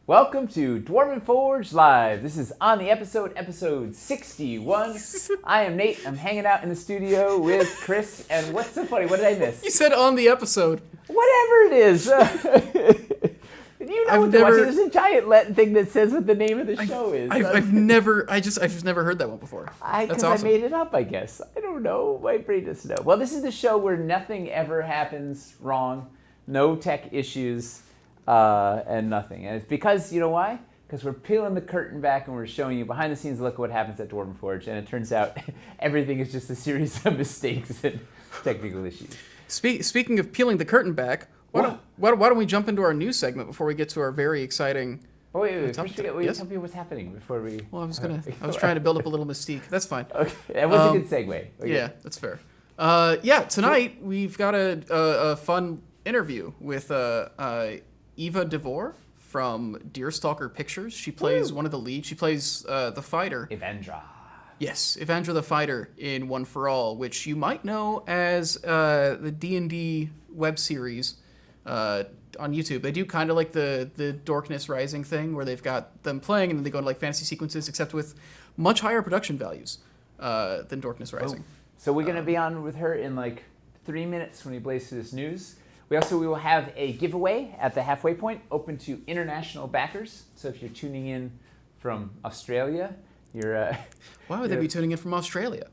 Welcome to Dwarven Forge Live. This is on the episode 61. I am Nate. I'm hanging out in the studio with Chris. And what's so funny? What did I miss? You said on the episode. Whatever it is. You know what they're watching. There's a giant thing that says what the name of the show is. I've never heard that one before. That's awesome. I made it up, I guess. I don't know. My brain doesn't know. Well, this is the show where nothing ever happens wrong. No tech issues. And nothing. And it's because, you know why? Because we're peeling the curtain back and we're showing you behind the scenes look at what happens at Dwarven Forge. And it turns out everything is just a series of mistakes and technical issues. Speaking of peeling the curtain back, why don't we jump into our news segment before we get to our very exciting... Oh, wait. First, tell me what's happening before we... Well, I was trying to build up a little mystique. That's fine. Okay, that was a good segue. Okay. Yeah, that's fair. Tonight we've got a fun interview with... Eva Devore from Deerstalker Pictures. She plays one of the leads. She plays the fighter. Evandra. Yes, Evandra the fighter in One for All, which you might know as the D&D web series on YouTube. They do kind of like the Darkness Rising thing, where they've got them playing and then they go into like fantasy sequences, except with much higher production values than Darkness Rising. So we're going to be on with her in like 3 minutes when we blaze through this news. We will have a giveaway at the halfway point, open to international backers. So if you're tuning in from Australia, you're... Why would they be tuning in from Australia?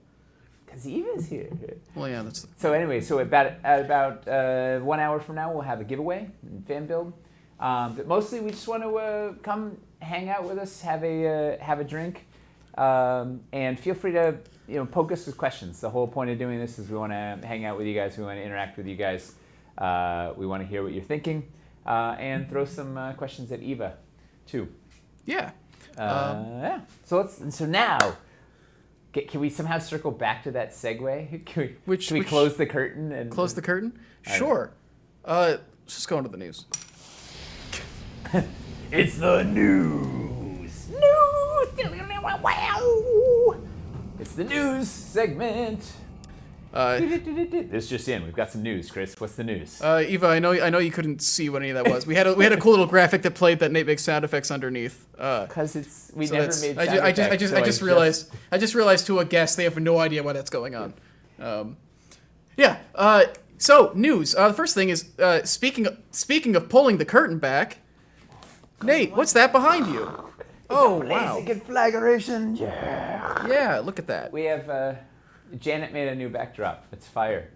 Because Eva's here. Well, yeah, that's... So anyway, about 1 hour from now, we'll have a giveaway and fan build. But mostly we just want to come hang out with us, have a drink, and feel free to poke us with questions. The whole point of doing this is we want to hang out with you guys. We want to interact with you guys. We want to hear what you're thinking, and throw some questions at Eva, too. Yeah. Yeah. So now, can we somehow circle back to that segue? Can we close the curtain and close the curtain? Sure. Let's just go into the news. It's the news. It's the news segment. This just in. We've got some news, Chris. What's the news? Eva, I know you couldn't see what any of that was. We had a cool little graphic that played that Nate makes sound effects underneath. Because we never made sound effects. I just realized to a guest they have no idea why that's going on. So news. The first thing is speaking of pulling the curtain back. Nate, what's that behind you? Oh wow! Conflagration. Yeah. Yeah. Look at that. We have. Janet made a new backdrop. It's fire.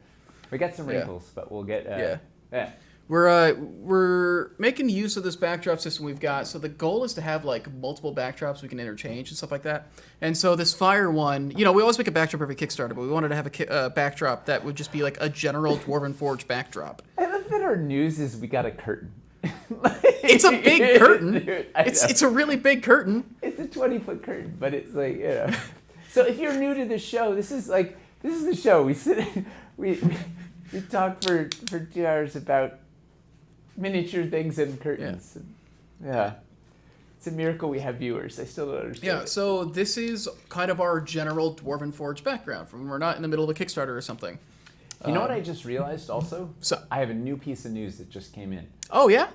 We got some wrinkles, but we'll get... Yeah. We're making use of this backdrop system we've got. So the goal is to have like multiple backdrops we can interchange and stuff like that. And so this fire one, we always make a backdrop every Kickstarter, but we wanted to have a backdrop that would just be like a general Dwarven Forge backdrop. I love that our news is we got a curtain. It's a big curtain. Dude, it's a really big curtain. It's a 20-foot curtain, but it's like, So if you're new to the show, this is the show. We sit, we talk for 2 hours about miniature things and curtains. Yeah. It's a miracle we have viewers. I still don't understand. Yeah, so this is kind of our general Dwarven Forge background from when we're not in the middle of a Kickstarter or something. You know what I just realized also? So I have a new piece of news that just came in. Oh yeah?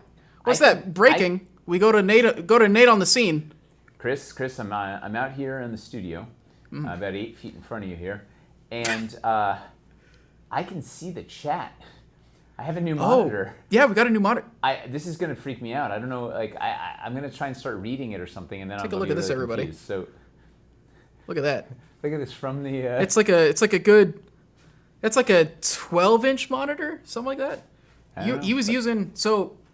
What's that? Breaking. We go to Nate on the scene. Chris, I'm out here in the studio. About 8 feet in front of you here, and I can see the chat. I have a new monitor. Yeah, we got a new monitor. This is gonna freak me out. I don't know. I'm gonna try and start reading it or something, and then take a look at this, everybody. Confused. So, look at that. Look at this from the. It's like a 12-inch monitor, something like that. He was using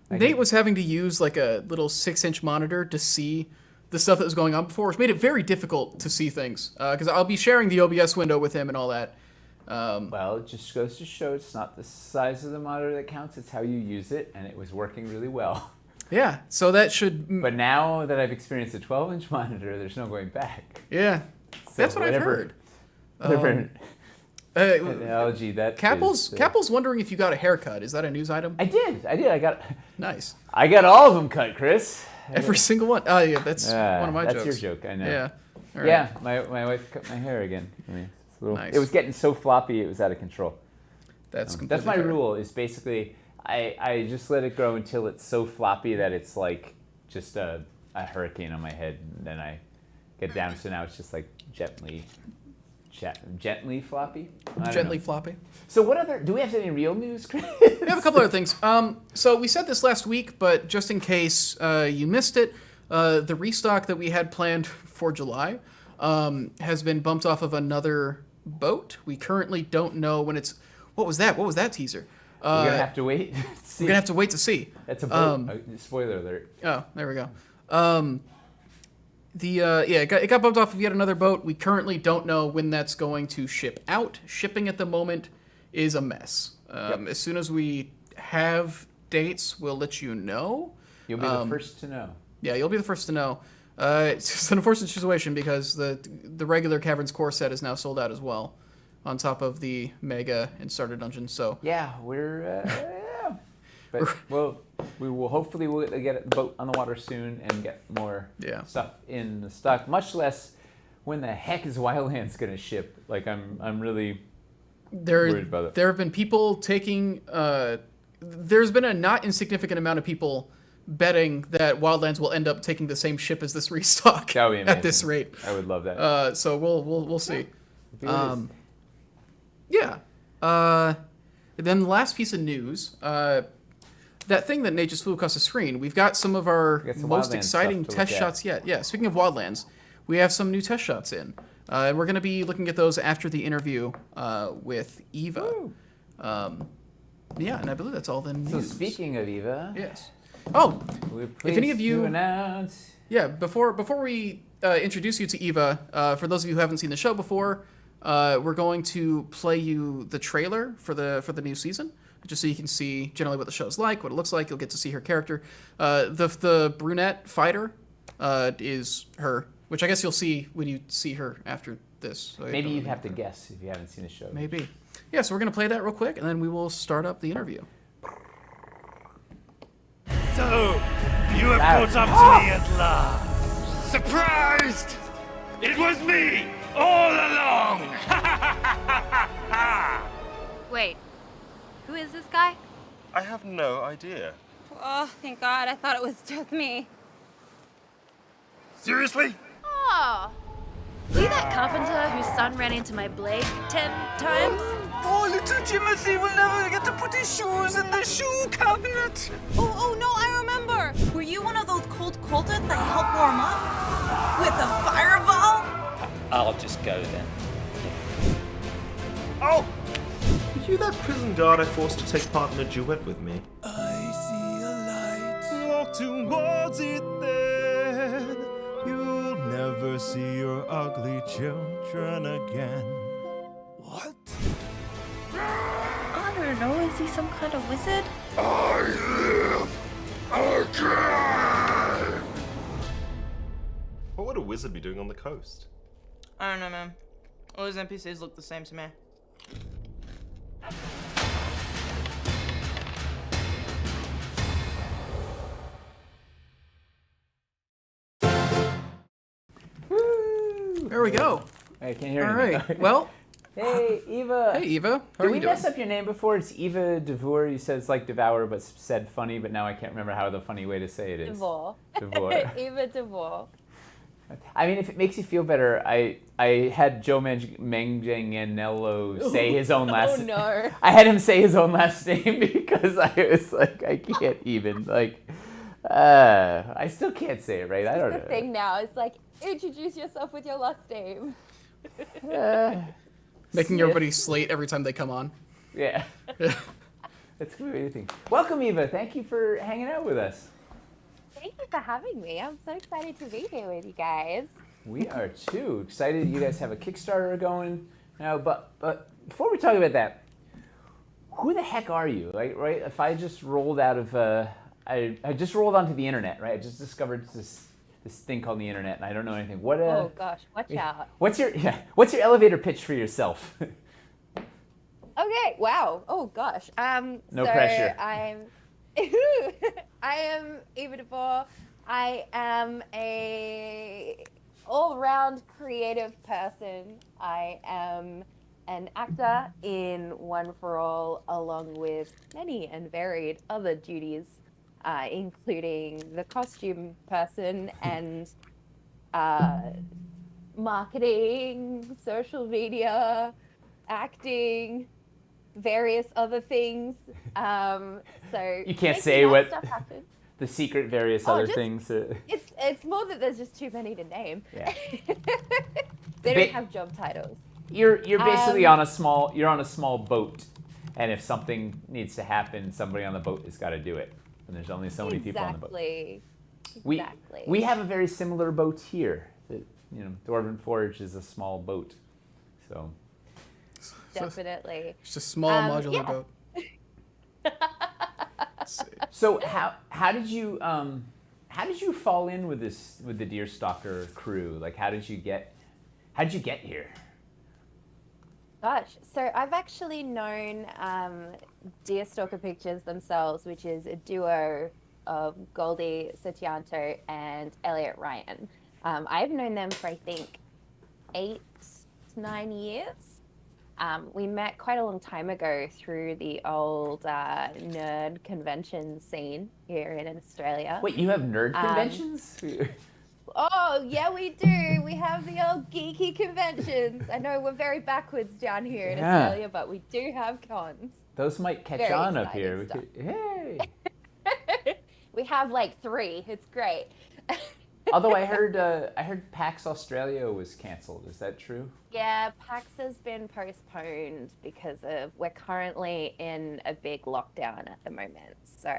Nate was having to use like a little 6-inch monitor to see the stuff that was going on before, which made it very difficult to see things. Because I'll be sharing the OBS window with him and all that. Well, it just goes to show it's not the size of the monitor that counts, it's how you use it, and it was working really well. Yeah, so that should... But now that I've experienced a 12-inch monitor, there's no going back. Yeah, so that's what I've heard. Analogy that Capple's wondering if you got a haircut. Is that a news item? I did. I got... Nice. I got all of them cut, Chris. Every single one. Oh, yeah, that's one of my jokes. That's your joke, I know. Yeah. Right. Yeah, my wife cut my hair again. Nice. It was getting so floppy, it was out of control. That's completely That's my fair. rule. Is basically I just let it grow until it's so floppy that it's like just a hurricane on my head, and then I get down. So now it's just like gently floppy. I don't Gently know. floppy. So what other? Do we have any real news, Chris? We have a couple other things. So we said this last week, but just in case you missed it, the restock that we had planned for July has been bumped off of another boat. We currently don't know when it's... What was that? What was that teaser? We're gonna have to wait. We're going to have to wait to see. That's a boat. Spoiler alert. Oh, there we go. It got bumped off of yet another boat. We currently don't know when that's going to ship out. Shipping at the moment is a mess. As soon as we have dates, we'll let you know. You'll be the first to know. Yeah, you'll be the first to know. It's just an unfortunate situation because the regular Caverns Core set is now sold out as well, on top of the Mega and Starter Dungeon. So yeah, we're but we will hopefully we'll get a boat on the water soon and get more stuff in the stock. Much less when the heck is Wildlands gonna ship? Like I'm really worried about it. There have been people taking. There's been a not insignificant amount of people betting that Wildlands will end up taking the same ship as this restock That would be amazing. at this rate. I would love that. So we'll see. And Then the last piece of news, that thing that Nate just flew across the screen, we've got some of our most Wildlands exciting stuff to test look at. shots yet. Yeah, speaking of Wildlands, we have some new test shots in. And we're going to be looking at those after the interview with Eva. And I believe that's all the news. So speaking of Eva, Yes. Oh, we're if any of pleased you... to announce. Yeah, before we introduce you to Eva, for those of you who haven't seen the show before, we're going to play you the trailer for the new season, just so you can see generally what the show's like, what it looks like. You'll get to see her character. The brunette fighter is her, which I guess you'll see when you see her after this. So Maybe you'd have to guess if you haven't seen the show. Maybe. Yeah, so we're going to play that real quick, and then we will start up the interview. So, you have caught up to me at last. Surprised! It was me all along! Wait, who is this guy? I have no idea. Oh, thank God. I thought it was just me. Seriously? Oh, were you that carpenter whose son ran into my blade 10 times? Oh, little Timothy will never get to put his shoes in the shoe cabinet. Oh, no, I remember. Were you one of those cold cultists that helped warm up? With a fireball? I'll just go then. Oh! Were you that prison guard I forced to take part in a duet with me? I see a light. Walk towards it then. You'll never see your ugly children again. What? I don't know. Is he some kind of wizard? What would a wizard be doing on the coast? I don't know, man. All those NPCs look the same to me. There we go. I can't hear All you. right. Well, Hey, Eva. hey, Eva. How Did are we you doing? mess up your name before? It's Eva Devore. You said it's like Devour, but said funny, but now I can't remember how the funny way to say it is. Devore. Devore. Eva Devore. I mean, if it makes you feel better, I had Joe Manganiello say his own last Oh, no. I had him say his own last name because I was like, I can't even. Like, I still can't say it right. I don't The know. thing now is like, introduce yourself with your last name. Making Smith. everybody slate every time they come on. Yeah. That's gonna be anything. Welcome, Eva. Thank you for hanging out with us. Thank you for having me. I'm so excited to be here with you guys. We are too excited. You guys have a Kickstarter going now, but before we talk about that, who the heck are you? Like, right? If I just rolled out of, I just rolled onto the internet, right? I just discovered this thing called the internet, and I don't know anything. What? Oh gosh, watch out. What's your elevator pitch for yourself? Okay, wow. Oh gosh. No pressure. I am Eva Devore. I am a all-round creative person. I am an actor in One for All, along with many and varied other duties, including the costume person and marketing, social media, acting, various other things. So You can't making say that what stuff happen. the secret various other just- things. It's more that there's just too many to name. Yeah. They don't have job titles. You're basically on a small boat, and if something needs to happen, somebody on the boat has got to do it. And there's only so many people on the boat. Exactly. We have a very similar boat here. Dwarven Forge is a small boat, so Definitely. It's a small modular boat. So how did you fall in with the Deerstalker crew? Like how did you get here? Gosh, so I've actually known Deerstalker Pictures themselves, which is a duo of Goldie Satianto and Elliot Ryan. I've known them for I think 8-9 years. We met quite a long time ago through the old nerd convention scene here in Australia. Wait, you have nerd conventions? Oh, yeah, we do. We have the old geeky conventions. I know we're very backwards down here in Australia, but we do have cons. Those might catch Very on up here. exciting Hey. We have like 3. It's great. Although I heard PAX Australia was cancelled. Is that true? Yeah, PAX has been postponed because we're currently in a big lockdown at the moment. So,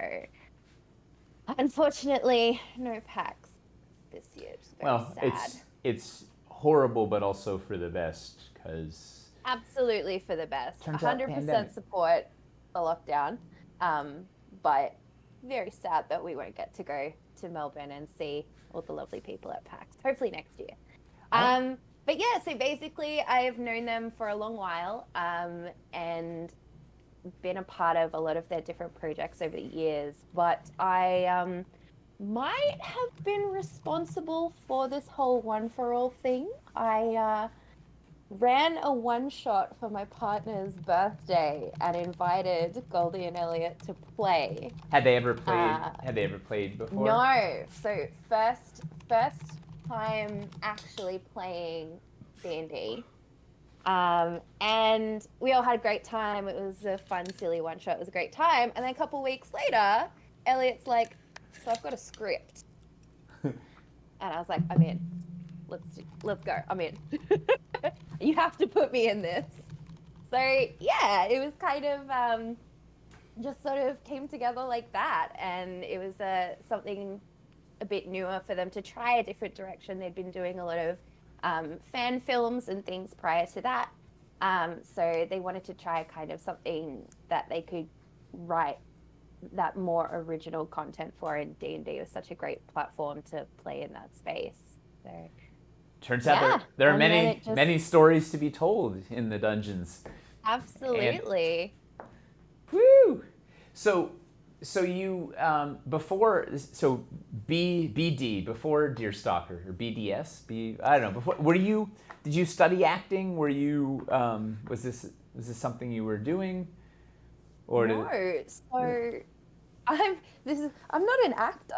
unfortunately, no PAX this year. It's very sad. it's horrible, but also for the best because Absolutely for the best. Turns out 100% pandemic. support the lockdown, but very sad that we won't get to go to Melbourne and see all the lovely people at PAX. Hopefully next year. But yeah, so basically I've known them for a long while and been a part of a lot of their different projects over the years, but I might have been responsible for this whole One for All thing. I ran a one-shot for my partner's birthday and invited Goldie and Elliot to play. Had they ever played before? No. So first time actually playing D&D. And we all had a great time. It was a fun, silly one-shot. It was a great time. And then a couple weeks later, Elliot's like, so I've got a script. And I was like, I'm in. Let's go. I'm in. You have to put me in this. So yeah, it was kind of just sort of came together like that, and it was something a bit newer for them to try a different direction. They'd been doing a lot of fan films and things prior to that, so they wanted to try kind of something that they could write that more original content for, and D&D was such a great platform to play in that space. So turns out there are many stories to be told in the dungeons. Absolutely. Woo! So you BD before Deerstalker or BDS I don't know before did you study acting? Were you was this something you were doing? Or no, so I'm not an actor.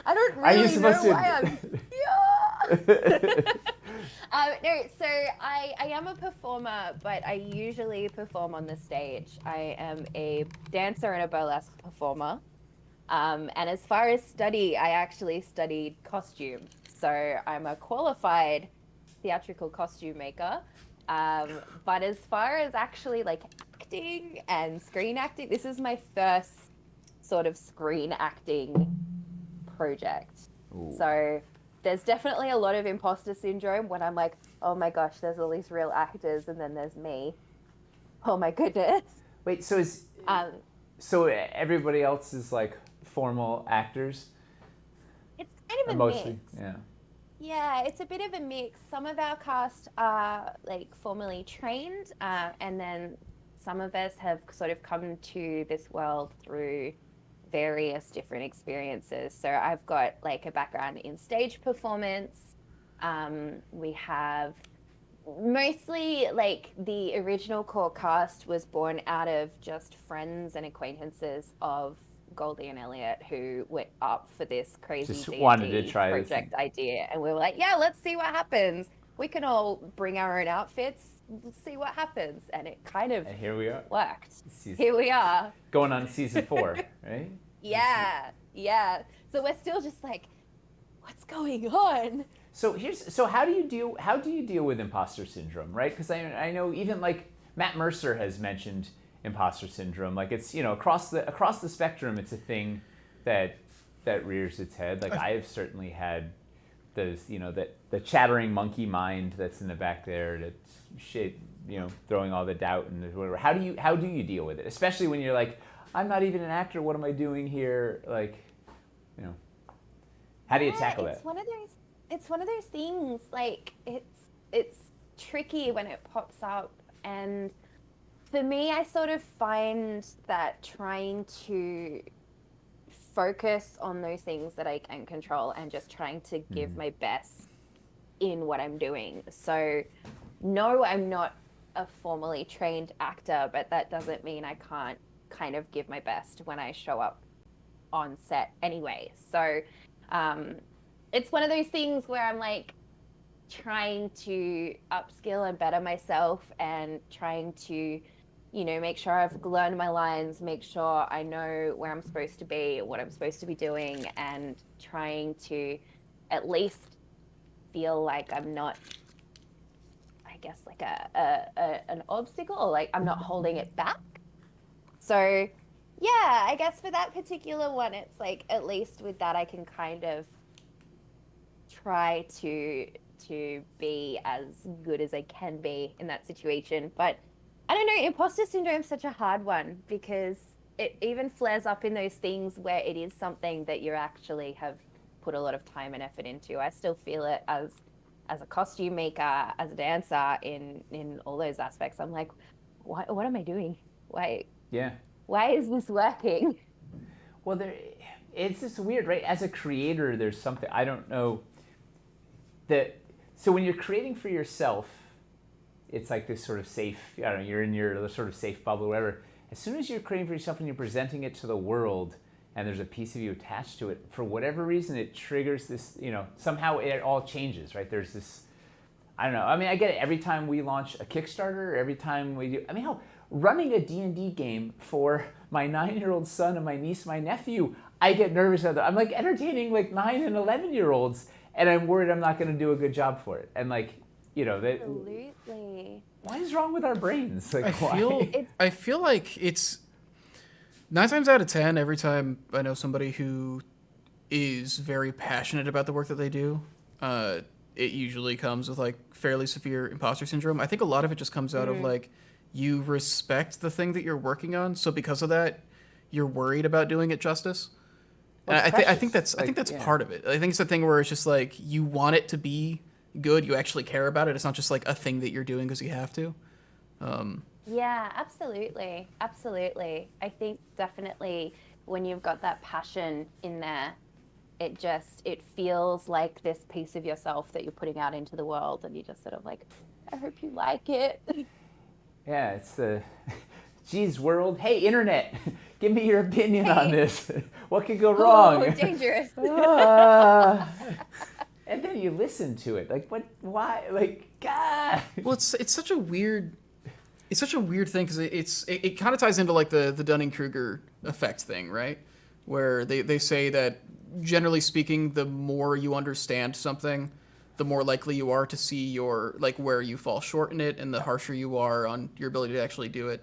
I don't really know why I'm here. No, so I am a performer, but I usually perform on the stage. I am a dancer and a burlesque performer. And as far as study, I actually studied costume. So I'm a qualified theatrical costume maker. But as far as actually like acting and screen acting, this is my first sort of screen acting project. Ooh. So there's definitely a lot of imposter syndrome when I'm like, oh my gosh, there's all these real actors and then there's me. Oh my goodness. Wait, so so everybody else is like formal actors? It's kind of a mostly, mix. Yeah. Yeah, it's a bit of a mix. Some of our cast are like formally trained, and then some of us have sort of come to this world through various different experiences. So I've got like a background in stage performance. We have mostly like the original core cast was born out of just friends and acquaintances of Goldie and Elliot who were up for this crazy Just D&D wanted to try this project idea, and we were like, yeah, let's see what happens. We can all bring our own outfits. Let's see what happens, and it kind of And here we are. worked. Here we are. Going on season 4, right? Yeah. So we're still just like, what's going on? So how do you deal with imposter syndrome, right? Because I know even like Matt Mercer has mentioned imposter syndrome. Like it's across the spectrum, it's a thing that rears its head. Like I have certainly had those the chattering monkey mind that's in the back there that's throwing all the doubt and whatever. How do you deal with it, especially when you're like, I'm not even an actor. What am I doing here? Like, how do you tackle that? It's one of those things. Like it's tricky when it pops up, and for me, I sort of find that trying to focus on those things that I can control and just trying to give my best in what I'm doing. So, no, I'm not a formally trained actor, but that doesn't mean I can't kind of give my best when I show up on set anyway. So, it's one of those things where I'm like trying to upskill and better myself and trying to make sure I've learned my lines, make sure I know where I'm supposed to be, what I'm supposed to be doing, and trying to at least feel like I'm not, I guess, like an obstacle, or like I'm not holding it back. So, yeah, I guess for that particular one, it's like at least with that I can kind of try to be as good as I can be in that situation. But I don't know, imposter syndrome is such a hard one because it even flares up in those things where it is something that you actually have put a lot of time and effort into. I still feel it as a costume maker, as a dancer, in all those aspects. I'm like, what am I doing? Why is this working? Well, it's just weird, right? As a creator, there's something, I don't know, so when you're creating for yourself, it's like this sort of safe, I don't know, you're in your sort of safe bubble or whatever. As soon as you're creating for yourself and you're presenting it to the world and there's a piece of you attached to it, for whatever reason, it triggers this, somehow it all changes, right? There's this, I don't know. I mean, I get it. Every time we launch a Kickstarter, every time we do, hell, running a D&D game for my 9-year-old son and my niece, my nephew, I get nervous about that. I'm like entertaining like 9 and 11-year-olds and I'm worried I'm not going to do a good job for it. And like, Absolutely. What is wrong with our brains? Like, I feel like it's 9 times out of 10, every time I know somebody who is very passionate about the work that they do, it usually comes with like fairly severe imposter syndrome. I think a lot of it just comes out of like, you respect the thing that you're working on, so because of that, you're worried about doing it justice. And I think that's part of it. I think it's a thing where it's just like you want it to be good. You actually care about it. It's not just like a thing that you're doing because you have to. Yeah, absolutely. I think definitely when you've got that passion in there, it feels like this piece of yourself that you're putting out into the world, and you just sort of like, I hope you like it. Yeah, it's the, geez, world. Hey, internet, give me your opinion on this. What could go wrong? Oh, dangerous. And then you listen to it. Like, what? Why? Like, God. Well, it's such a weird thing because it kind of ties into like the Dunning-Kruger effect thing, right? Where they say that generally speaking, the more you understand something, the more likely you are to see your like where you fall short in it, and the harsher you are on your ability to actually do it.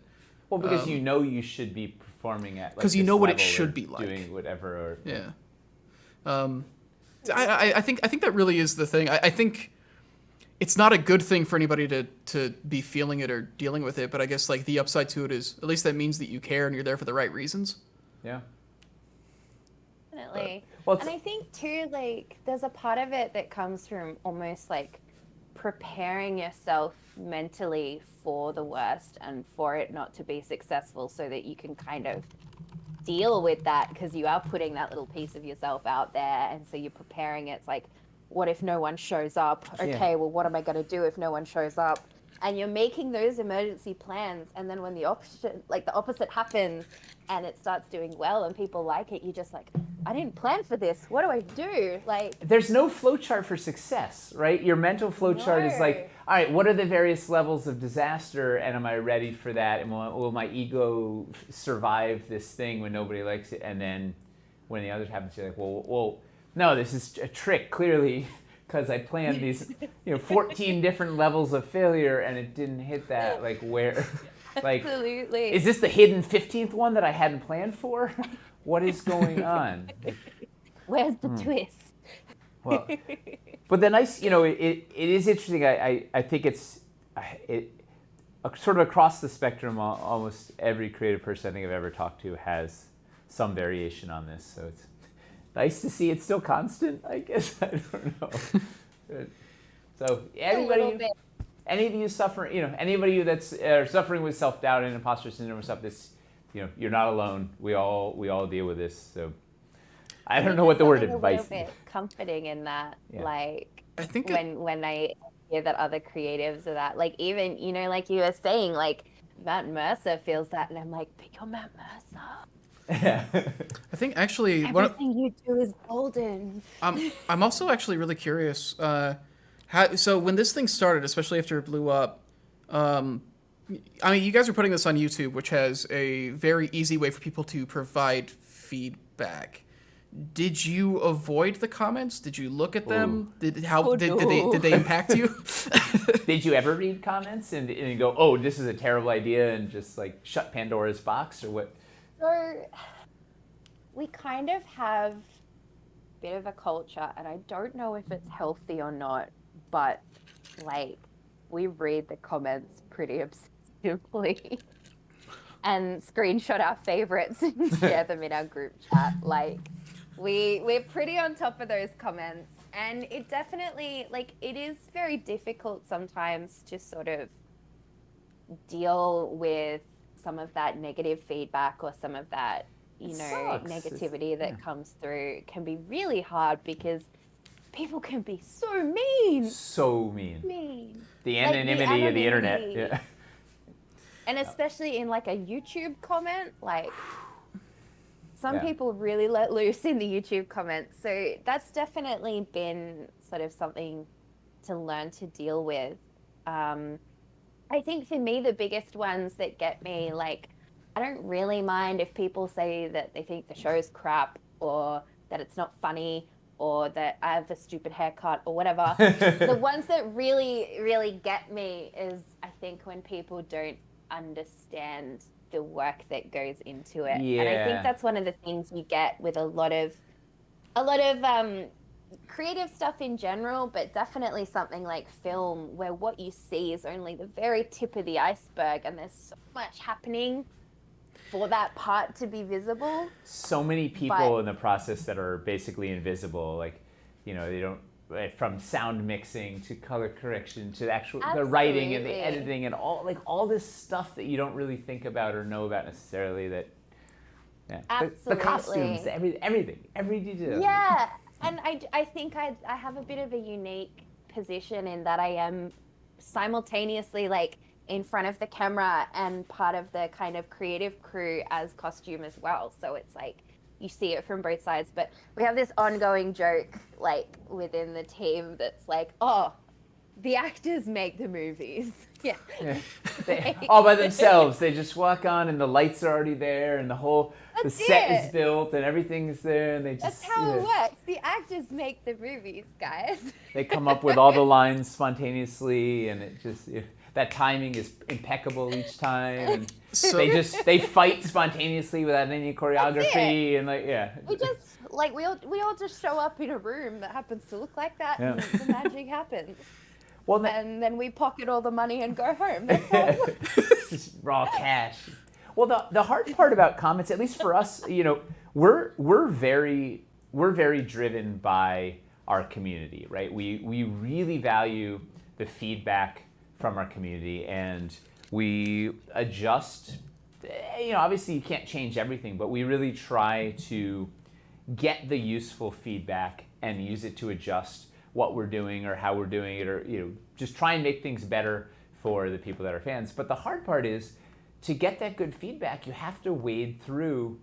Well, because you should be performing at, like, because you know what it should be like, doing whatever. Or, yeah. I think that really is the thing. I think it's not a good thing for anybody to be feeling it or dealing with it, but I guess like the upside to it is at least that means that you care and you're there for the right reasons. Yeah. Definitely. And I think too, like, there's a part of it that comes from almost like preparing yourself mentally for the worst and for it not to be successful, so that you can kind of deal with that, because you are putting that little piece of yourself out there, and so you're preparing it. It's like, what if no one shows up? Okay, well, what am I going to do if no one shows up? And you're making those emergency plans, and then when the opposite happens and it starts doing well and people like it, you're just like, I didn't plan for this. What do I do? Like, there's no flowchart for success, right? Your mental flowchart is like, all right, what are the various levels of disaster, and am I ready for that? And will my ego survive this thing when nobody likes it? And then when the others happen, you're like, well, no, this is a trick, clearly. Because I planned these, 14 different levels of failure, and it didn't hit that. Like where, like, absolutely. Is this the hidden 15th one that I hadn't planned for? What is going on? Where's the twist? Well, but the nice, it is interesting. I think it's sort of across the spectrum. Almost every creative person I think I've ever talked to has some variation on this. So it's nice to see it's still constant, I guess. I don't know. So anybody, any of you suffering, anybody that's suffering with self-doubt and imposter syndrome and stuff, this, you're not alone. We all deal with this. So I don't know what the word advice is. A little bit comforting in that, Yeah. like, I think when I hear that other creatives are that, like, even, like you were saying, like, Matt Mercer feels that, and I'm like, but you're Matt Mercer. Yeah. I think actually Everything you do is golden. I'm also actually really curious. So when this thing started, especially after it blew up, you guys are putting this on YouTube, which has a very easy way for people to provide feedback. Did you avoid the comments? Did you look at them? Did they impact you? Did you ever read comments and go, oh, this is a terrible idea, and just like shut Pandora's box, or what? So we kind of have a bit of a culture, and I don't know if it's healthy or not, but like we read the comments pretty obsessively and screenshot our favorites and share them in our group chat. Like we're pretty on top of those comments, and it definitely, like, it is very difficult sometimes to sort of deal with some of that negative feedback or some of that, negativity that comes through. Can be really hard because people can be so mean. So mean. The Like, anonymity of the internet. Yeah. And especially in like a YouTube comment, like some people really let loose in the YouTube comments. So that's definitely been sort of something to learn to deal with. I think for me, the biggest ones that get me, like, I don't really mind if people say that they think the show's crap or that it's not funny or that I have a stupid haircut or whatever. The ones that really, really get me is, I think, when people don't understand the work that goes into it. Yeah. And I think that's one of the things you get with a lot of creative stuff in general, but definitely something like film, where what you see is only the very tip of the iceberg, and there's so much happening for that part to be visible. So many people in the process that are basically invisible, like, they don't, from sound mixing to color correction to the writing and the editing and all this stuff that you don't really think about or know about necessarily. That the costumes, everything, every detail. Yeah. And I think I have a bit of a unique position in that I am simultaneously, like, in front of the camera and part of the kind of creative crew as costume as well. So it's like you see it from both sides. But we have this ongoing joke, like, within the team that's like, oh, the actors make the movies. Yeah. They, all by themselves. They just walk on and the lights are already there and the set is built and everything's there, and they just... That's how it works. The actors make the movies, guys. They come up with all the lines spontaneously, and it just... that timing is impeccable each time. And they fight spontaneously without any choreography, and we all just show up in a room that happens to look like that, and the magic happens. Well, and then we pocket all the money and go home. That's how it works. Just raw cash. Well, the hard part about comments, at least for us, we're very driven by our community, right? We really value the feedback from our community, and we adjust. Obviously you can't change everything, but we really try to get the useful feedback and use it to adjust what we're doing or how we're doing it, or just try and make things better for the people that are fans. But the hard part is to get that good feedback, you have to wade through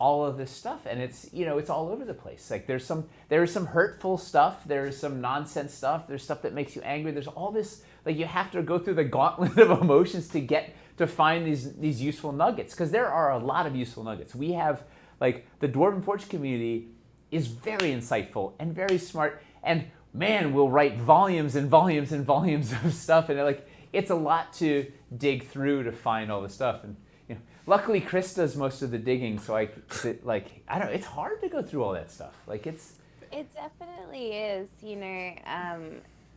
all of this stuff, and it's it's all over the place. Like there's some hurtful stuff, there's some nonsense stuff, there's stuff that makes you angry, there's all this, like you have to go through the gauntlet of emotions to find these useful nuggets, because there are a lot of useful nuggets. We have, like, the Dwarven Forge community is very insightful and very smart, and man, we'll write volumes and volumes and volumes of stuff, and it's a lot to dig through to find all the stuff. And luckily Chris does most of the digging, so I don't know, it's hard to go through all that stuff. It definitely is,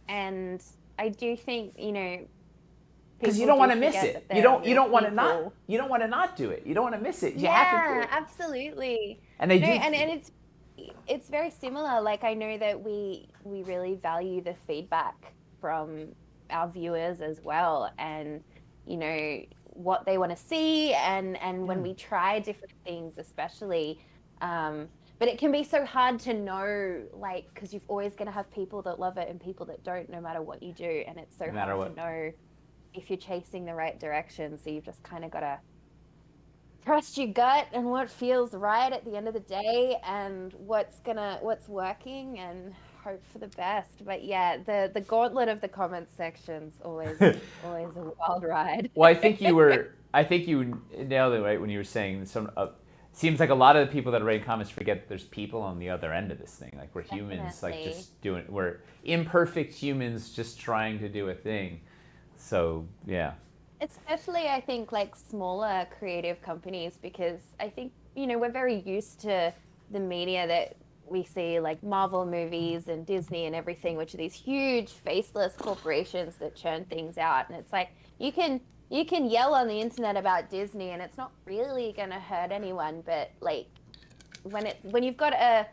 and I do think, because you don't want to miss it. You don't want to not do it. You don't want to miss it. You have to do it. Absolutely. And and it's very similar. Like, I know that we really value the feedback from our viewers as well, and what they want to see, and when we try different things, especially. But it can be so hard to know, like, because you're always going to have people that love it and people that don't, no matter what you do, and it's so hard to know if you're chasing the right direction. So you've just kind of got to trust your gut and what feels right at the end of the day, and what's working, and hope for the best. But yeah, the gauntlet of the comments section's always a wild ride. Well, I think you nailed it, right, when you were saying seems like a lot of the people that are writing comments forget that there's people on the other end of this thing. Like, we're humans, we're imperfect humans just trying to do a thing. So, yeah. Especially, I think, like, smaller creative companies, because I think, we're very used to the media that we see, like Marvel movies and Disney and everything, which are these huge faceless corporations that churn things out. And it's like, you can yell on the internet about Disney and it's not really going to hurt anyone. But, like, when you've got a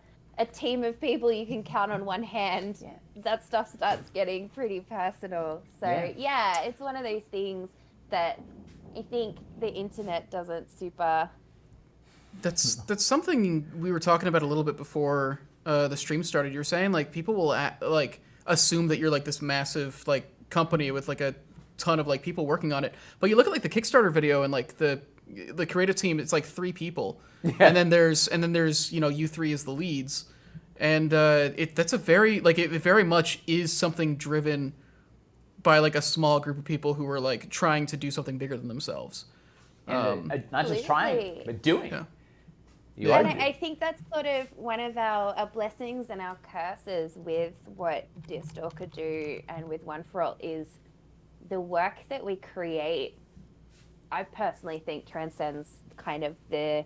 team of people you can count on one hand, that stuff starts getting pretty personal. So yeah, it's one of those things that I think the internet doesn't super. That's something we were talking about a little bit before the stream started. You were saying, like, people will assume that you're like this massive, like, company with like a ton of, like, people working on it. But you look at, like, the Kickstarter video and, like, the creative team, it's like 3 people. Yeah. And then there's you 3 as the leads. And that's a very, like, it very much is something driven by, like, a small group of people who are, like, trying to do something bigger than themselves. And not just trying, but doing. Yeah. And I think that's sort of one of our blessings and our curses with what Deerstalker do and with One for All is the work that we create. I personally think transcends kind of the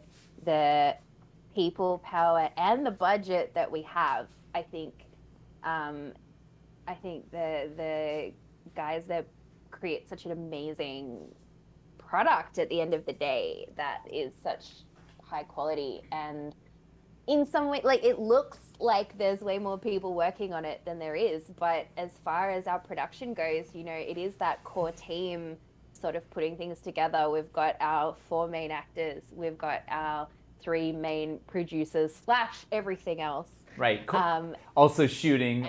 people power and the budget that we have. I think the guys that create such an amazing product at the end of the day that is such high quality, and in some way, like, it looks like there's way more people working on it than there is, but as far as our production goes, it is that core team sort of putting things together. We've got our 4 main actors, we've got our 3 main producers / everything else, right? Also shooting,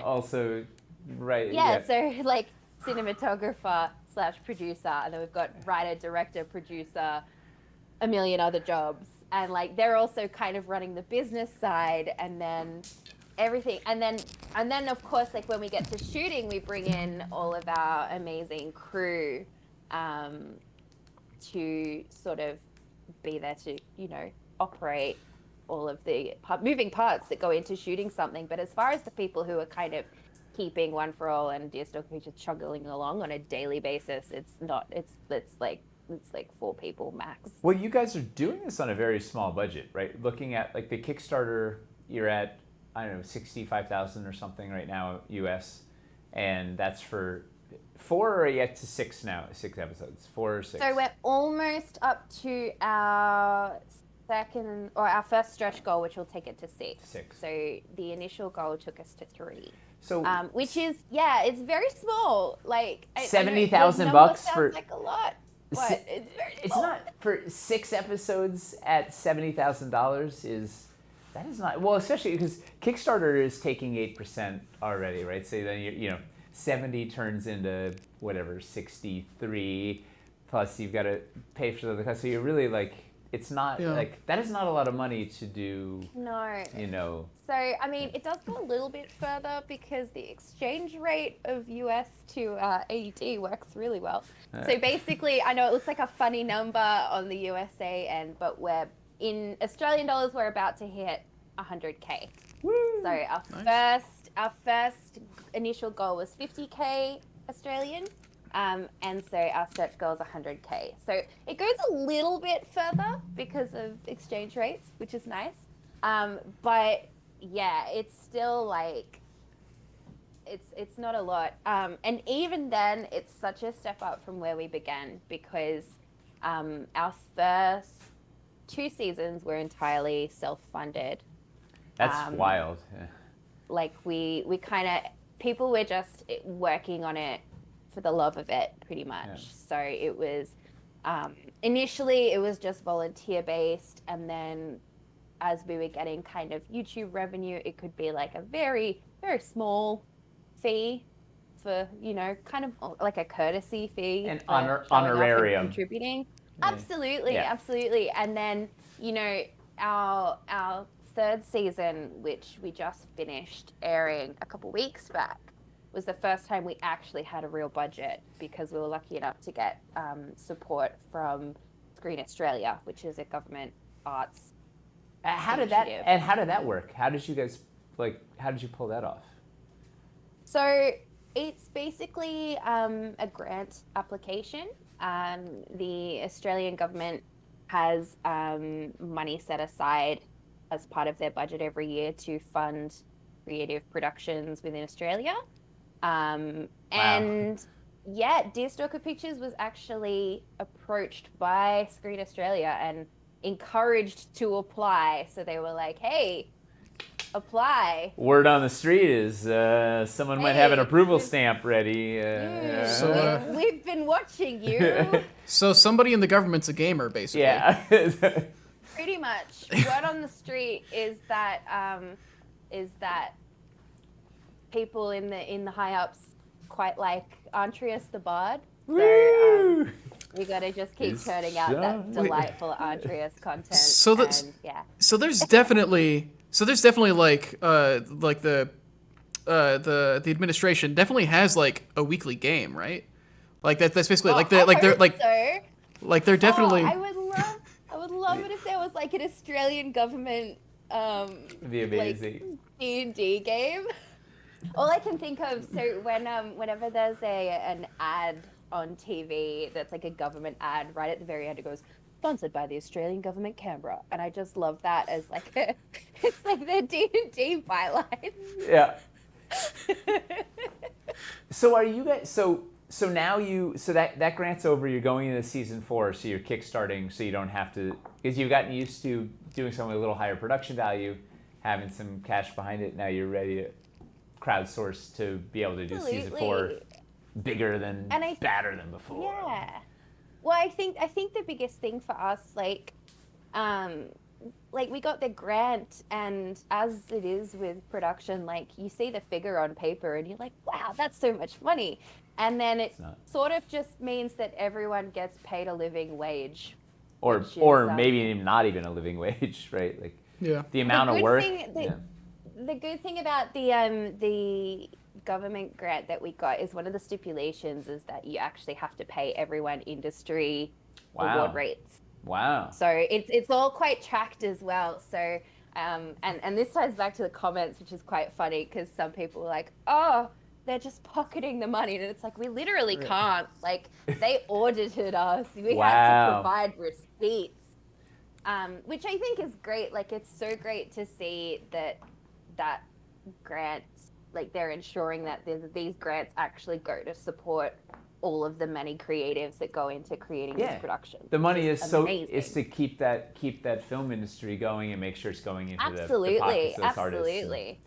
right? So, like, cinematographer / producer, and then we've got writer, director, producer, a million other jobs, and, like, they're also kind of running the business side, and then everything, and then of course, like, when we get to shooting, we bring in all of our amazing crew to sort of be there to operate all of the moving parts that go into shooting something. But as far as the people who are kind of keeping One for All and Deerstalker just chugging along on a daily basis, it's like 4 people max. Well, you guys are doing this on a very small budget, right? Looking at, like, the Kickstarter, you're at, I don't know, $65,000 or something right now, US, and that's for 4 or yet to 6 now, 6 episodes, 4 or 6. So we're almost up to our first stretch goal, which will take it to 6. So the initial goal took us to 3. So, which is, it's very small. Like, $70,000 for, like a lot. But it's not, for 6 episodes at $70,000 is, That is not well, especially because Kickstarter is taking 8% already, right? So then you know 70 turns into whatever 63, plus you've got to pay for the cost. So you're really like it's not like that is not a lot of money to do. No. You know. So I mean, it does go a little bit further because the exchange rate of US to AUD works really well. So basically, I know it looks like a funny number on the USA end, but we're in Australian dollars, we're about to hit 100K. Woo! So our first initial goal was 50K Australian, and so our stretch goal is 100K. So it goes a little bit further because of exchange rates, which is nice. But yeah, it's still like it's not a lot. And even then, it's such a step up from where we began because our first 2 seasons were entirely self-funded. That's wild. Yeah. Like we kind of people were just working on it for the love of it, pretty much. Yeah. So it was initially it was just volunteer based, and then as we were getting kind of YouTube revenue, it could be like a very, very small fee for, you know, kind of like a courtesy fee. An honorarium. Contributing. Yeah. Absolutely. And then, you know, our 3rd season, which we just finished airing a couple weeks back, was the first time we actually had a real budget because we were lucky enough to get support from Screen Australia, which is a government arts How did that work? How did you pull that off? So it's basically a grant application. The Australian government has money set aside as part of their budget every year to fund creative productions within Australia. And yeah, Deerstalker Pictures was actually approached by Screen Australia and encouraged to apply. So they were like, hey, apply. Word on the street is someone might have an approval stamp ready. We've been watching you. So somebody in the government's a gamer, basically. Yeah. Pretty much. Word on the street is that people in the high ups quite like Andreas the Bard. So we got to just keep turning out that delightful Andreas content. So there's definitely like the administration definitely has like a weekly game, right? Like that's basically they're definitely. I would love it if there was like an Australian government It'd be amazing. Like D&D game. All I can think of, so whenever there's an ad on TV that's like a government ad, right at the very end it goes, sponsored by the Australian Government, Canberra. And I just love that as like it's like the D&D byline. Yeah. So are you guys, so now that grant's over, you're going into season 4, so you're kickstarting, so you don't have to, because you've gotten used to doing something with a little higher production value, having some cash behind it, now you're ready to crowdsource to be able to do season 4 bigger than, badder than before. Yeah. Well, I think the biggest thing for us, like we got the grant, and as it is with production, like you see the figure on paper and you're like, wow, that's so much money. And then it sort of just means that everyone gets paid a living wage. Or maybe not even a living wage, right? Like the amount of work. The good thing about the government grant that we got is one of the stipulations is that you actually have to pay everyone industry award rates. Wow. So it's all quite tracked as well. So and this ties back to the comments, which is quite funny because some people are like, oh, they're just pocketing the money, and it's like we literally can't. Like they audited us. We had to provide receipts, which I think is great. Like it's so great to see that grants, like they're ensuring that these grants actually go to support all of the many creatives that go into creating these productions. The money is to keep that film industry going and make sure it's going into the pockets of those artists.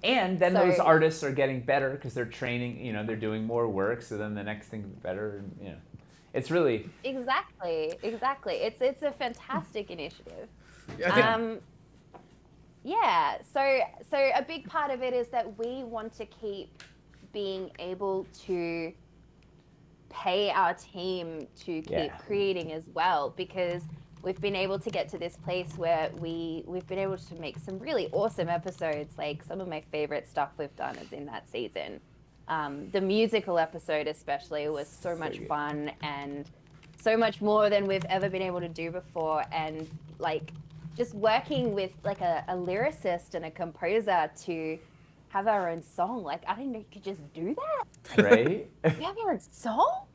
And then those artists are getting better because they're training, they're doing more work, so then the next thing is better, it's really exactly. It's a fantastic initiative. Yeah, so a big part of it is that we want to keep being able to pay our team to keep creating as well, because we've been able to get to this place where we've been able to make some really awesome episodes. Like, some of my favorite stuff we've done is in that season. The musical episode especially was so much fun and so much more than we've ever been able to do before. And like, just working with like a lyricist and a composer to have our own song. Like, I didn't know you could just do that. Right? We have our own song?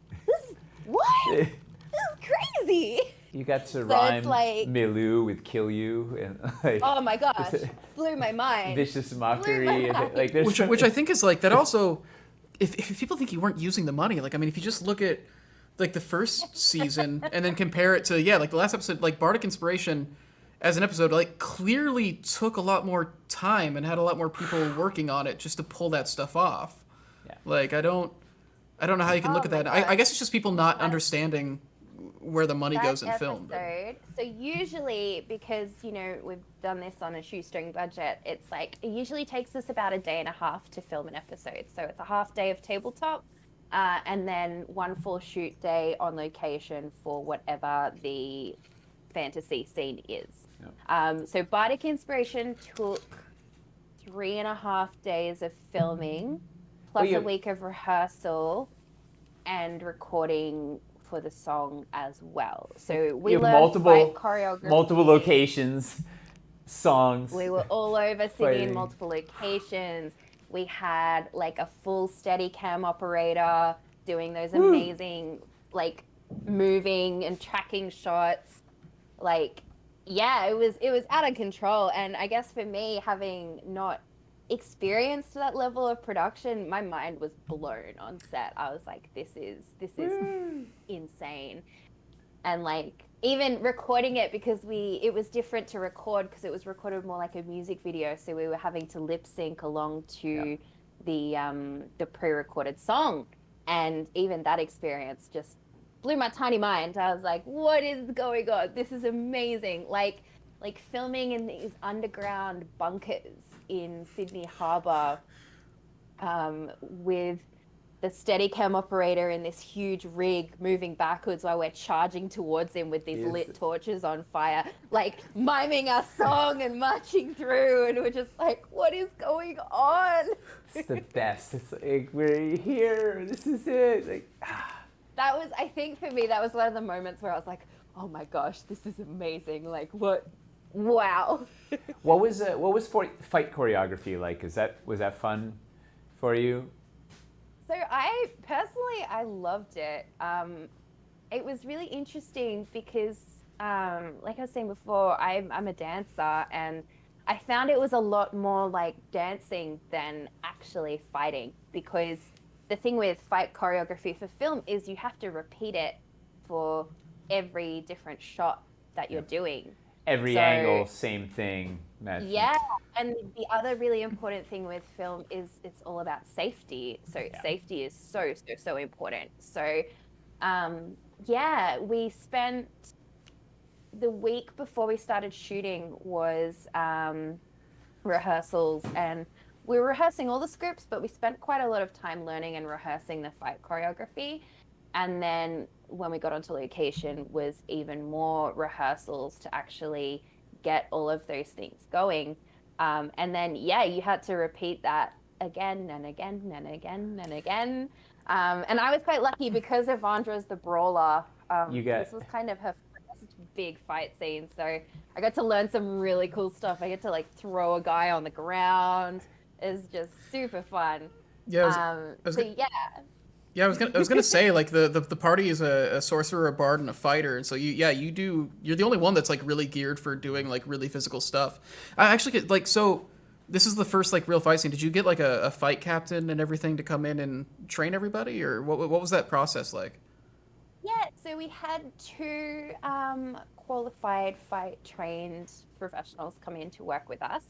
What? This is crazy. You got to So rhyme it's like, Milu with kill you, and like, oh my gosh, blew my mind. vicious mockery, and like there's which I think is like that also. If people think you weren't using the money, like, I mean, if you just look at like the first season and then compare it to like the last episode, like Bardic Inspiration as an episode, like clearly took a lot more time and had a lot more people working on it just to pull that stuff off. Yeah. Like, I don't know how you can look at that. I guess it's just people not understanding where the money goes in film. So usually, because, you know, we've done this on a shoestring budget, it's like, it usually takes us about a day and a half to film an episode. So it's a half day of tabletop, and then one full shoot day on location for whatever the fantasy scene is. Yep. So Bardic Inspiration took 3.5 days of filming, plus a week of rehearsal and recording for the song as well. So we learned fight choreography. Multiple locations, songs. We were all over Sydney in multiple locations. We had like a full Steadicam operator doing those amazing like moving and tracking shots. Like, yeah, it was out of control. And I guess for me, having not experienced that level of production, my mind was blown on set. I was like, this is insane. And like, even recording it, because it was different to record because it was recorded more like a music video, so we were having to lip sync along to the pre-recorded song, and even that experience just blew my tiny mind. I was like, what is going on? This is amazing. Like filming in these underground bunkers in Sydney Harbour, with the Steadicam operator in this huge rig moving backwards while we're charging towards him with these lit torches on fire, like miming our song and marching through, and we're just like, what is going on? It's the best. It's like, we're here. This is it. Like, That was, I think for me, that was one of the moments where I was like, oh my gosh, this is amazing. Like, what? Wow. What was fight choreography like? Was that fun for you? So I loved it. It was really interesting because, like I was saying before, I'm a dancer, and I found it was a lot more like dancing than actually fighting, because the thing with fight choreography for film is you have to repeat it for every different shot that you're doing. Every angle, same thing. Yeah, and the other really important thing with film is it's all about safety. So safety is so important. So, we spent the week before we started shooting was rehearsals, and we were rehearsing all the scripts, but we spent quite a lot of time learning and rehearsing the fight choreography. And then when we got onto location was even more rehearsals to actually get all of those things going. And then, you had to repeat that again and again and again and again. And I was quite lucky because Evandra's the brawler. This was kind of her first big fight scene. So I got to learn some really cool stuff. I get to like throw a guy on the ground. It's just super fun. Yeah, I was gonna say, like, the party is a sorcerer, a bard, and a fighter, and so you're the only one that's like really geared for doing like really physical stuff. I actually get so this is the first like real fight scene. Did you get like a fight captain and everything to come in and train everybody, or what was that process like? Yeah, so we had 2 qualified fight trained professionals come in to work with us.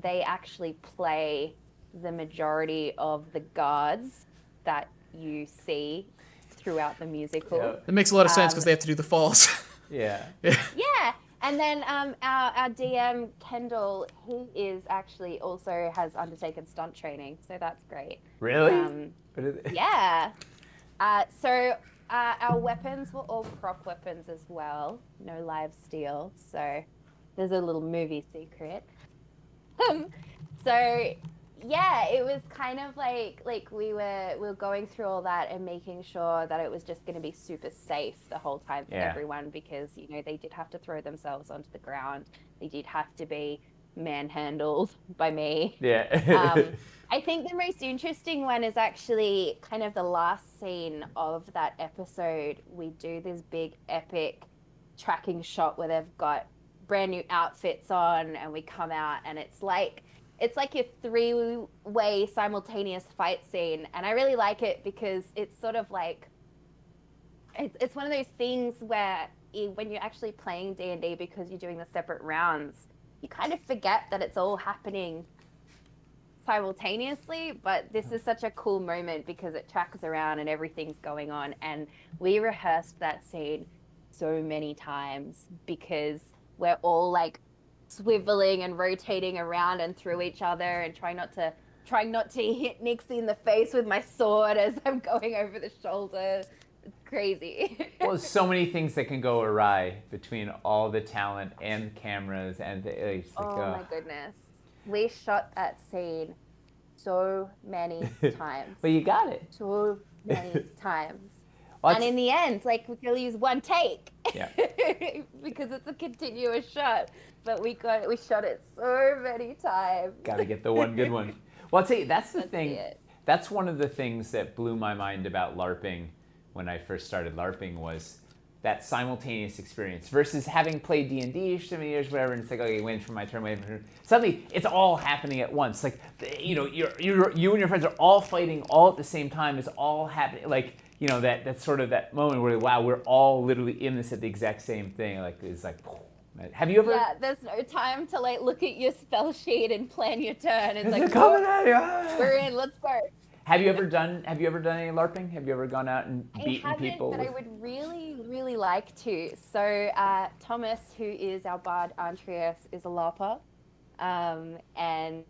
They actually play the majority of the guards that you see throughout the musical. It makes a lot of sense because they have to do the falls. Yeah. Yeah, And then our DM Kendall, he is actually also has undertaken stunt training, so that's great. Really? Yeah. So our weapons were all prop weapons as well, no live steel. So there's a little movie secret. So yeah, it was kind of like we were going through all that and making sure that it was just going to be super safe the whole time for everyone, because they did have to throw themselves onto the ground. They did have to be manhandled by me. Yeah. I think the most interesting one is actually kind of the last scene of that episode. We do this big epic tracking shot where they've got brand new outfits on, and we come out, and it's like your three-way simultaneous fight scene. And I really like it because it's sort of like, it's one of those things where when you're actually playing D&D, because you're doing the separate rounds, you kind of forget that it's all happening simultaneously. But this is such a cool moment because it tracks around and everything's going on. And we rehearsed that scene so many times because we're all like swiveling and rotating around and through each other and trying not to hit Nixie in the face with my sword as I'm going over the shoulder. It's crazy. Well, there's so many things that can go awry between all the talent and cameras and my goodness. We shot that scene so many times. But you got it. So many times. And in the end, like, we could use one take. Yeah. Because it's a continuous shot. But we shot it so many times. Got to get the one good one. Well, I'll tell you, that's the thing. It. That's one of the things that blew my mind about LARPing when I first started LARPing, was that simultaneous experience versus having played D&D for so many years, whatever, and it's like, okay, wait for my turn, wait for my turn. Suddenly, it's all happening at once. Like, you and your friends are all fighting all at the same time. It's all happening. Like, that's sort of that moment where, wow, we're all literally in this at the exact same thing. Like, it's like, have you ever? Yeah, there's no time to like look at your spell sheet and plan your turn. It's like, coming at you. We're in. Let's go. Have you ever done any LARPing? Have you ever gone out and beaten people? But I would really, really like to. So Thomas, who is our bard Andreas, is a LARPer, and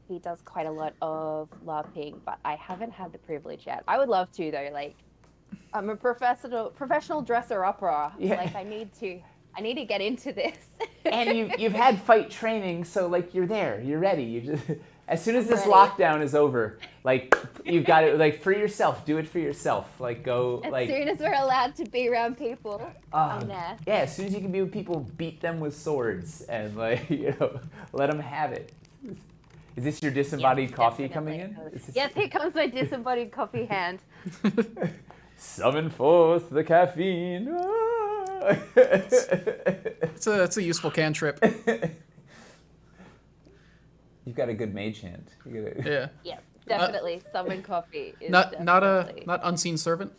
he does quite a lot of LARPing, but I haven't had the privilege yet. I would love to though. Like, I'm a professional dresser opera. Yeah. Like, I need to get into this. And you've had fight training, so like you're there, you're ready. You just as soon as this lockdown is over, like you've got it. Like for yourself, do it for yourself. Like go. As soon as we're allowed to be around people, I'm there. Yeah, as soon as you can be with people, beat them with swords and like let them have it. Is this your disembodied coffee coming in? Yes, here comes my disembodied coffee hand. Summon forth the caffeine. It's a useful cantrip. You've got a good mage hand. Yeah. Yes, definitely. Summon coffee is not unseen servant.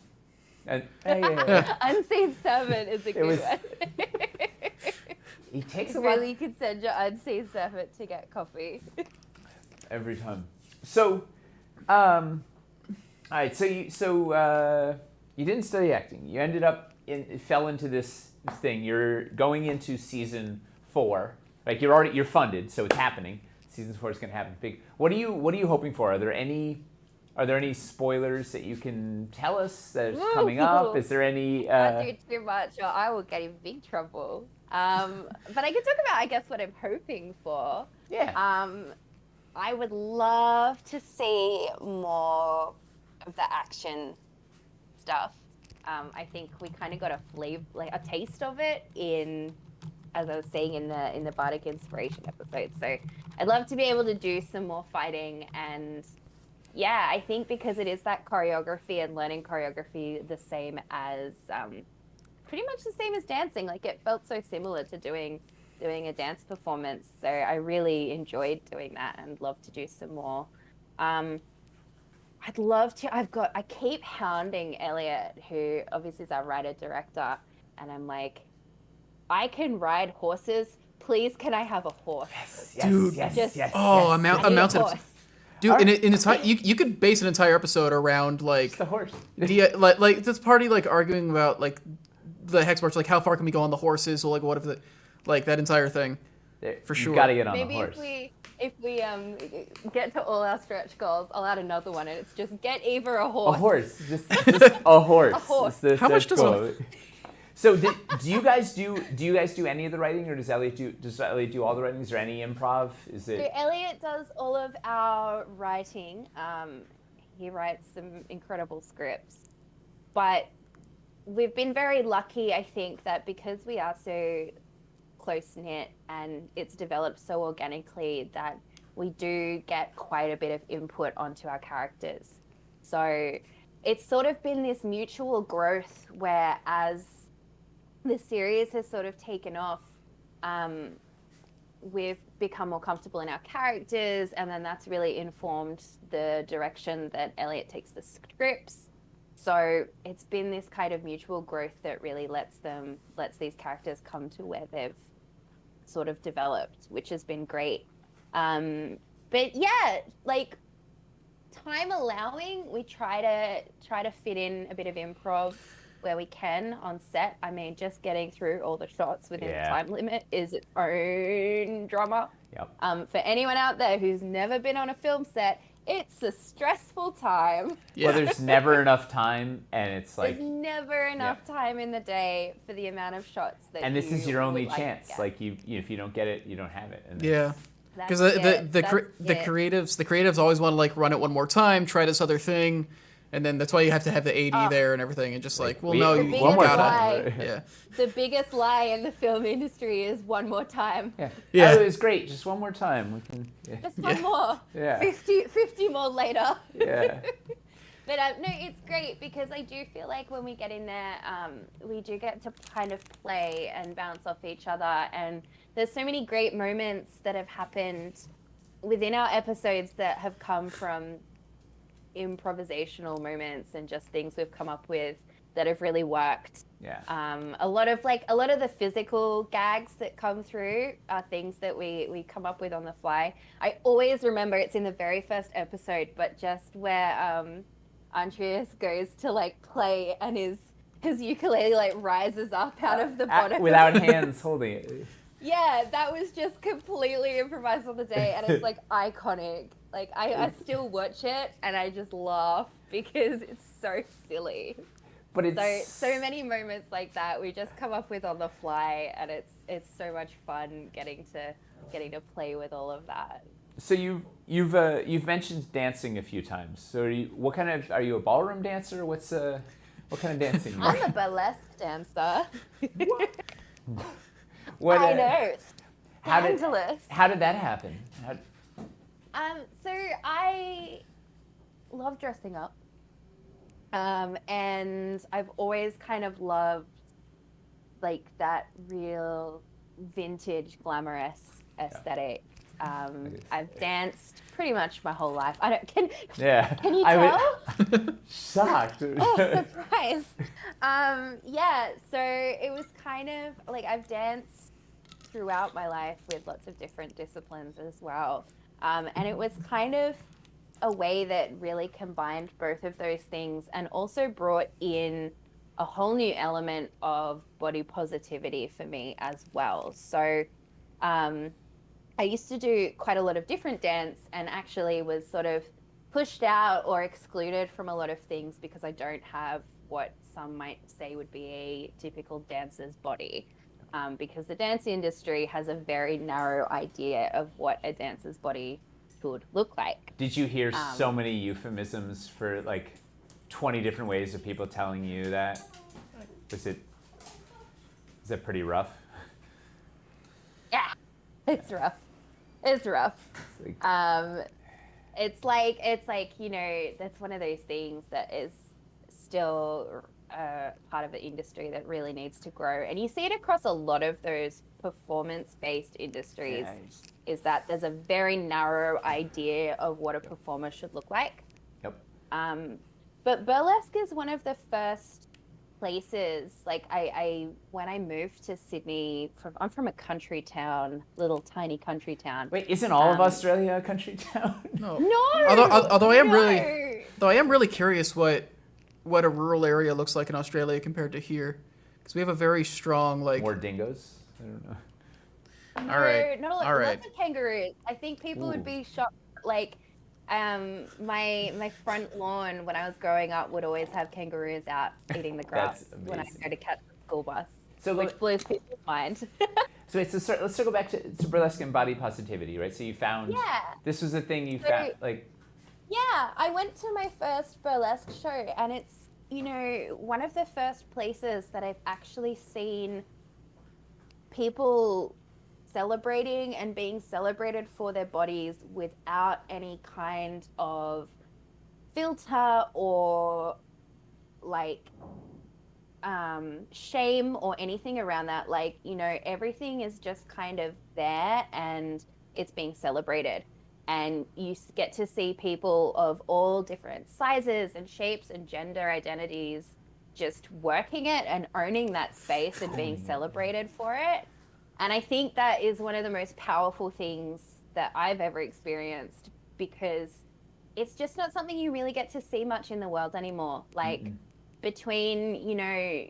Unseen servant is a good one. It takes a really, lot. you could send your unseen servant to get coffee. Every time. So, all right. So you didn't study acting. You ended up fell into this thing. You're going into season 4. Like you're funded, so it's happening. Season 4 is going to happen big. What are you hoping for? Are there any spoilers that you can tell us that's coming up? Is there any? Not do too much, or I will get in big trouble. But I can talk about, I guess, what I'm hoping for. Yeah. I would love to see more of the action stuff. I think we kind of got a taste of it in, as I was saying in the Bardic Inspiration episode. So I'd love to be able to do some more fighting, and yeah, I think because it is that choreography and learning choreography the same as pretty much the same as dancing. Like it felt so similar to doing a dance performance. So I really enjoyed doing that and love to do some more. I'd love to. I keep hounding Elliot, who obviously is our writer-director, and I'm like, I can ride horses. Please, can I have a horse? Yes. Oh, a mounted horse. Dude, right. You could base an entire episode around like it's the horse. like this party like arguing about like the hex march, like how far can we go on the horses, or like what if like that entire thing. For You sure. got to get on Maybe the horse. if we get to all our stretch goals, I'll add another one, and it's just get Eva a horse. A horse, just a horse. A horse. It's the How much stretch does goal. So do you guys do any of the writing, or does Elliot do all the writing? Is there any improv? Is it? So Elliot does all of our writing. He writes some incredible scripts, but we've been very lucky, I think, that because we are so close-knit and it's developed so organically that we do get quite a bit of input onto our characters. So it's sort of been this mutual growth where as the series has sort of taken off, we've become more comfortable in our characters, and then that's really informed the direction that Elliot takes the scripts. So it's been this kind of mutual growth that really lets these characters come to where they've sort of developed, which has been great. But yeah, like time allowing, we try to fit in a bit of improv where we can on set. I mean, just getting through all the shots within the time limit is its own drama. Yep. For anyone out there who's never been on a film set, it's a stressful time. Yeah. Well, there's never enough time, and it's like There's never enough time in the day for the amount of shots that. and this is your only would like chance. to get. Like you, if you don't get it, you don't have it. And Yeah. Because That's the it. creatives always want to like run it one more time, try this other thing, and then that's why you have to have the AD there and everything, and just like, well, we- no, the you biggest one more gotta. lie. Yeah. The biggest lie in the film industry is one more time. Yeah. Yeah. Oh, it was great. Just one more time. We can. Yeah. Just one more. Yeah. 50 more later. Yeah. But no, it's great because I do feel like when we get in there, we do get to kind of play and bounce off each other. And there's so many great moments that have happened within our episodes that have come from improvisational moments and just things we've come up with that have really worked. Yeah. A lot of the physical gags that come through are things that we come up with on the fly. I always remember it's in the very first episode, but just where Andreas goes to like play and his ukulele like rises up out of the bottom without hands holding it. Yeah, that was just completely improvised on the day, and it's like iconic. Like I still watch it and I just laugh because it's so silly. But it's So many moments like that we just come up with on the fly, and it's so much fun getting to play with all of that. So you've mentioned dancing a few times. So are you a ballroom dancer? What kind of dancing? I'm a burlesque dancer. What, I know. Scandalous. How did that happen? So I love dressing up. And I've always kind of loved like that real vintage glamorous aesthetic. I've danced pretty much my whole life. Can you tell? Shocked. Oh, surprise. Yeah, so it was kind of like I've danced throughout my life with lots of different disciplines as well. And it was kind of a way that really combined both of those things and also brought in a whole new element of body positivity for me as well. So I used to do quite a lot of different dance and actually was sort of pushed out or excluded from a lot of things because I don't have what some might say would be a typical dancer's body. Because the dance industry has a very narrow idea of what a dancer's body should look like. Did you hear so many euphemisms for like 20 different ways of people telling you that? Is that pretty rough? Yeah, it's rough. It's rough. It's like, you know, that's one of those things that is still part of the industry that really needs to grow. And you see it across a lot of those performance-based industries, is that there's a very narrow idea of what a performer should look like. Yep. But burlesque is one of the first places, like when I moved to Sydney, I'm from a country town, little tiny country town. Wait, isn't all of Australia a country town? No. No. Although I am really curious what a rural area looks like in Australia compared to here, because we have a very strong like more dingoes. I don't know. No, All right. not a lot. All right. Lots of kangaroos. I think people would be shocked. Like, my front lawn when I was growing up would always have kangaroos out eating the grass when I go to catch the school bus, which blows people's mind. So let's circle back to burlesque and body positivity, right? So you found this was a thing you found, like. Yeah, I went to my first burlesque show, and it's, you know, one of the first places that I've actually seen people celebrating and being celebrated for their bodies without any kind of filter or like shame or anything around that. Like, you know, everything is just kind of there and it's being celebrated. And you get to see people of all different sizes and shapes and gender identities just working it and owning that space and being celebrated for it. And I think that is one of the most powerful things that I've ever experienced, because it's just not something you really get to see much in the world anymore. Like between, you know,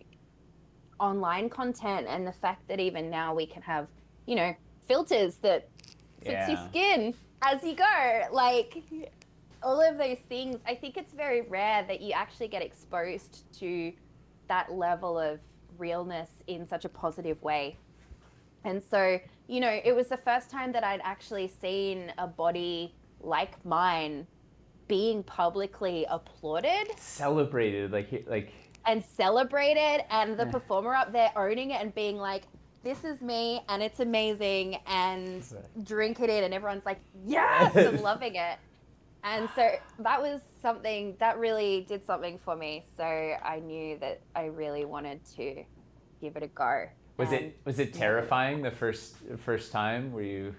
online content and the fact that even now we can have, you know, filters that fix your skin as you go, like all of those things, I think it's very rare that you actually get exposed to that level of realness in such a positive way. And so, you know, it was the first time that I'd actually seen a body like mine being publicly applauded, celebrated, and celebrated, and the performer up there owning it and being like, this is me and it's amazing, and drink it in, and everyone's like, yes, and loving it. And so that was something that really did something for me. So I knew that I really wanted to give it a go. Was it terrifying the first time? Were you?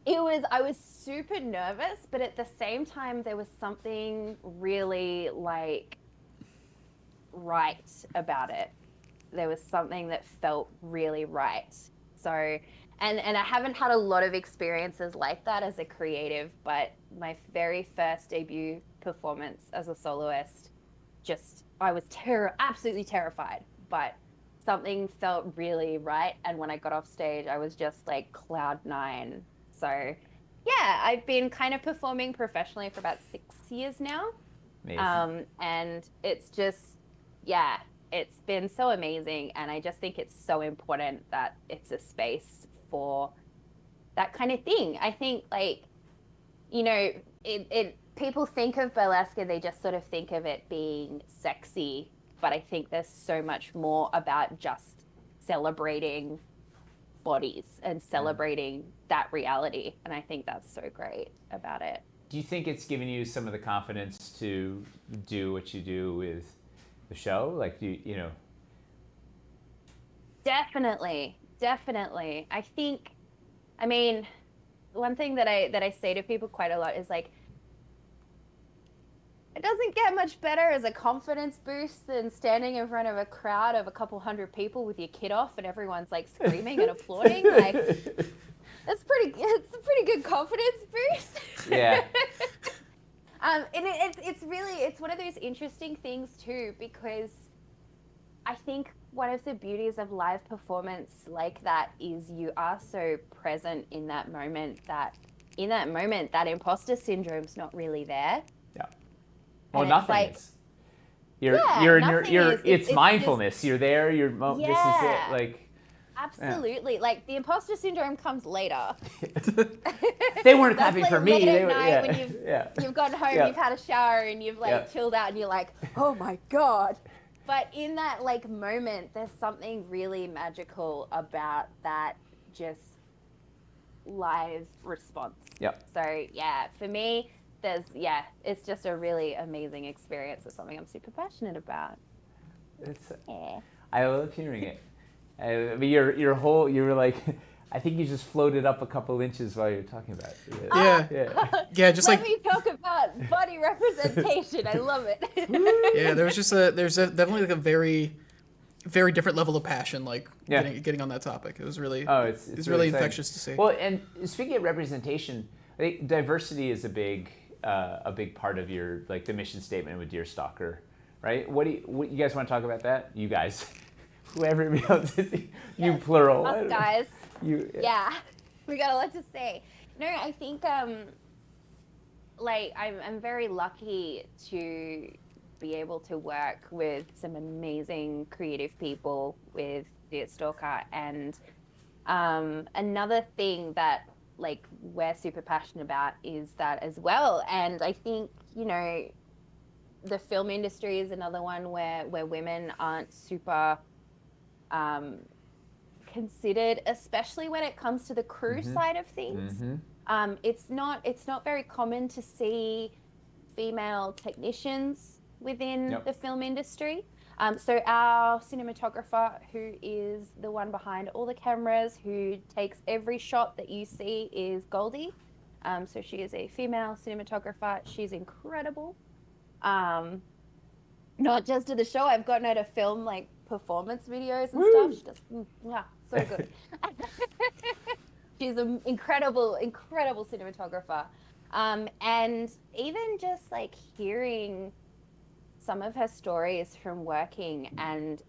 I was super nervous, but at the same time there was something really like right about it. There was something that felt really right. So, and I haven't had a lot of experiences like that as a creative, but my very first debut performance as a soloist, I was absolutely terrified, but something felt really right. And when I got off stage, I was just like cloud nine. So yeah, I've been kind of performing professionally for about 6 years now. Amazing. And it's just, it's been so amazing, and I just think it's so important that it's a space for that kind of thing. I think, like, you know, people think of burlesque and they just sort of think of it being sexy, but I think there's so much more about just celebrating bodies and celebrating that reality, and I think that's so great about it. Do you think it's given you some of the confidence to do what you do with the show? Like, you know? Definitely. I think, I mean, one thing that I say to people quite a lot is like, it doesn't get much better as a confidence boost than standing in front of a crowd of a couple hundred people with your kid off and everyone's like screaming and applauding. Like, it's a pretty good confidence boost. Yeah. And it's one of those interesting things too, because I think one of the beauties of live performance like that is you are so present in that moment that imposter syndrome's not really there. Yeah. Well, and nothing is. It's mindfulness. You're there. This is it. Like. Absolutely. Yeah. Like, the imposter syndrome comes later. They weren't clapping like for me. Late at night when you've gone home, you've had a shower, and you've like chilled out, and you're like, oh my God. But in that like moment, there's something really magical about that just live response. Yep. So yeah, for me, it's just a really amazing experience. It's something I'm super passionate about. I love hearing it. I mean, you were like, I think you just floated up a couple inches while you're talking about it. Yeah. Just Let me talk about body representation. I love it. Yeah, there's definitely like a very, very different level of passion, like getting on that topic. It was really, it's really infectious to see. Well, and speaking of representation, I think diversity is a big part of your, like, the mission statement with Deerstalker, right? What you guys want to talk about that? You guys. whoever else you plural. Us guys. You. Yeah, we got a lot to say. No, I think like I'm very lucky to be able to work with some amazing creative people with Deerstalker, and another thing that like we're super passionate about is that as well. And I think, you know, the film industry is another one where women aren't super considered, especially when it comes to the crew side of things. It's not very common to see female technicians within the film industry. So our cinematographer, who is the one behind all the cameras, who takes every shot that you see, is Goldie. So she is a female cinematographer. She's incredible. Not just to the show, I've gotten her to film like performance videos and stuff. She does, so good. She's an incredible cinematographer. And even just like hearing some of her stories from working and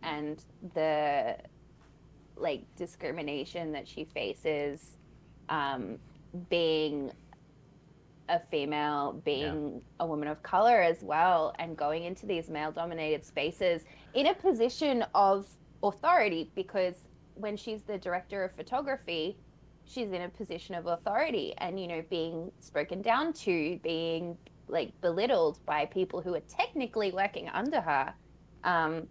the like discrimination that she faces, being a female, being a woman of color as well, and going into these male-dominated spaces in a position of authority, because when she's the director of photography, she's in a position of authority, and, you know, being spoken down to, being like belittled by people who are technically working under her. I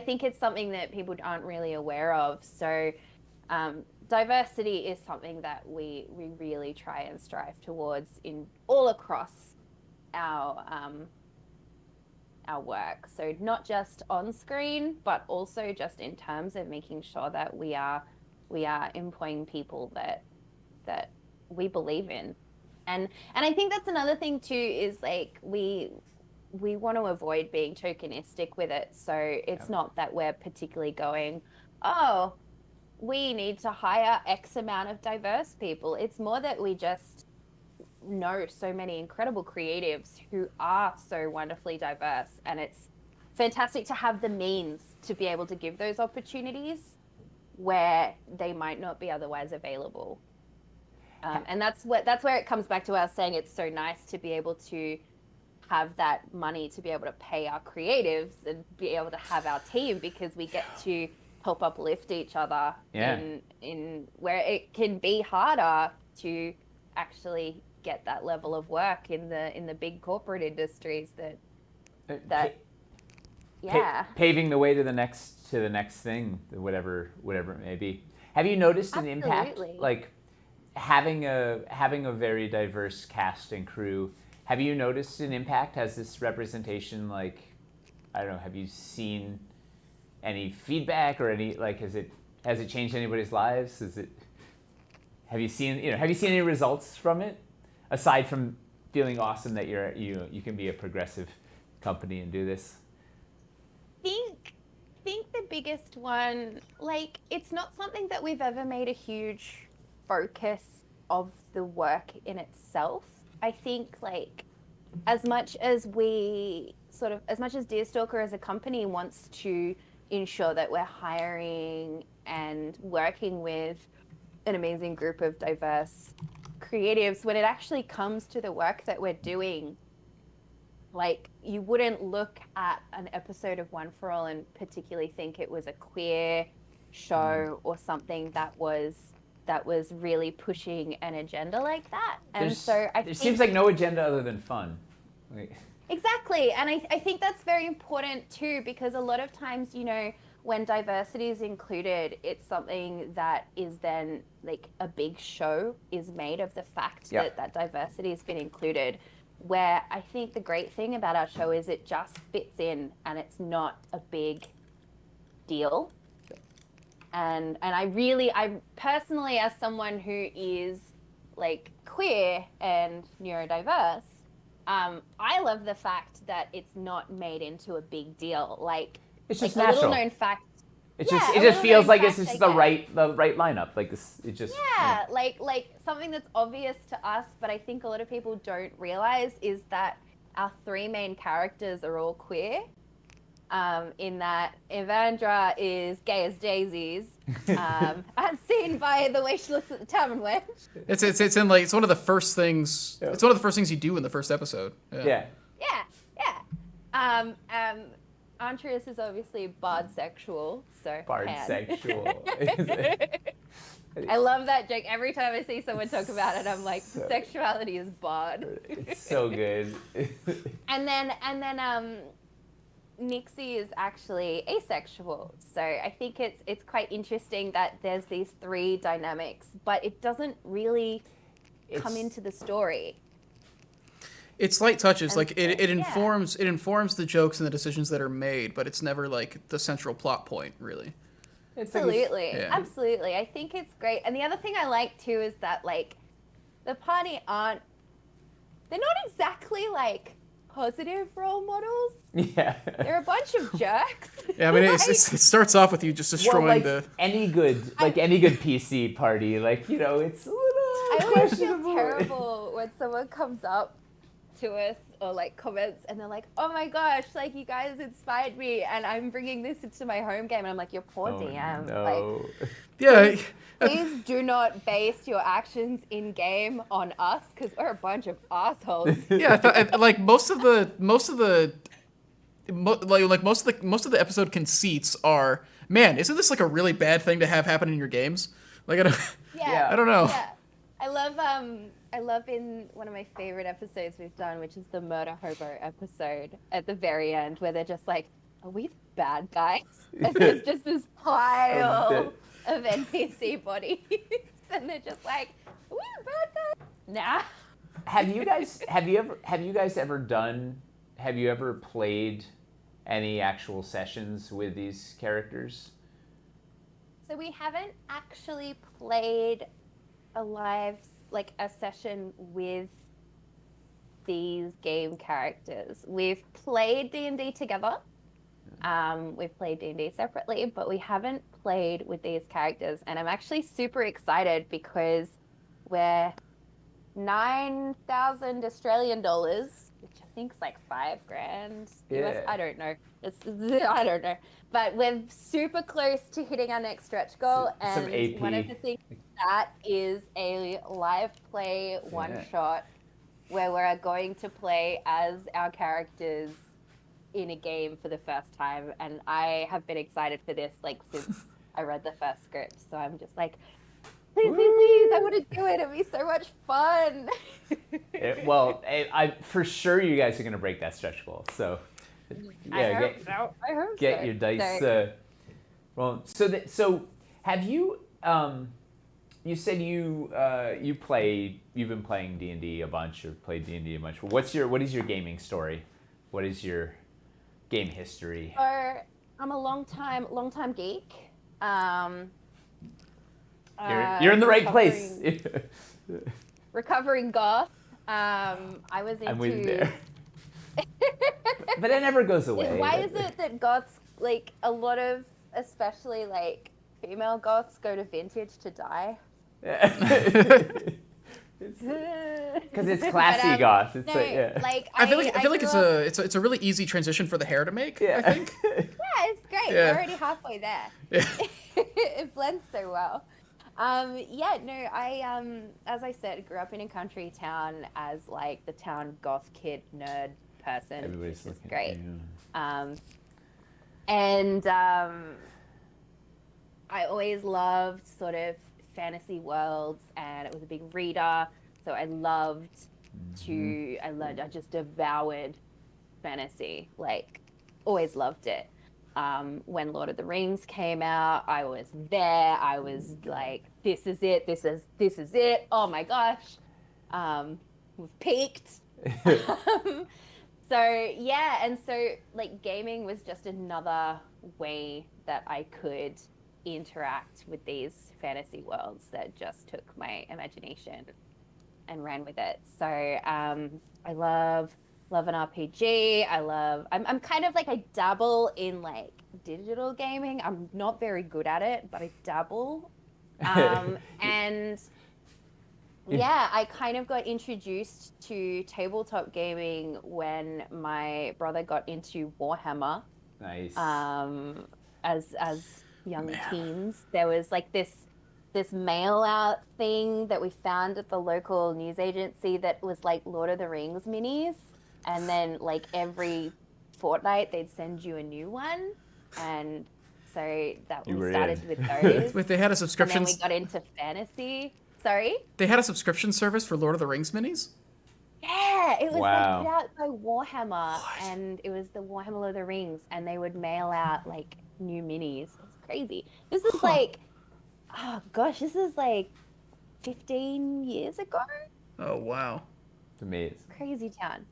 think it's something that people aren't really aware of. So diversity is something that we really try and strive towards in all across our work. So not just on screen, but also just in terms of making sure that we are employing people that we believe in. And I think that's another thing too, is like we want to avoid being tokenistic with it. So it's not that we're particularly going, oh, we need to hire X amount of diverse people. It's more that we just know so many incredible creatives who are so wonderfully diverse, and it's fantastic to have the means to be able to give those opportunities where they might not be otherwise available. And that's where it comes back to us saying it's so nice to be able to have that money to be able to pay our creatives and be able to have our team, because we get to help uplift each other in where it can be harder to actually get that level of work in the big corporate industries paving the way to the next thing, whatever it may be. Have you noticed an impact, like having a very diverse cast and crew? Have you noticed an impact? Has this representation, like, I don't know, have you seen any feedback or any, like, has it changed anybody's lives? Have you seen any results from it, aside from feeling awesome that you can be a progressive company and do this? Think the biggest one, like, it's not something that we've ever made a huge focus of the work in itself. I think, like, as much as Deerstalker as a company wants to ensure that we're hiring and working with an amazing group of diverse creatives, when it actually comes to the work that we're doing, like, you wouldn't look at an episode of One for All and particularly think it was a queer show or something that was really pushing an agenda like that. And there seems like no agenda other than fun. Exactly. And I think that's very important too, because a lot of times, you know, when diversity is included, it's something that is then like a big show is made of the fact that diversity has been included, where I think the great thing about our show is it just fits in and it's not a big deal. And I personally, as someone who is like queer and neurodiverse, I love the fact that it's not made into a big deal. Like, it's just like natural. A little known fact. It just feels like it's just the right lineup. Like this, it just like something that's obvious to us, but I think a lot of people don't realize is that our three main characters are all queer. in that Evandra is gay as daisies, as seen by the way she looks at the tavern wench. It's in like it's one of the first things. Yeah. It's one of the first things you do in the first episode. Yeah. Antreus is obviously bardsexual, so bardsexual. I love that joke. Every time I see someone talk about it, I'm like, sexuality is bard. It's so good. And then Nixie is actually asexual. So I think it's quite interesting that there's these three dynamics, but it doesn't really come into the story. It's light touches, like it informs the jokes and the decisions that are made, but it's never like the central plot point, really. Absolutely. Absolutely. I think it's great. And the other thing I like too is that like the party they're not exactly like positive role models. Yeah. They're a bunch of jerks. Yeah, I mean it starts off with you just destroying any good PC party, like, you know, it's a little I always feel terrible when someone comes up to us or like comments and they're like, oh my gosh, like you guys inspired me and I'm bringing this into my home game, and I'm like, you're poor DM. No. Like, please do not base your actions in game on us because we're a bunch of assholes. Yeah, like most of the episode conceits are, man, isn't this like a really bad thing to have happen in your games? Like I don't know. Yeah. I love in one of my favorite episodes we've done, which is the Murder Hobo episode at the very end, where they're just like, are we the bad guys? And there's just this pile of NPC bodies. And they're just like, are we the bad guys? Nah. Have you ever played any actual sessions with these characters? So we haven't actually played a session with these game characters. We've played D&D together. We've played D&D separately, but we haven't played with these characters. And I'm actually super excited because we're 9,000 Australian dollars, which I think is like $5,000 US. I don't know. I don't know. But we're super close to hitting our next stretch goal. Some and AP. one of the things that is a live play one-shot where we're going to play as our characters in a game for the first time. And I have been excited for this since I read the first script. So I'm just like, please, I want to do it. It'd be so much fun. I for sure you guys are going to break that stretch goal. So I hope get so. your dice. So have you? You said you've been playing D&D a bunch, or played D&D a bunch. What is your gaming story? What is your game history? I'm a long time geek. You're in the right place. Recovering goth. I was into. I'm with you there. But it never goes away. Why is it that goths, a lot of, especially female goths, go to vintage to die? Because it's classy goth. It's I feel like it's a really easy transition for the hair to make. Yeah. I think. Yeah, it's great. Yeah. We're already halfway there. Yeah. It blends so well. I as I said, grew up in a country town as the town goth kid nerd person. Everybody's which is looking great. at you. I always loved sort of fantasy worlds, and it was a big reader, so I just devoured fantasy, always loved it. When Lord of the Rings came out, I was there. I was like, this is it. Oh my gosh. We've peaked. So gaming was just another way that I could interact with these fantasy worlds that just took my imagination and ran with it. So I love an RPG. I'm kind of I dabble in digital gaming. I'm not very good at it, but I dabble. And I kind of got introduced to tabletop gaming when my brother got into Warhammer. Nice. As young teens, there was like this mail out thing that we found at the local news agency that was like Lord of the Rings minis, and then like every fortnight they'd send you a new one, and so that we started with those. Wait, they had a subscription. And then we got into fantasy. Sorry? They had a subscription service for Lord of the Rings minis? Yeah, it was like put out by Warhammer, and it was the Warhammer Lord of the Rings, and they would mail out like new minis. It was crazy. This is like, oh gosh, this is like 15 years ago. Oh, wow. It's amazing. Crazy town.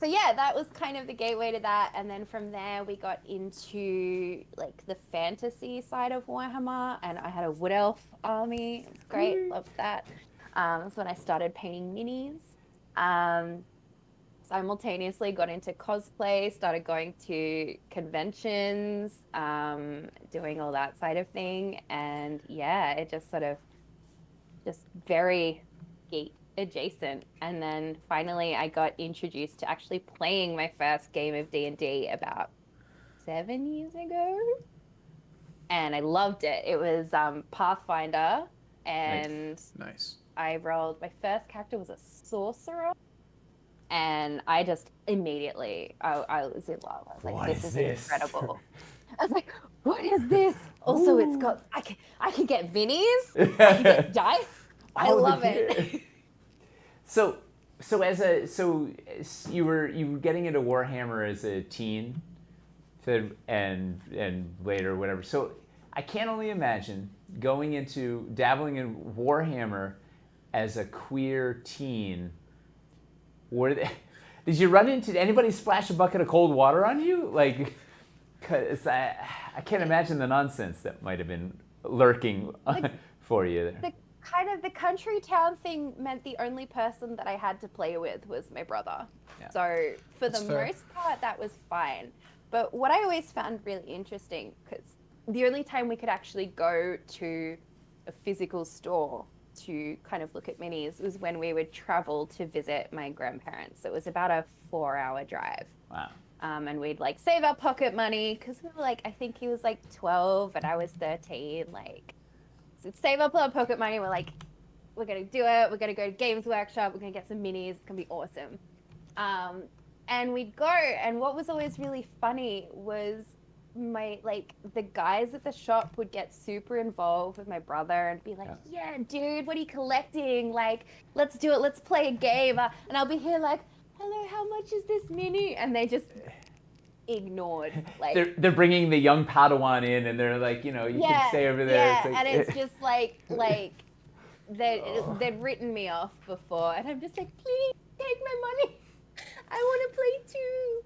So yeah, that was kind of the gateway to that, and then from there we got into like the fantasy side of Warhammer, and I had a wood elf army. It was great, loved that. That's when I started painting minis. Simultaneously got into cosplay, started going to conventions, doing all that side of thing, and yeah, it just sort of very geek adjacent. And then finally I got introduced to actually playing my first game of D&D about 7 years ago, and I loved it. It was Pathfinder, and nice. I rolled, my first character was a sorcerer, and I just immediately I was in love. I was like, this is incredible. I was like, what is this? Also, it's got I can get minis, I can get dice. I love it. So you were getting into Warhammer as a teen, and later whatever. So I can only imagine going into dabbling in Warhammer as a queer teen. Did you run into anybody splash a bucket of cold water on you? Like, 'cause I can't imagine the nonsense that might have been lurking for you there. The country town thing meant the only person that I had to play with was my brother. Yeah. So for the most part, that was fine. But what I always found really interesting, because the only time we could actually go to a physical store to kind of look at minis was when we would travel to visit my grandparents. It was about a 4-hour drive. Wow. And we'd like save our pocket money, because we were like, I think he was like 12 and I was 13, like, so we'd save up our pocket money. We're like, we're going to do it. We're going to go to Games Workshop. We're going to get some minis. It's going to be awesome. And we'd go, and what was always really funny was the guys at the shop would get super involved with my brother and be like, yeah, dude, what are you collecting? Like, let's do it. Let's play a game. And I'll be here like, hello, how much is this mini? And they just ignored. Like, they're bringing the young Padawan in, and they're like, you can stay over there. Yeah, it's like, and it's just like they'd written me off before, and I'm just like, please take my money. I want to play too.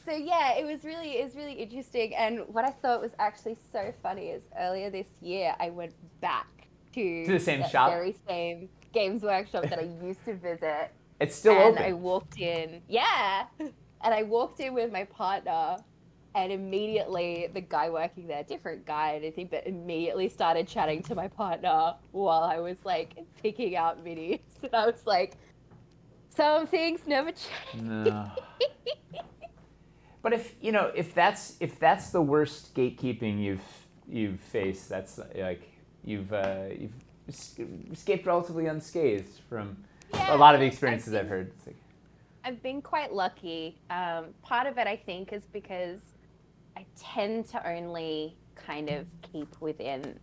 So yeah, it was really interesting. And what I thought was actually so funny is earlier this year I went back to the same shop, very same Games Workshop that I used to visit. It's still open. And I walked in, and I walked in with my partner, and immediately the guy working there, different guy, I think, but immediately started chatting to my partner while I was like picking out minis, and I was like, some things never change. No. But if that's the worst gatekeeping you've faced, that's like you've escaped relatively unscathed from a lot of the experiences I've heard. It's like, I've been quite lucky. Part of it, I think, is because I tend to only kind of keep within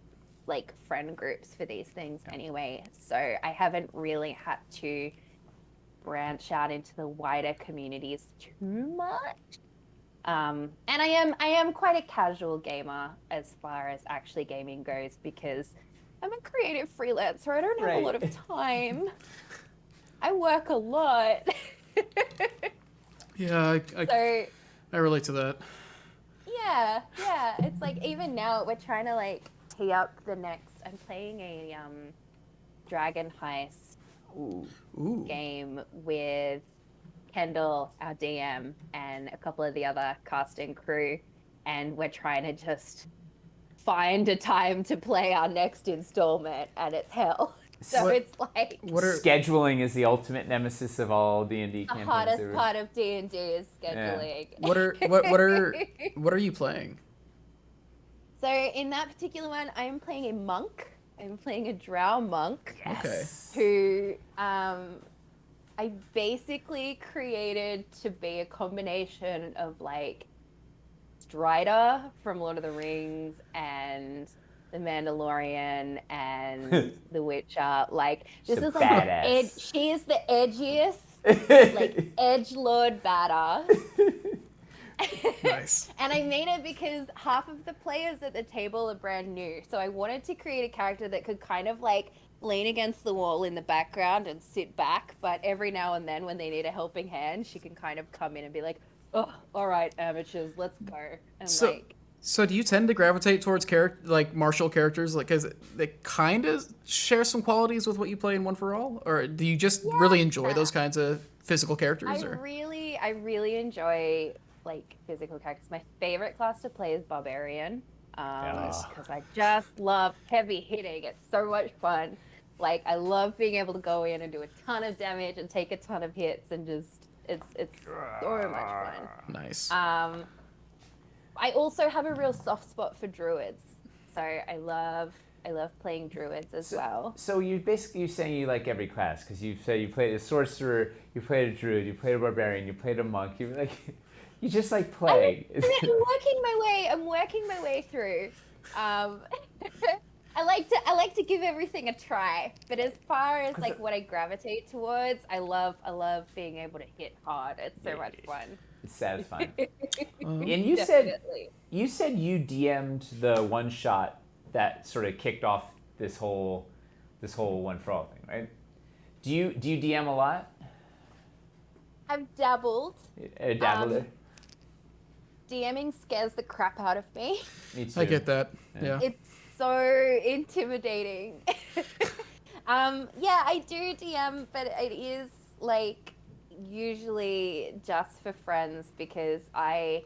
like friend groups for these things anyway. So I haven't really had to branch out into the wider communities too much. And I am quite a casual gamer as far as actually gaming goes, because I'm a creative freelancer. I don't have a lot of time. I work a lot. Yeah, I relate to that. Yeah. It's like even now we're trying to like tee up the next. I'm playing a Dragon Heist game with Kendall, our DM, and a couple of the other cast and crew, and we're trying to just find a time to play our next installment, and it's hell. So it's like scheduling is the ultimate nemesis of all D&D the campaigns. hardest part of D&D is scheduling. Yeah. What are you playing? So in that particular one, I'm playing a monk. I'm playing a drow monk. Yes. Who I basically created to be a combination of like Strider from Lord of the Rings and The Mandalorian and The Witcher. Like this is like badass. she is the edgiest, like edgelord badass. Nice. And I made it because half of the players at the table are brand new. So I wanted to create a character that could kind of like lean against the wall in the background and sit back. But every now and then when they need a helping hand, she can kind of come in and be like, oh, all right, amateurs, let's go. And so do you tend to gravitate towards martial characters? Like, because they kind of share some qualities with what you play in One for All? Or do you just really enjoy those kinds of physical characters? I really enjoy like physical characters. My favorite class to play is Barbarian. Because I just love heavy hitting. It's so much fun. Like I love being able to go in and do a ton of damage and take a ton of hits and just it's so much fun. Nice. I also have a real soft spot for druids. So I love playing druids as well. So you're saying you like every class because you say you played a sorcerer, you played a druid, you played a barbarian, you played a monk. You like you just like play. I'm working my way through. I like to give everything a try. But as far as like what I gravitate towards, I love being able to hit hard. It's so much fun. It's satisfying. And you said you DM'd the one shot that sort of kicked off this whole One for All thing, right? Do you DM a lot? I've dabbled. DMing scares the crap out of me. Me too. I get that. Yeah. It's so intimidating. Yeah, I do DM, but it is like usually just for friends because I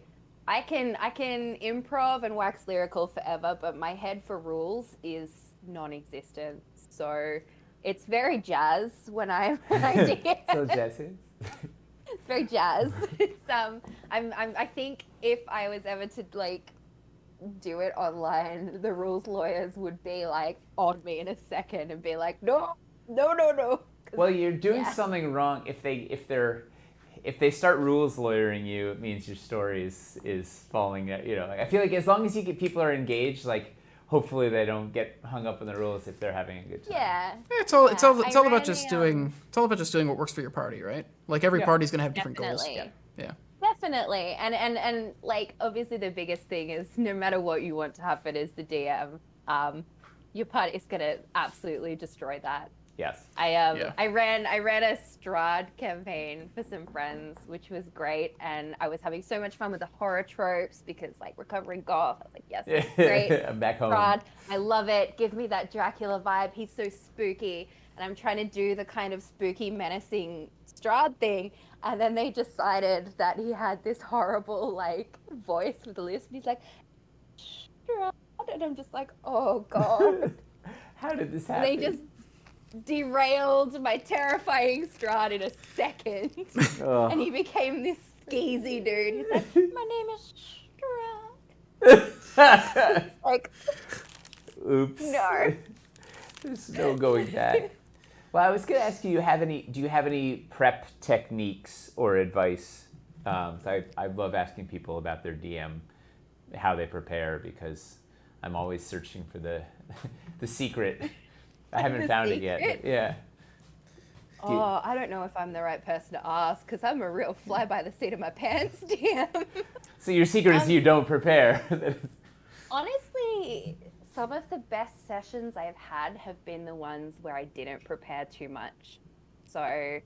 can improv and wax lyrical forever, but my head for rules is non-existent. So it's very jazz when I DM. So jazzy. It's very jazz. It's I think if I was ever to like do it online, the rules lawyers would be like on me in a second and be like, no. Well, you're doing something wrong if they start rules lawyering you. It means your story is falling. You know, I feel like as long as people are engaged, like hopefully they don't get hung up on the rules if they're having a good time. Yeah. It's all about just doing what works for your party, right? Like every party's gonna have different goals. Yeah. Definitely. And like obviously the biggest thing is no matter what you want to happen as the DM, your party is gonna absolutely destroy that. Yes. I ran a Strahd campaign for some friends, which was great, and I was having so much fun with the horror tropes because like recovering goth. I was like, yes, that's great. I'm back home. Strahd, I love it. Give me that Dracula vibe. He's so spooky, and I'm trying to do the kind of spooky, menacing Strahd thing. And then they decided that he had this horrible like voice with a lisp, and he's like, Strahd, and I'm just like, oh god. How did this happen? They just derailed my terrifying Strahd in a second. And he became this skeezy dude. He's like, my name is Strahd. Like, oops. No. There's no going back. Well, I was going to ask you, do you have any prep techniques or advice? I love asking people about their DM, how they prepare, because I'm always searching for the secret. I haven't found it yet. But yeah. I don't know if I'm the right person to ask because I'm a real fly by the seat of my pants DM. So your secret is you don't prepare. Honestly, some of the best sessions I've had have been the ones where I didn't prepare too much. So I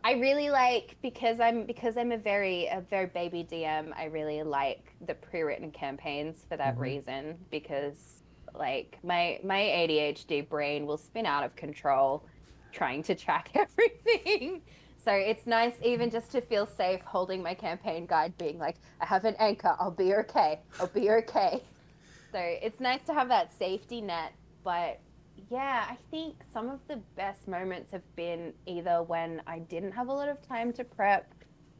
really like, because I'm a very baby DM, I really like the pre-written campaigns for that reason, because like my ADHD brain will spin out of control trying to track everything. So it's nice even just to feel safe holding my campaign guide being like, I have an anchor, I'll be okay. So it's nice to have that safety net, but yeah, I think some of the best moments have been either when I didn't have a lot of time to prep,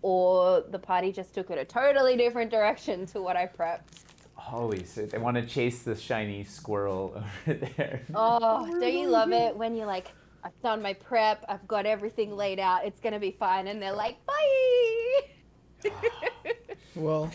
or the party just took it a totally different direction to what I prepped. Always. They want to chase the shiny squirrel over there. Oh, don't you love it when you're like, I've done my prep, I've got everything laid out, it's gonna be fine, and they're like, bye. Well,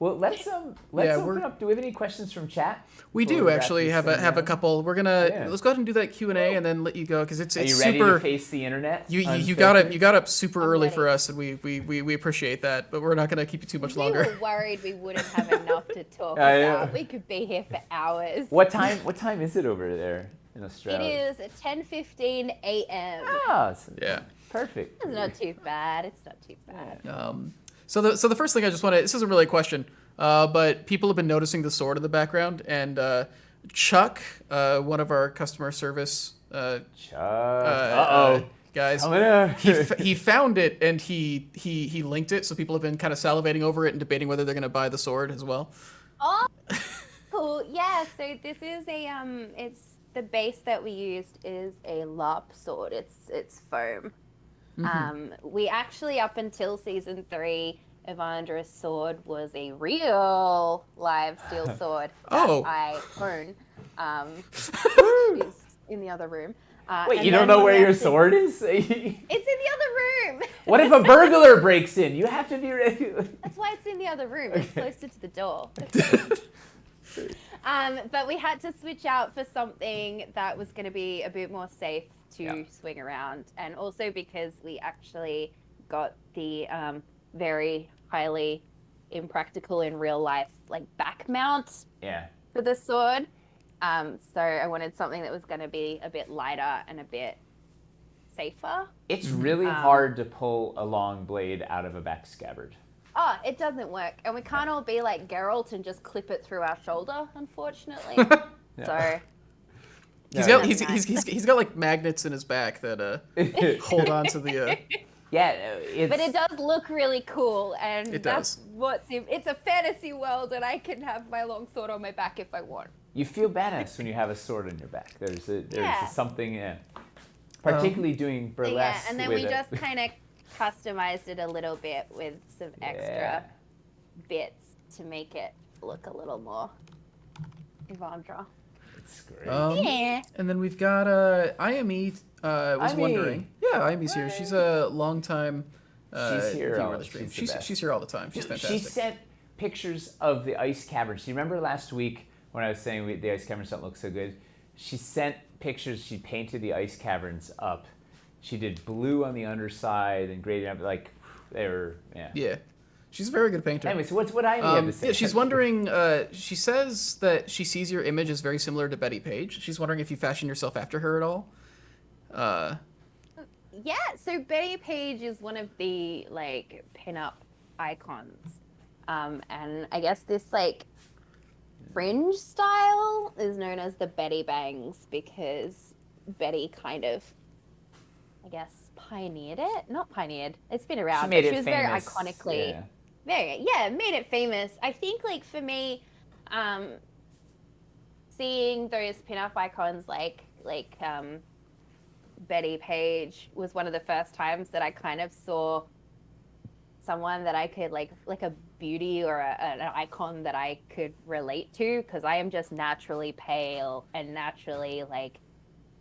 Well, let's open up. Do we have any questions from chat? we do actually have a couple. We're gonna let's go ahead and do that Q&A and then let you go because it's Are you super. ready to face the internet? You got up super early for us, and we appreciate that. But we're not gonna keep you too much longer. We were worried we wouldn't have enough to talk about. We could be here for hours. What time is it over there in Australia? It is 10:15 a.m. Ah, yeah. Perfect. It's not too bad. It's not too bad. So the first thing I just want to, this isn't really a question, but people have been noticing the sword in the background, and Chuck, one of our customer service guys, he found it and he linked it, so people have been kind of salivating over it and debating whether they're going to buy the sword as well. Oh, cool. Yeah, so this is it's the base that we used is a LARP sword. It's foam. We actually, up until season 3, Evandra's sword was a real live steel sword that I own. She's in the other room. Wait, you don't know where your sword is? It's in the other room. What if a burglar breaks in? You have to be ready. That's why it's in the other room. It's closer to the door. But we had to switch out for something that was going to be a bit more safe to swing around, and also because we actually got the very highly impractical in real life back mount for the sword. So I wanted something that was going to be a bit lighter and a bit safer. It's really hard to pull a long blade out of a back scabbard. Oh, it doesn't work, and we can't all be like Geralt and just clip it through our shoulder, unfortunately. So. He's got like magnets in his back that hold on to the. But it does look really cool, and it that's it's a fantasy world, and I can have my long sword on my back if I want. You feel badass when you have a sword on your back. There's something, particularly doing burlesque. Yeah, and then we just kind of customized it a little bit with some extra bits to make it look a little more Evandra. That's great. And then we've got IME was wondering. Yeah, IME's here. She's a long time she's here viewer of the stream. She's here all the time. She's fantastic. She sent pictures of the ice caverns. Do you remember last week when I was saying the ice caverns don't look so good? She sent pictures. She painted the ice caverns up. She did blue on the underside and graded up they were Yeah. She's a very good painter. Anyway, so what IME have to say? Yeah, she's wondering, she says that she sees your image as very similar to Betty Page. She's wondering if you fashion yourself after her at all. Yeah, so Betty Page is one of the pinup icons. And I guess this fringe style is known as the Betty Bangs because Betty kind of, I guess, pioneered it. Not pioneered. It's been around. She was famous. Very iconically. Made it famous. I think for me, seeing those pinup icons like Betty Page was one of the first times that I kind of saw someone that I could like a beauty or an icon that I could relate to, because I am just naturally pale and naturally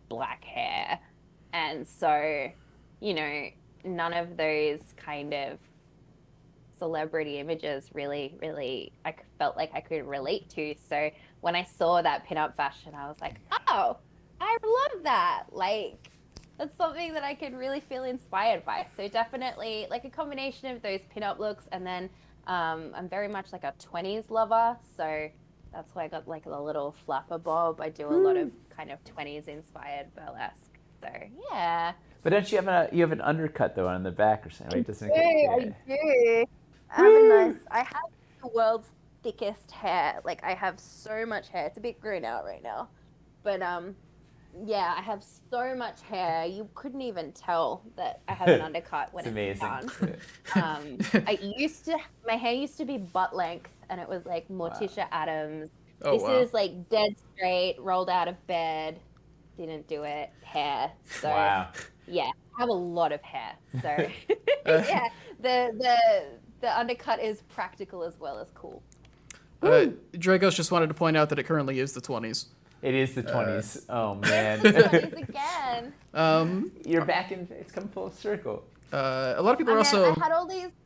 black hair, and so none of those kind of celebrity images really I felt like I could relate to. So when I saw that pinup fashion, I was like, oh, I love that. That's something that I could really feel inspired by. So definitely a combination of those pinup looks, and then I'm very much a 20s lover, so that's why I got the little flapper bob. I do a lot of kind of 20s inspired burlesque. So yeah. But don't you have an undercut though on the back or something? Right? Doesn't I do. I have the world's thickest hair. I have so much hair. It's a bit grown out right now, but yeah, I have so much hair. You couldn't even tell that I have an undercut when it's done. My hair used to be butt length, and it was Morticia Adams Oh, this wow. is like dead straight, rolled out of bed, didn't do it, hair. So Wow. yeah, I have a lot of hair. So yeah, the undercut is practical as well as cool. Dragos just wanted to point out that it currently is the 20s. It is the 20s. Oh man. 20s again. You're back in. It's come full circle. A lot of people are Man, also. I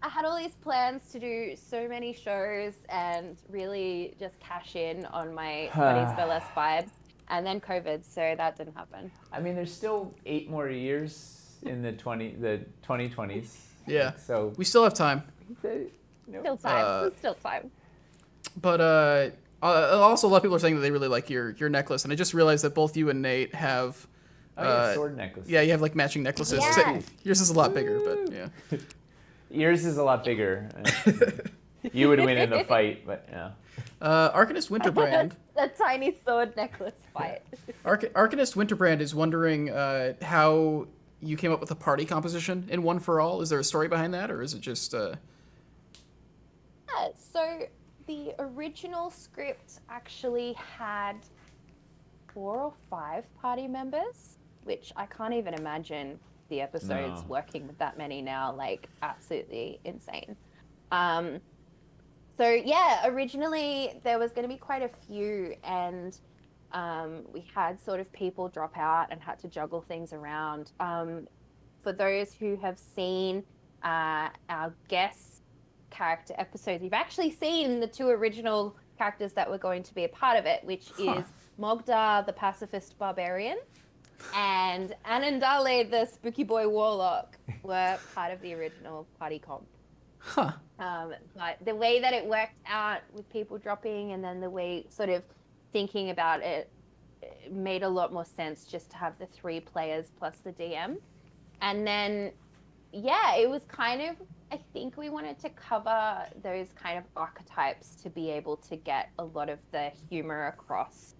had all these plans to do so many shows and really just cash in on my Buddies Burlesque vibes, and then COVID, so that didn't happen. I mean, there's still 8 more years in the 2020s. Yeah. So We still have time. Still time. There's still time. But also a lot of people are saying that they really like your necklace, and I just realized that both you and Nate have. Sword necklace. Yeah, you have like matching necklaces. Yeah. Yours is a lot bigger, but yeah. Yours is a lot bigger. You would win in the fight, but yeah. Arcanist Winterbrand. A tiny sword necklace fight. Arcanist Winterbrand is wondering how you came up with the party composition in One for All. Is there a story behind that, or is it just? Yeah, so the original script actually had 4 or 5 party members, which I can't even imagine the episodes working with that many now. Like, absolutely insane. So yeah, originally there was going to be quite a few, and we had sort of people drop out and had to juggle things around. For those who have seen our guest character episodes, you've actually seen the 2 original characters that were going to be a part of it, which is Mogdar, the pacifist barbarian, and Anandale, the spooky boy warlock, were part of the original party comp. Huh. But the way that it worked out with people dropping, and then the way sort of thinking about it, it made a lot more sense just to have the 3 players plus the DM. And then, yeah, it was kind of, I think we wanted to cover those kind of archetypes to be able to get a lot of the humor across.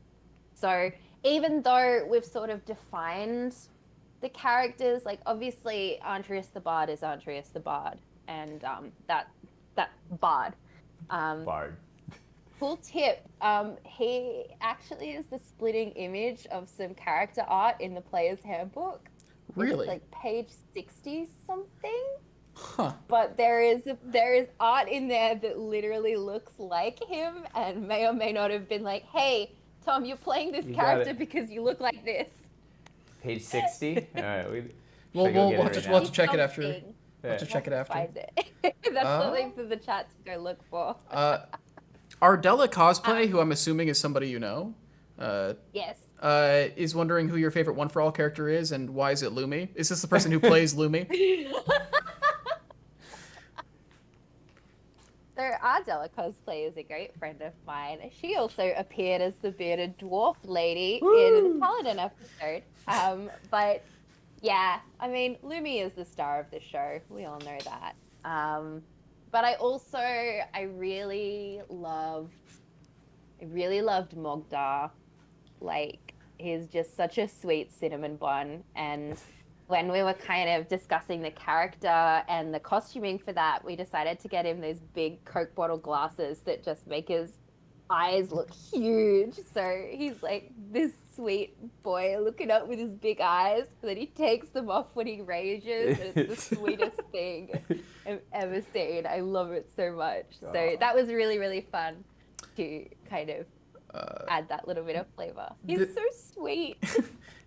So even though we've sort of defined the characters, like obviously Andreas the Bard is Andreas the Bard, and that Bard. Bard. Cool tip, he actually is the splitting image of some character art in the player's handbook. Really? It's like page 60 something. Huh. But there is art in there that literally looks like him, and may or may not have been like, hey, Tom, you're playing this character because you look like this. Page 60? All right. We'll have to check it after. Something. We'll have to check it after. Find it. That's something for the chat to go look for. Ardella Cosplay, who I'm assuming is somebody you know, Yes. is wondering who your favorite One for All character is, and why is it Lumi? Is this the person who plays Lumi? So Ardella Cosplay is a great friend of mine. She also appeared as the bearded dwarf lady in the Paladin episode. But yeah, I mean, Lumi is the star of the show. We all know that. But I really loved Mogdar. Like, he's just such a sweet cinnamon bun. And when we were kind of discussing the character and the costuming for that, we decided to get him those big Coke bottle glasses that just make his eyes look huge. So he's like this sweet boy looking up with his big eyes, and then he takes them off when he rages, and it's the sweetest thing I've ever seen. I love it so much. So that was really, really fun to kind of add that little bit of flavor. He's so sweet.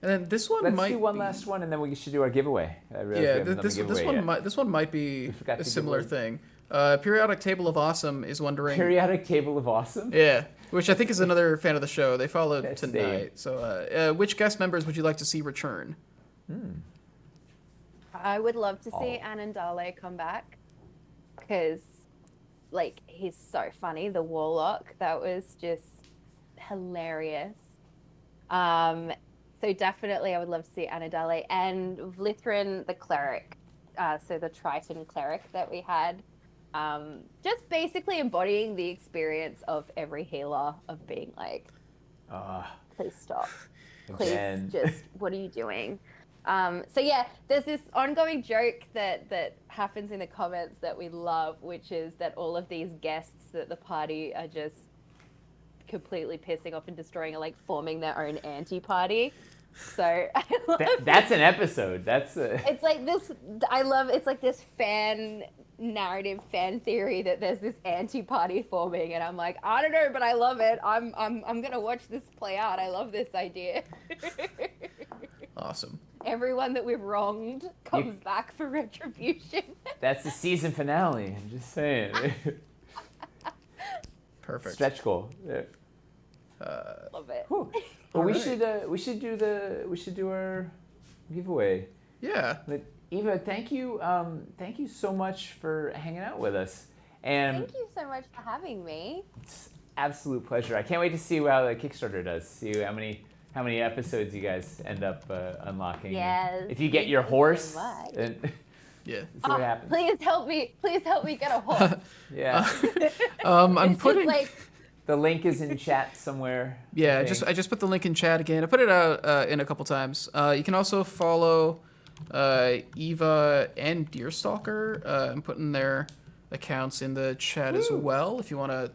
And then this one Let's do one last one, and then we should do our giveaway. This one might be a similar thing. Periodic Table of Awesome is wondering. Periodic Table of Awesome? Yeah, which I think is another fan of the show. They followed tonight. So, which guest members would you like to see return? I would love to see Anandale come back, because, like, he's so funny. The Warlock, that was just hilarious. So definitely I would love to see Anandale, and Vlithrin the Cleric, so the Triton Cleric that we had. Just basically embodying the experience of every healer of being like, please stop. Please just, what are you doing? So yeah, there's this ongoing joke that happens in the comments that we love, which is that all of these guests at the party are just completely pissing off and destroying are like forming their own anti-party. So I love that's an episode. It's like this. I love. It's like this fan narrative, fan theory that there's this anti-party forming, and I'm like, I don't know, but I love it. I'm gonna watch this play out. I love this idea. Awesome. Everyone that we've wronged comes back for retribution. That's the season finale. I'm just saying. Perfect. Stretch goal. Yeah. Love it. Well, we should do our giveaway. Yeah. But Eva, thank you so much for hanging out with us. And Thank you so much for having me. it's absolute pleasure. I can't wait to see how the Kickstarter does. See how many episodes you guys end up unlocking. Yes, If you get thank your you so horse, much. then Yeah. see what happens. Please help me get a horse. Yeah. I'm It's just putting. like, The link is in chat somewhere. Yeah, think. I just put the link in chat again. I put it out in a couple times. You can also follow Eva and Deerstalker. I'm putting their accounts in the chat as well if you want to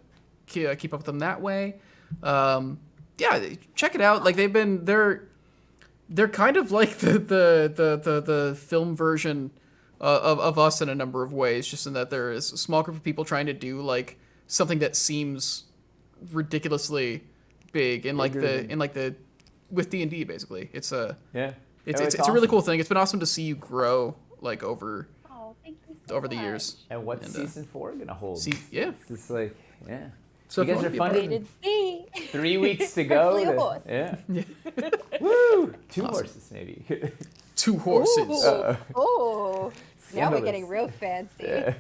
keep up with them that way. Yeah, check it out. Like they're kind of like the film version of us in a number of ways, just in that there is a small group of people trying to do like something that seems ridiculously big in like the with D&D basically. It's a it's a awesome. really cool thing. It's been awesome to see you grow like over thank you so over the much. years. And what's season 4 gonna hold? Yeah. It's just like, yeah. So you if guys you are wanna be a part funded. Rated C. 3 weeks to go. Hopefully a horse. Yeah. Woo! 2 Awesome. horses maybe. 2 horses. Oh, now we're Scandalous. getting real fancy. Yeah.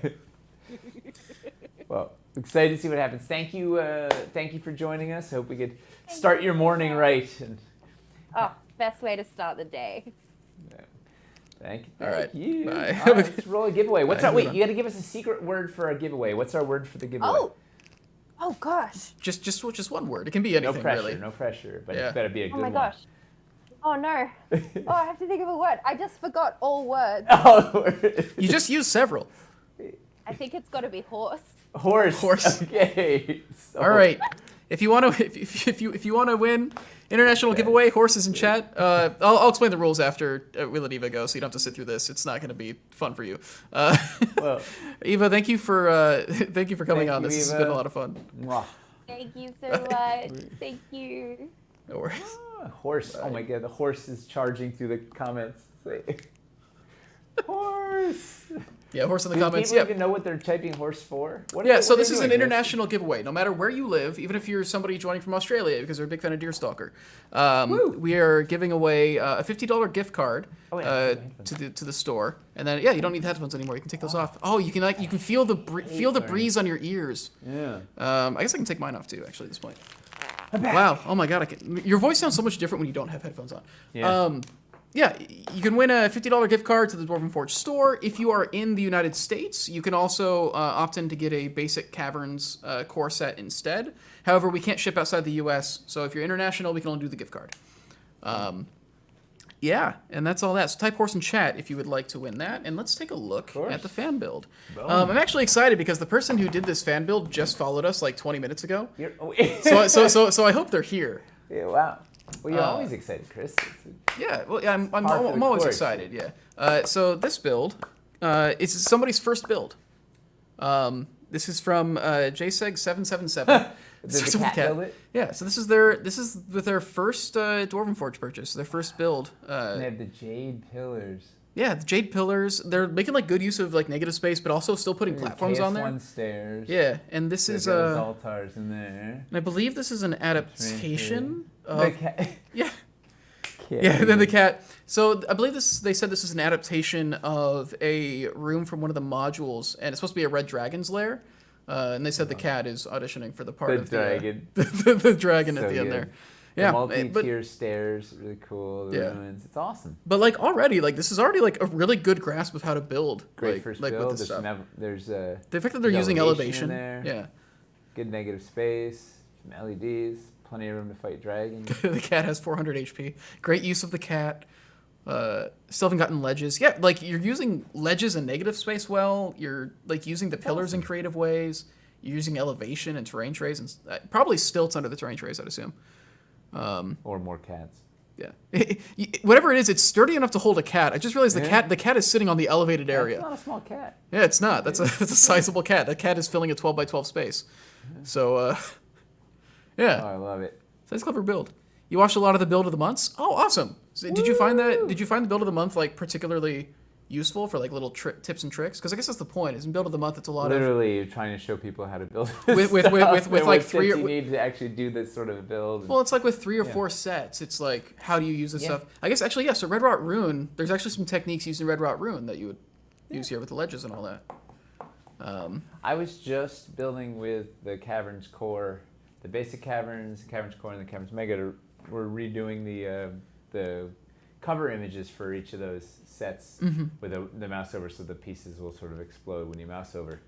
Well, excited to see what happens. Thank you for joining us. Hope we could start your morning right. And Oh, best way to start the day. thank All right. you. Bye. All right, let's roll a giveaway. What's Bye. our wait? You got to give us a secret word for our giveaway. What's our word for the giveaway? Oh gosh. Just one word. It can be anything no pressure, really. No pressure. But Yeah. it's got to be a good Oh my one. gosh. Oh no. Oh, I have to think of a word. I just forgot all words. Oh, You just use several. I think it's got to be horse. horse. Okay. So, All right. If you want to, if you want to win international giveaway, horses in chat. I'll explain the rules after we let Eva go, so you don't have to sit through this. It's not going to be fun for you. Well, Eva, thank you for coming on. you, This has Eva. been a lot of fun. mwah. Thank you so much. Thank you. No worries. Horse. Oh my god, the horse is charging through the comments. Horse. Yeah, horse in the Do comments. people Yeah. even know what they're typing horse for? What Yeah, so what are this they is doing, an Chris? international giveaway. No matter where you live, even if you're somebody joining from Australia because they're a big fan of Deerstalker, we are giving away a $50 gift card to the store, and then you don't need the headphones anymore. You can take those off. Oh, you can feel the breeze on your ears. Yeah. I guess I can take mine off too. Actually, at this point. Wow. Oh my God. Your voice sounds so much different when you don't have headphones on. Yeah. Yeah, you can win a $50 gift card to the Dwarven Forge store. If you are in the United States, you can also opt in to get a basic Caverns core set instead. However, we can't ship outside the US, so if you're international, we can only do the gift card. Yeah, and that's all that. So type horse in chat if you would like to win that, and let's take a look at the fan build. I'm actually excited because the person who did this fan build just followed us like 20 minutes ago. So I hope they're here. Yeah, wow. Well, you're always excited, Chris. Yeah, well, yeah, I'm Par for the always course. excited. Yeah. So this build, it's somebody's first build. This is from JSEG777. Did the cat build it? Yeah. So this is with their first Dwarven Forge purchase, their first build. They have the jade pillars. Yeah, the jade pillars. They're making like good use of like negative space, but also still putting platforms on there. KS1 stairs. Yeah, and this They've is got those altars in there. and I believe this is an adaptation. The cat. Yeah. Yeah, and then the cat. So I believe they said this is an adaptation of a room from one of the modules, and it's supposed to be a red dragon's lair. And they said the cat is auditioning for the part The of dragon. the dragon So at the end good. there. The Yeah, multi-tier stairs, really cool. The Yeah. ruins, it's awesome. but like already, like this is already like a really good grasp of how to build. Great like, first like build. with this stuff. There's The fact that they're there's using elevation. in there. Yeah. Good negative space, some LEDs, plenty of room to fight dragons. The cat has 400 HP. Great use of the cat. Still haven't gotten ledges. Yeah, like you're using ledges and negative space well. You're like using the pillars in creative ways. You're using elevation and terrain trays, and probably stilts under the terrain trays, I'd assume. Or more cats. Yeah. Whatever it is, it's sturdy enough to hold a cat. I just realized the cat is sitting on the elevated area. That's not a small cat. Yeah, it's not. That's a sizable cat. That cat is filling a 12 by 12 space. So, yeah. Oh, I love it. That's a clever build. You watched a lot of the build of the months? Oh, awesome. So did you find the build of the month like particularly useful for like little tips and tricks? Because I guess that's the point. Is in build of the month, it's a lot literally you're trying to show people how to build with like three. You need to actually do this sort of build. Well, it's like with 3 or 4 sets. It's like how do you use this stuff? I guess actually So Red Rot Rune. There's actually some techniques used in Red Rot Rune that you would use here with the ledges and all that. I was just building with the Caverns core, the basic Caverns core, and the Caverns Mega. We're redoing the cover images for each of those sets with the mouse over, so the pieces will sort of explode when you mouse over.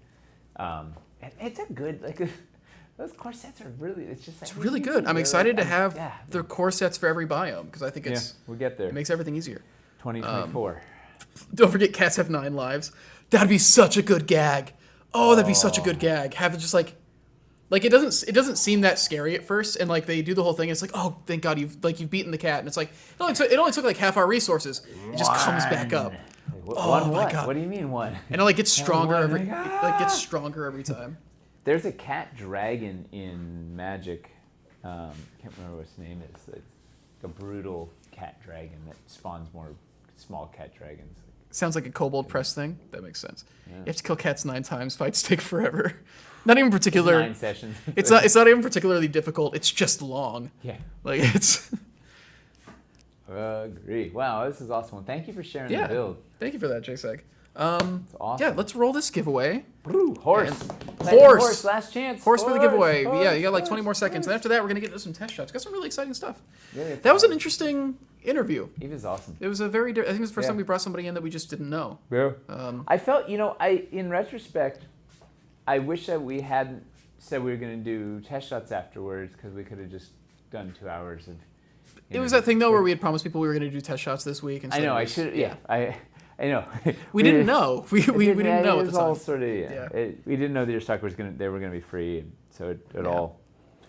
And it's a good those core sets are really. It's really good. I'm excited to have the core sets for every biome because I think we'll get there. It makes everything easier. 2024. Don't forget, cats have 9 lives. That'd be such a good gag. Oh, that'd be such a good gag. Have it just like it doesn't seem that scary at first, and like they do the whole thing. It's like, oh, thank God you've beaten the cat, and it's like it only took like half our resources. It just comes back up. One my God. What do you mean one? And it like gets stronger every time. There's a cat dragon in Magic. Can't remember what his name is. It's a brutal cat dragon that spawns more small cat dragons. Sounds like a kobold press thing. That makes sense. Yeah. You have to kill cats 9 times. Fights take forever. Not even particular. 9 sessions. It's not even particularly difficult. It's just long. Yeah. Like it's. Agree. Wow, this is awesome. Well, thank you for sharing the build. Thank you for that, JSEG. It's awesome. Yeah, let's roll this giveaway. Horse. Horse. Last chance. Horse for the giveaway. You got like 20 more seconds. And after that, we're going to get into some test shots. Got some really exciting stuff. Yeah, that was an interesting interview. He was awesome. It was I think it was the first time we brought somebody in that we just didn't know. Yeah. I felt, in retrospect, I wish that we hadn't said we were going to do test shots afterwards because we could have just done 2 hours of. It was that thing though where we had promised people we were going to do test shots this week. And I know. I should. Yeah. I know. We didn't know. We didn't know. It was all sort of. We didn't know the Deerstalker they were going to be free, and so it all.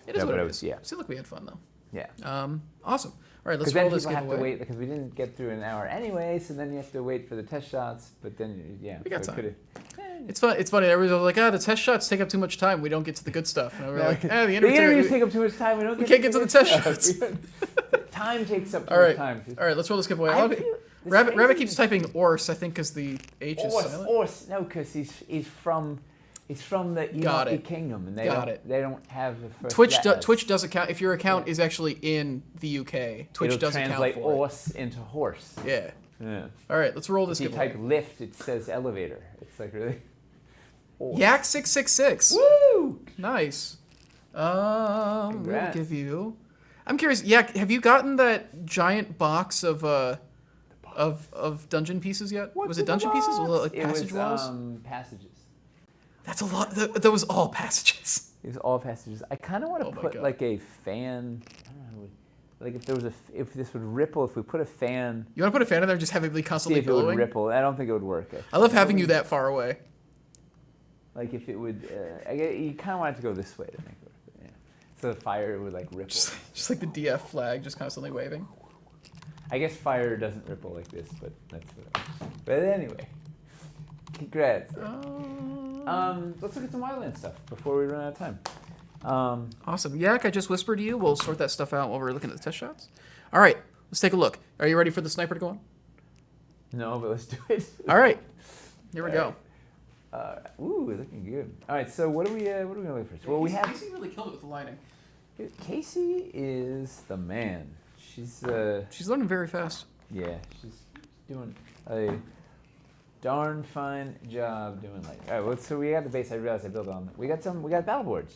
It is what it is. Yeah. Seemed like we had fun though. Yeah. Awesome. All right, let's roll this giveaway. Have to wait because we didn't get through an hour anyway, so then you have to wait for the test shots. But then we got time. It's fun. It's funny. Everybody's like, the test shots take up too much time. We don't get to the good stuff. And we're like, the interviews take up too much time. We can't get to the test shots. Time takes up too much time. All right, let's roll this giveaway. Rabbit keeps typing Orse, I think, because the H is silent. Orse, no, because he's from the United Kingdom, and they don't have the first letters. Twitch does account if your account is actually in the UK. Twitch does account for it. Translate Orse into horse. Yeah. All right, let's roll this giveaway. If you type lift, it says elevator. It's like really. Yak 666. Woo! Nice. We'll give you. I'm curious, Yak, have you gotten that giant box of dungeon pieces yet? Was it dungeon pieces? Was it like passage walls? Passages. That's a lot. That was all passages. It was all passages. I kind of want to put like a fan. I don't know. Like if this would ripple, if we put a fan. You want to put a fan in there and just have it be constantly billowing? It would ripple. I don't think it would work. I love having you that far away. Like if it would, you kind of want it to go this way to make it work. Yeah. So the fire would like ripple. Just like the DF flag, just constantly waving. I guess fire doesn't ripple like this, but that's whatever. But anyway, congrats. Let's look at some Wildland stuff before we run out of time. Awesome. Yak, I just whispered to you. We'll sort that stuff out while we're looking at the test shots. All right, let's take a look. Are you ready for the sniper to go on? No, but let's do it. All right, here we go. Ooh, looking good. All right, so what are we gonna look for? Well, we have. Casey really killed it with the lighting. Casey is the man. She's learning very fast. Yeah, she's doing a darn fine job doing lighting. All right, well, so we got the base. I realized I built on. We got battle boards.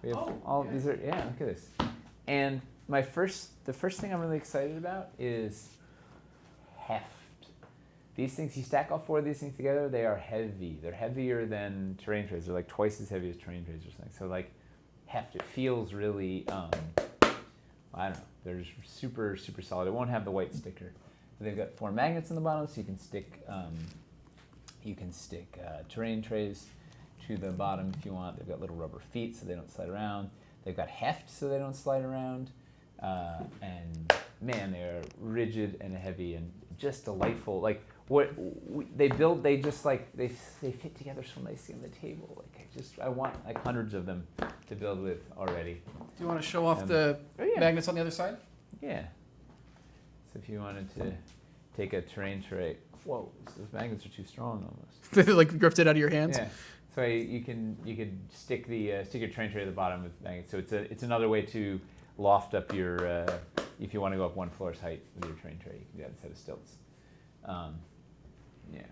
We have these are look at this. And the first thing I'm really excited about is heft. These things, you stack all 4 of these things together, they are heavy. They're heavier than terrain trays. They're like twice as heavy as terrain trays or something. So like heft, it feels really, I don't know. They're just super, super solid. It won't have the white sticker. They've got 4 magnets on the bottom, so you can stick terrain trays to the bottom if you want. They've got little rubber feet so they don't slide around. They've got heft so they don't slide around. And man, they're rigid and heavy and just delightful. Like they fit together so nicely on the table. Like I want like hundreds of them to build with already. Do you want to show off the magnets on the other side? Yeah. So if you wanted to take a terrain tray, whoa, those magnets are too strong almost. They like gripped it out of your hands. Yeah. So you could stick your terrain tray at the bottom with magnets. So it's another way to loft up your if you want to go up one floor's height with your terrain tray, you can do that instead of stilts. Yeah.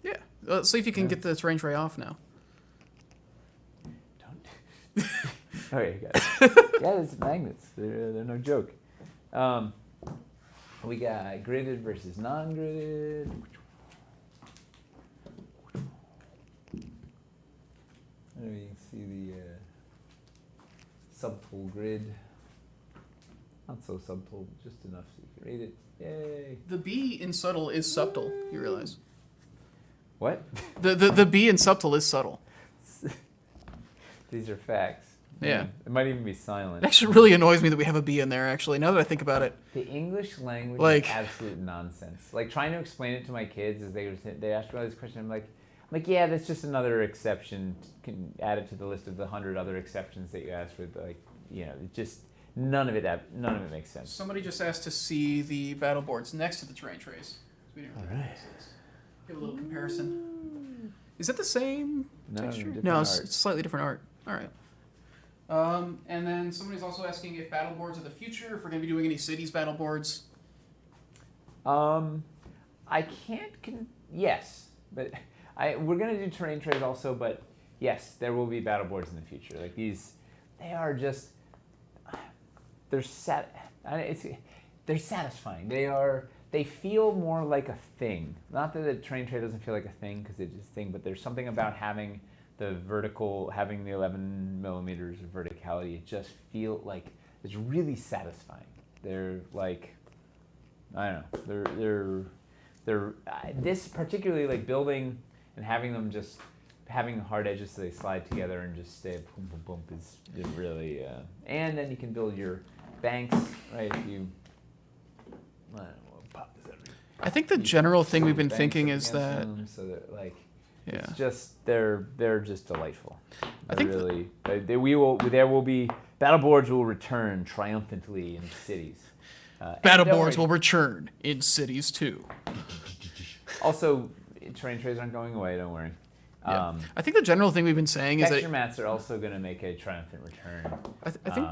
Yeah. Let's see if you can get the terrain tray off now. Don't. Okay, got it. Yeah, it's magnets. They're no joke. We got gridded versus non-gridded. There you can see the subtool grid. Not so subtool, just enough so you can read it. Yay! The B in subtle is subtle. You realize? What? The B in subtle is subtle. These are facts. Yeah. It might even be silent. It actually really annoys me that we have a B in there, actually, now that I think about it. The English language Like- is absolute nonsense. Like, trying to explain it to my kids as they asked me all these questions, I'm like, yeah, that's just another exception. Can add it to the list of the 100 other exceptions that you asked for. Like, you know, it just none of it makes sense. Somebody just asked to see the battle boards next to the terrain trays. We didn't really notice this. Give a little comparison. Is that the same texture? different No, art. it's slightly different art. All right. And then somebody's also asking if battle boards are the future, if we're going to be doing any cities battle boards. I can't. Yes, but we're gonna do terrain trays also. But yes, there will be battle boards in the future. Like these, they are just. They're satisfying. They feel more like a thing. Not that the terrain tray doesn't feel like a thing because it's a thing, but there's something about having the 11 millimeters of verticality. It just feel like it's really satisfying. They're like, I don't know. They're this particularly like building and having them just having hard edges so they slide together and just stay boom boom boom is really and then you can build your banks, right? If you I don't know, pop this every. I think the general thing we've been thinking is that them so that like yeah. it's just they're just delightful. I think really there will be battle boards will return triumphantly in cities. Battle boards will return in cities too. Also, terrain trays aren't going away. Don't worry. Yeah. I think the general thing we've been saying is texture that mats are also going to make a triumphant return. I think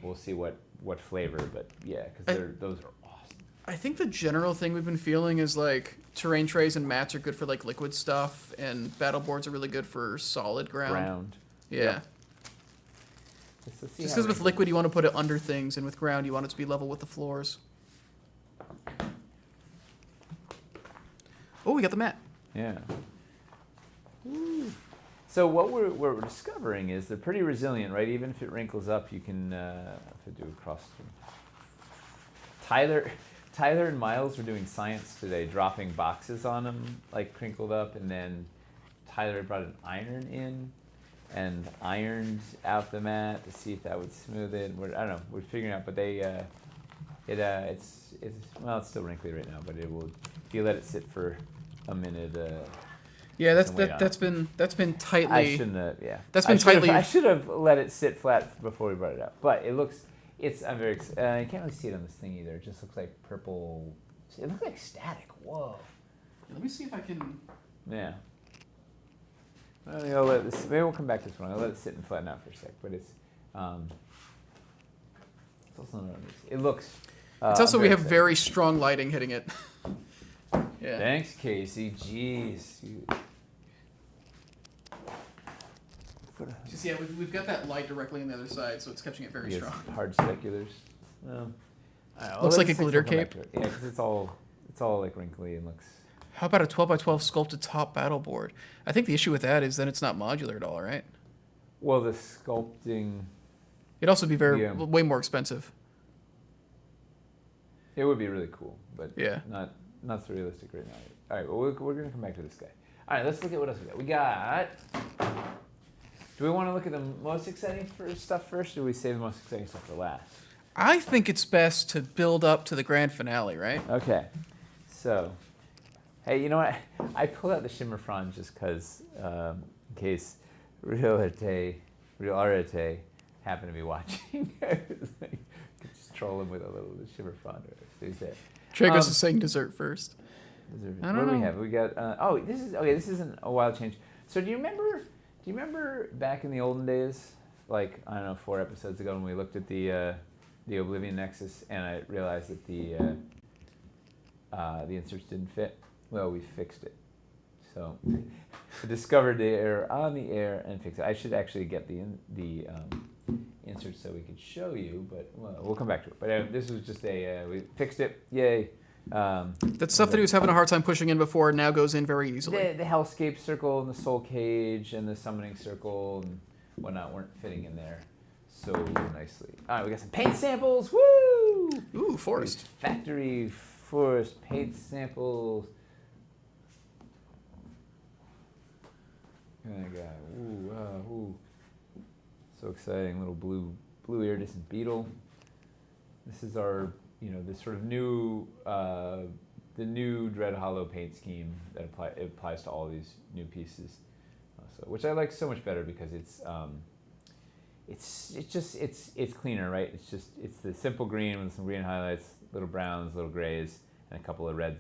we'll see what flavor, but yeah, because those are awesome. I think the general thing we've been feeling is like terrain trays and mats are good for like liquid stuff, and battle boards are really good for solid ground. Yeah. Yep. Just because with liquid you want to put it under things, and with ground you want it to be level with the floors. Oh, we got the mat. Yeah. Ooh. So what we're discovering is they're pretty resilient, right? Even if it wrinkles up, you can do a cross. Tyler and Miles were doing science today, dropping boxes on them, like crinkled up, and then Tyler brought an iron in and ironed out the mat to see if that would smooth it. I don't know. We're figuring out, but it's still wrinkly right now, but it will. If you let it sit for a minute. Yeah, that's been tightly. I shouldn't have. Yeah, that's been tightly. I should have let it sit flat before we brought it out. But it looks. I'm very. I can't really see it on this thing either. It just looks like purple. It looks like static. Whoa. Let me see if I can. Yeah. I'll let this. Maybe we'll come back to this one. I'll let it sit and flatten out for a sec. But it's. It's also not. It looks. It's also we have very strong lighting hitting it. Yeah. Thanks, Casey. Jeez. Just yeah, we've got that light directly on the other side, so it's catching it very strong. Hard speculars. Looks like a glitter cape. Yeah, because it's all like wrinkly and looks. How about a 12x12 sculpted top battle board? I think the issue with that is then it's not modular at all, right? Well, the sculpting. It'd also be way more expensive. It would be really cool, but yeah, not so realistic right now. All right, well, we're going to come back to this guy. All right, let's look at what else we got. We got. Do we want to look at the most exciting stuff first, or do we save the most exciting stuff for last? I think it's best to build up to the grand finale, right? Okay. So, hey, you know what? I pulled out the Shimmer Frond just because, in case Real Arete happened to be watching. Could just troll him with a little Shimmer Frond. Tragos is saying dessert first. I don't know. What do we have? We got. This isn't a wild change. So do you remember back in the olden days, like I don't know, 4 episodes ago when we looked at the Oblivion Nexus and I realized that the inserts didn't fit? Well, we fixed it. So I discovered the error on the air and fixed it. I should actually get the inserts so we could show you, but we'll come back to it. But this was just we fixed it. Yay. That stuff that he was having a hard time pushing in before now goes in very easily. The Hellscape Circle and the Soul Cage and the Summoning Circle and whatnot weren't fitting in there so nicely. All right, we got some paint samples. Woo! Ooh, forest. Factory forest paint samples. I got ooh. So exciting, little blue iridescent beetle. This is our, this sort of new, the new Dread Hollow paint scheme that applies to all these new pieces. Which I like so much better because it's cleaner, right? It's the simple green with some green highlights, little browns, little grays, and a couple of red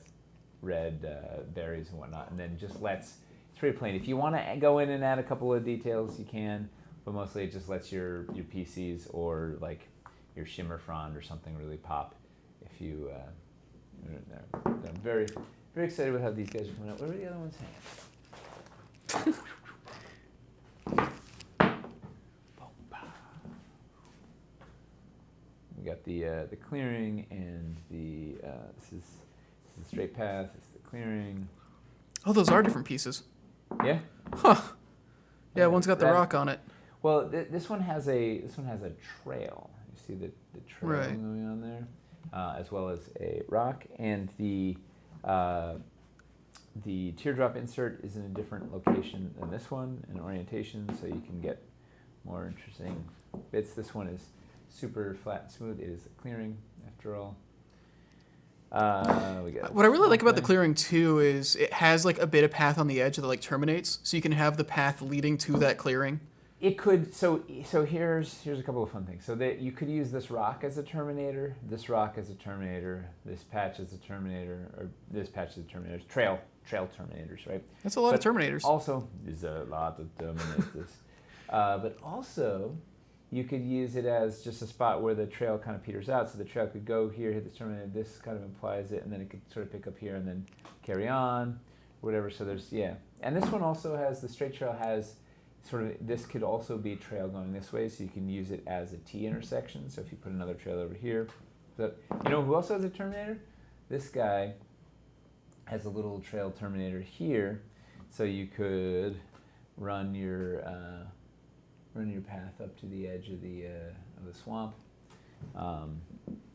berries and whatnot, and then just it's pretty plain. If you want to go in and add a couple of details, you can, but mostly it just lets your PCs or like your Shimmer Frond or something really pop. If you, I'm very, very excited with how these guys are coming out. What are the other ones saying? We got the clearing and this is the straight path. It's the clearing. Oh, those are different pieces. Yeah. Huh. Yeah, one's got the rock on it. Well, this one has a trail. You see the trail going on there, as well as a rock, and the teardrop insert is in a different location than this one in orientation, so you can get more interesting bits. This one is super flat and smooth. It is a clearing, after all. What I really like about the clearing too is it has like a bit of path on the edge that like terminates, so you can have the path leading to that clearing. It could. So here's a couple of fun things. So that you could use this rock as a terminator, this rock as a terminator, this patch as a terminator, or this patch as a terminator. Trail terminators, right? That's a lot of terminators. Also, there's a lot of terminators. But also, you could use it as just a spot where the trail kind of peters out. So the trail could go here, hit the terminator, this kind of implies it, and then it could sort of pick up here and then carry on, whatever. So there's, And this one also has, the straight trail has sort of, this could also be a trail going this way, so you can use it as a T intersection. So if you put another trail over here. So, you know who also has a terminator? This guy has a little trail terminator here, so you could run your path up to the edge of the swamp.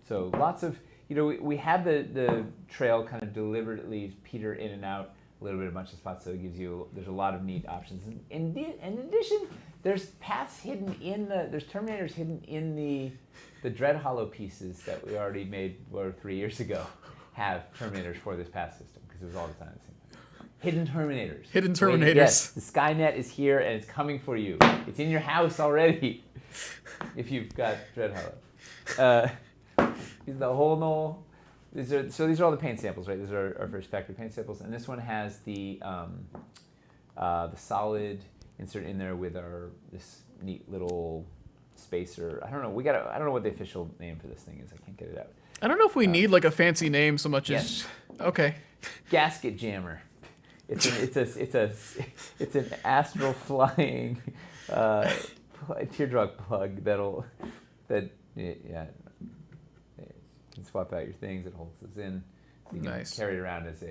So lots of, we had the trail kind of deliberately peter in and out a little bit of a bunch of spots, so it gives there's a lot of neat options. And in addition, there's paths hidden there's terminators hidden in the Dread Hollow pieces that we already made 3 years ago have terminators for this path system, because it was all designed the same way. Hidden terminators. Hidden terminators. Yes, the Skynet is here and it's coming for you. It's in your house already if you've got Dread Hollow. The whole null. These are all the paint samples, right? These are our first factory paint samples, and this one has the solid insert in there with this neat little spacer. I don't know. I don't know what the official name for this thing is. I can't get it out. I don't know if we need like a fancy name so much as okay. Gasket jammer. It's an astral flying teardrop plug that you can swap out your things. It holds this in. So you can carry it around as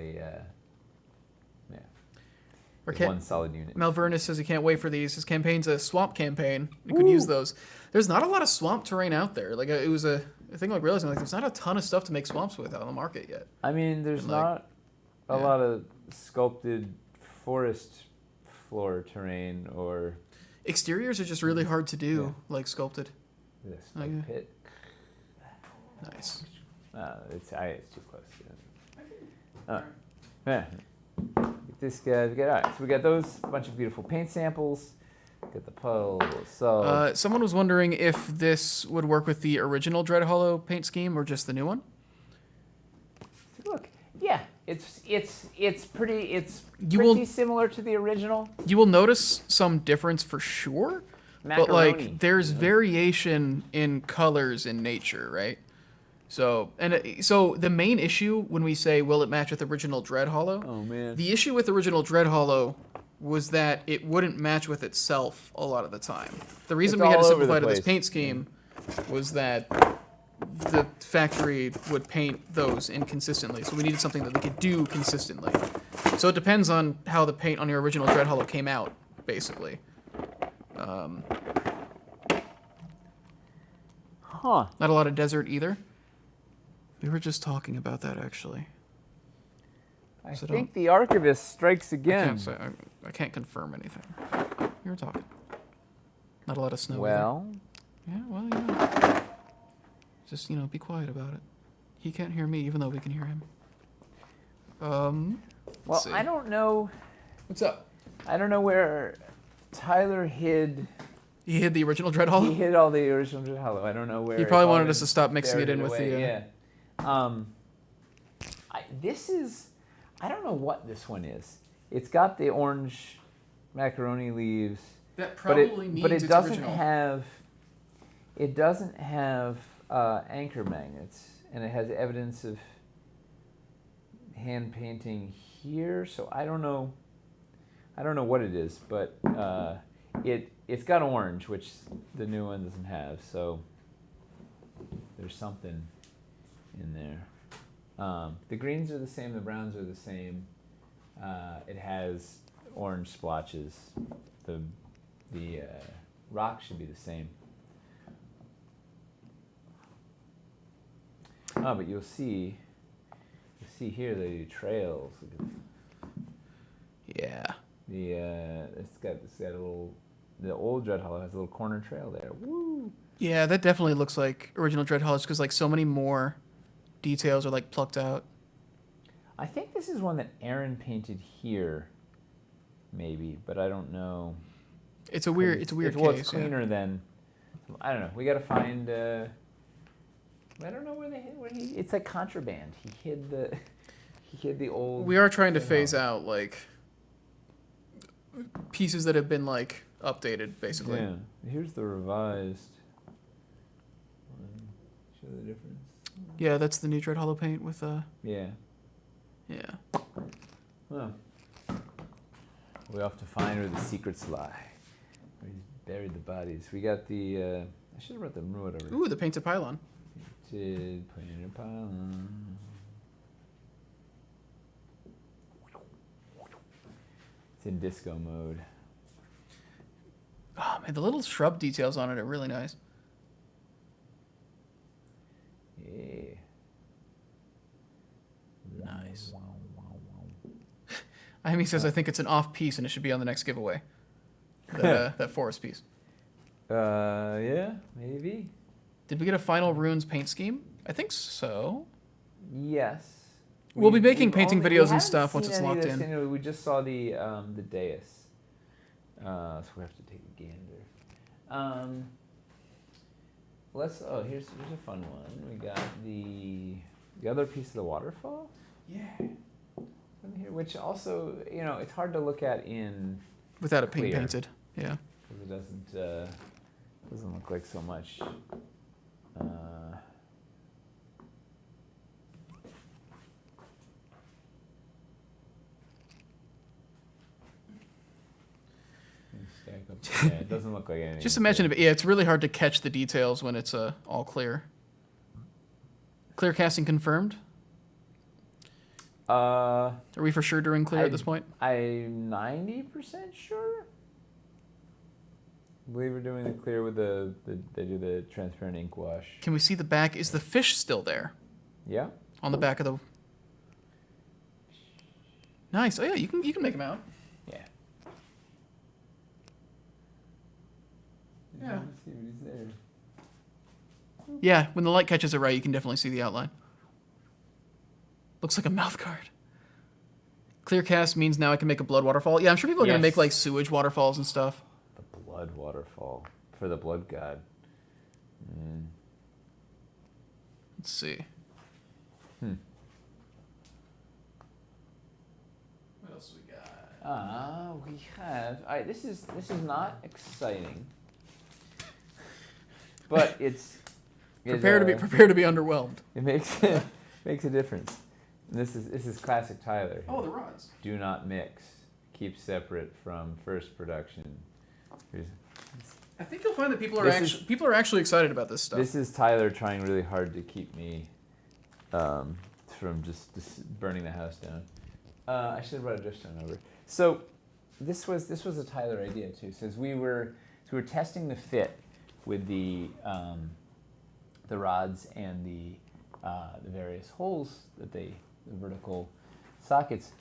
one solid unit. Malvernus says he can't wait for these. His campaign's a swamp campaign. You could use those. There's not a lot of swamp terrain out there. Like it was a thing like realizing like there's not a ton of stuff to make swamps with out on the market yet. I mean, there's not a lot of sculpted forest floor terrain or Exteriors are just really hard to do, like sculpted. this like pit. Nice. It's too close. Yeah. This guy. All right. So we got those bunch of beautiful paint samples. Got the puddles. So someone was wondering if this would work with the original Dread Hollow paint scheme or just the new one. Look, yeah, it's pretty similar to the original. You will notice some difference for sure, but like there's variation in colors in nature, right? So so the main issue when we say will it match with original Dread Hollow? Oh man. The issue with original Dread Hollow was that it wouldn't match with itself a lot of the time. The reason we had to simplify to this paint scheme was that the factory would paint those inconsistently, so we needed something that they could do consistently. So it depends on how the paint on your original Dread Hollow came out, basically. Not a lot of desert either. We were just talking about that, actually. I think the archivist strikes again. I can't confirm anything. We were talking. Not a lot of snow. Well. Either. Yeah, well, just, be quiet about it. He can't hear me, even though we can hear him. Well, I don't know. What's up? I don't know where Tyler hid. He hid the original Dread Hollow? He hid all the original Dread Hollow. I don't know where. He probably wanted us to stop mixing it in with the... Yeah. I don't know what this one is. It's got the orange macaroni leaves. That probably means it's original. It doesn't have anchor magnets, and it has evidence of hand painting here. So I don't know what it is, but it's got orange, which the new one doesn't have. So there's something in there. The greens are the same, the browns are the same. It has orange splotches. The rock should be the same. Oh, but you'll see here the trails. Yeah. It's got a little. The old Dread Hollow has a little corner trail there. Woo! Yeah, that definitely looks like original Dread Hollow, because like so many more details are like plucked out. I think this is one that Aaron painted here, maybe, but I don't know. It's a weird case. Well, it's cleaner than. I don't know. We got to find. I don't know where he. It's like contraband. He hid the old. We are trying to phase out like pieces that have been like updated, basically. Yeah. Here's the revised one. Show the difference. Yeah, that's the new Dread Hollow paint with Yeah. Yeah. Well, we have to find where the secrets lie. Where he's buried the bodies. We got the. I should have brought the whatever. Ooh, the painted pylon. Painted pylon. It's in disco mode. Oh man, the little shrub details on it are really nice. Yeah. Nice. Amy says, I think it's an off piece and it should be on the next giveaway. That forest piece. Yeah, maybe. Did we get a final runes paint scheme? I think so. Yes. We'll be making painting videos and stuff once it's locked in. Anyway, we just saw the dais. So we have to take a gander. Here's a fun one. We got the other piece of the waterfall. Yeah. Here, which also, it's hard to look at in without it being clear, painted. Yeah. Because it doesn't look like so much. Yeah, it doesn't look like anything. Just imagine it. Yeah, it's really hard to catch the details when it's all clear. Clear casting confirmed. Are we for sure doing clear at this point? I'm 90% sure. I believe we're doing the clear with they do the transparent ink wash. Can we see the back? Is the fish still there? Yeah. On the back of the. Nice. Oh yeah, you can make them out. Yeah. Let's see what he's there. Yeah, when the light catches it right, you can definitely see the outline. Looks like a mouth guard. Clear cast means now I can make a blood waterfall. Yeah, I'm sure people are going to make like sewage waterfalls and stuff. The blood waterfall for the blood god. Let's see. What else we got? We have. All right, this is not exciting, but it's Prepare to be underwhelmed. It makes makes a difference. And this is classic Tyler. Oh, the rods. Do not mix. Keep separate from first production. I think you'll find that people are actually excited about this stuff. This is Tyler trying really hard to keep me from just burning the house down. I should have brought a Drishstone over. So this was a Tyler idea too. So as we were testing the fit with the rods and the various holes that the vertical sockets.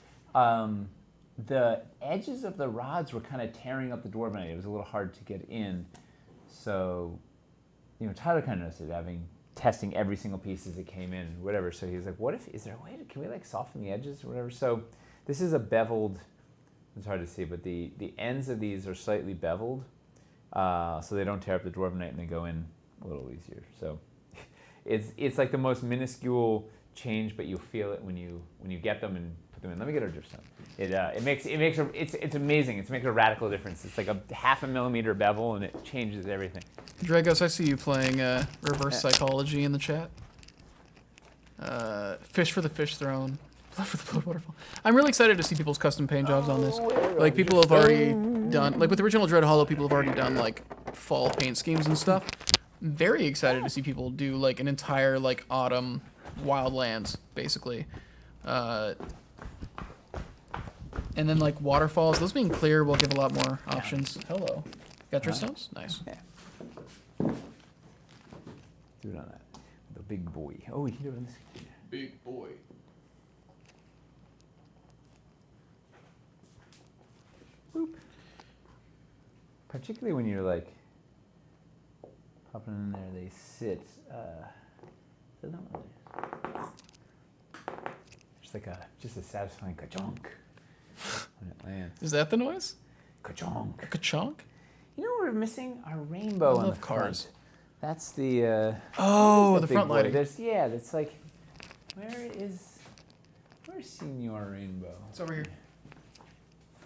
The edges of the rods were kind of tearing up the dwarven. It was a little hard to get in. So, Tyler kind of noticed it, testing every single piece as it came in, whatever. So he was like, is there a way can we like soften the edges or whatever? So this is a beveled, it's hard to see, but the ends of these are slightly beveled, so they don't tear up the dwarvenite and they go in a little easier. So it's like the most minuscule change, but you feel it when you get them and put them in. Let me get a Drishstone. It's amazing. It's making a radical difference. It's like a 0.5 millimeter bevel, and it changes everything. Dragos, I see you playing reverse psychology in the chat. Fish for the fish throne. Blood for the blood waterfall. I'm really excited to see people's custom paint jobs on this. Like people have already done, like with the original Dread Hollow, people have already done like fall paint schemes and stuff. I'm very excited to see people do like an entire like autumn wildlands basically. And then like waterfalls, those being clear will give a lot more options. Hello. Got Drishstones? Nice. Yeah. Do it on that. The big boy. Oh, we can do it on this. Big boy. Boop. Particularly when you're like popping in there, they sit. Just a satisfying ka-chonk when it lands. Is that the noise? Ka-chonk. A ka-chonk? You know what we're missing? Our rainbow on the cars. front. That's the. The front lighting. That's like, where's Senior Rainbow? It's over here.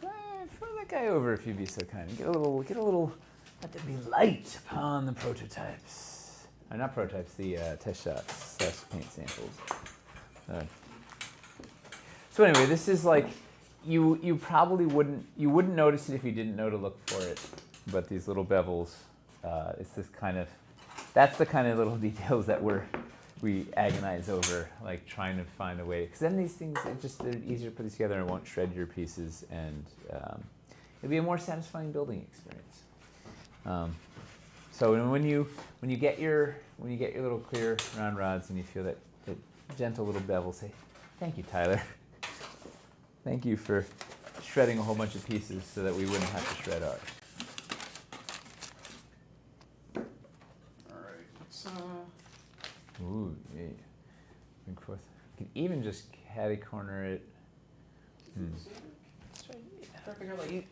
Throw that guy over if you'd be so kind. Get a little. Let there be light upon the prototypes. Not prototypes. The test shots / paint samples. So anyway, this is like, you probably wouldn't notice it if you didn't know to look for it, but these little bevels, that's the kind of little details that we agonize over, like trying to find a way, because then these things, they're easier to put these together and it won't shred your pieces, and it'll be a more satisfying building experience. So when you get your little clear round rods and you feel that gentle little bevel, say, thank you, Tyler. Thank you for shredding a whole bunch of pieces so that we wouldn't have to shred ours. All right. Let's Ooh, yeah. Bring forth. You can even just catty corner it.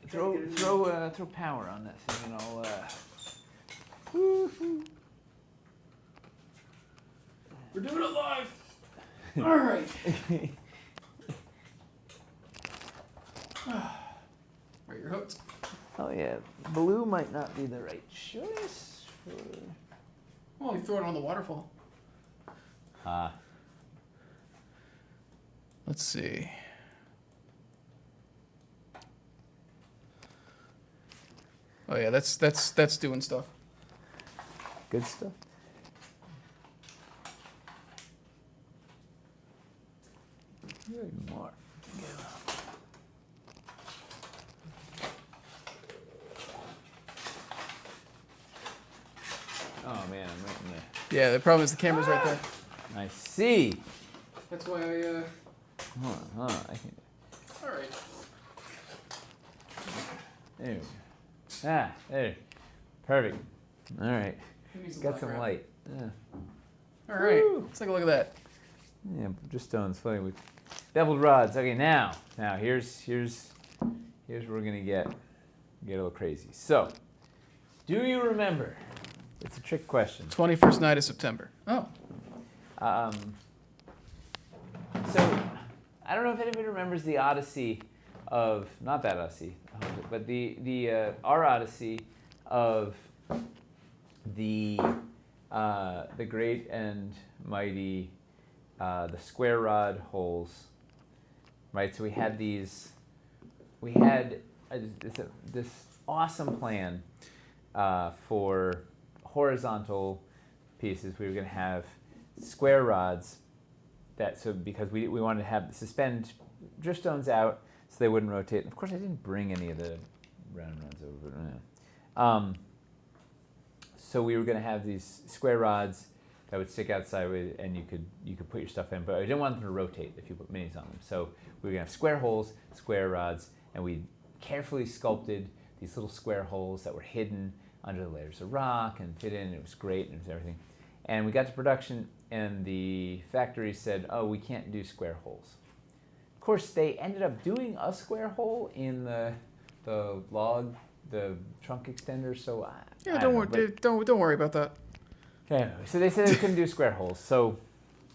Throw power on that thing and I'll. Woo-hoo. We're doing it live. All right. Right, you're hooked. Oh yeah, blue might not be the right choice for. Well, you throw it on the waterfall. Let's see. Oh yeah, that's doing stuff. Good stuff. Good more. Oh man, I'm right in there. Yeah, the problem is the camera's right there. I see. That's why Hold on. I can. All right. There we go. There. Perfect. All right. Needs a Got some background. light. Yeah. All right. Woo. Let's take a look at that. Yeah, just stones floating with beveled rods. Okay, now here's where we're gonna get a little crazy. So, do you remember? It's a trick question. 21st night of September. Oh. So, I don't know if anybody remembers the Odyssey of not that Odyssey, but our Odyssey of the great and mighty the square rod holes, right? So we had this awesome plan for horizontal pieces. We were going to have square rods because we wanted to suspend driftstones out so they wouldn't rotate. Of course, I didn't bring any of the round rods over. So we were going to have these square rods that would stick out sideways, and you could put your stuff in, but I didn't want them to rotate if you put minis on them. So we were gonna have square holes, square rods, and we carefully sculpted these little square holes that were hidden under the layers of rock and fit in. And it was great, and it was everything. And we got to production, and the factory said, "Oh, we can't do square holes." Of course, they ended up doing a square hole in the log, the trunk extender. So Don't worry about that. Okay, so they said they couldn't do square holes. So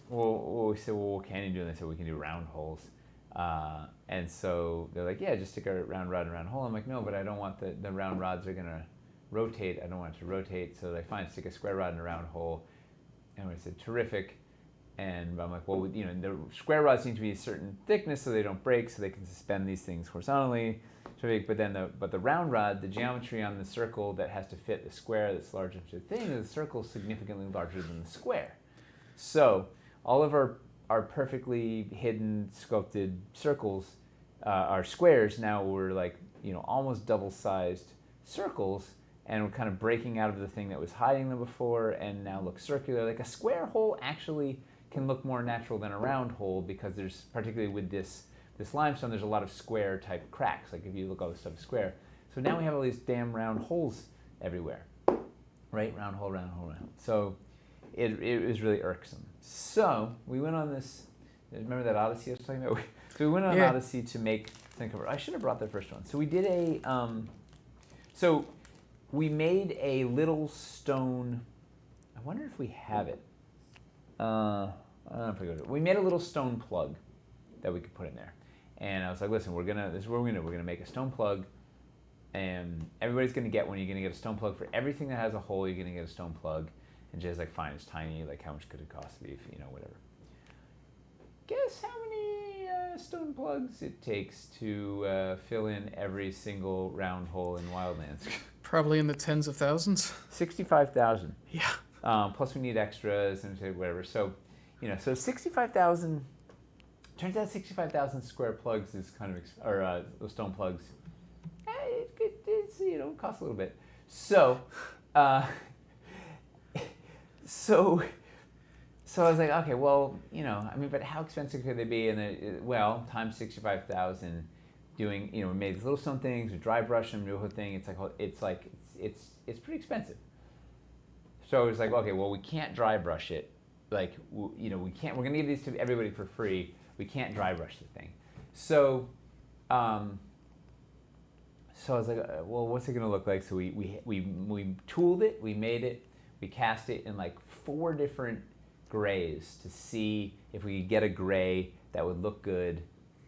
we said, well, what can you do? And they said, we can do round holes. And so they're like, yeah, just stick a round rod in a round hole. I'm like, no, but I don't want the round rods are going to rotate. I don't want it to rotate. So they're like, fine, stick a square rod in a round hole. And we said, terrific. And I'm like, well, the square rods need to be a certain thickness so they don't break, so they can suspend these things horizontally. But then the round rod, the geometry on the circle that has to fit the square that's large enough to the thing, the circle is significantly larger than the square. So all of our perfectly hidden sculpted circles, our squares now were like almost double-sized circles, and we're kind of breaking out of the thing that was hiding them before, and now look circular. Like a square hole actually can look more natural than a round hole because there's particularly with this limestone, there's a lot of square type cracks. Like if you look, all this stuff is square. So now we have all these damn round holes everywhere, right? Round hole, round hole, round hole. So it was really irksome. So we went on this. Remember that Odyssey I was talking about? So we went on an Odyssey to make thing cover. I should have brought the first one. So we did so we made a little stone. I wonder if we have it. I don't know if we go to it. We made a little stone plug that we could put in there. And I was like, listen, this is what we're gonna do. We're gonna make a stone plug, and everybody's gonna get one. You're gonna get a stone plug for everything that has a hole. You're gonna get a stone plug. And Jay's like, fine, it's tiny. Like, how much could it cost me? Whatever. Guess how many stone plugs it takes to fill in every single round hole in Wildlands? Probably in the tens of thousands. 65,000. Yeah. Plus we need extras and whatever. So, so 65,000. Turns out 65,000 square plugs is kind of, stone plugs. It's costs a little bit. So, so I was like, okay, well, but how expensive could they be? And times 65,000, doing, we made these little stone things, we dry brush them, do a whole thing. It's pretty expensive. So I was like, okay, well, we can't dry brush it. Like, we can't. We're gonna give these to everybody for free. We can't dry brush the thing. So I was like, well, what's it gonna look like? So we tooled it, we made it, we cast it in like 4 different grays to see if we could get a gray that would look good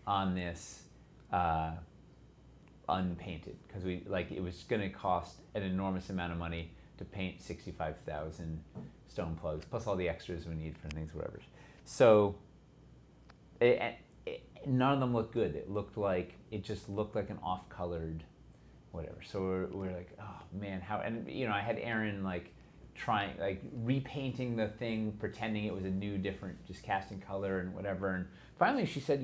on this unpainted, because it was gonna cost an enormous amount of money to paint 65,000 stone plugs plus all the extras we need for things, whatever. So none of them looked good. It just looked like an off-colored whatever. So we're like, oh man, how? And I had Aaron repainting the thing, pretending it was a new, different, just casting color and whatever. And finally she said,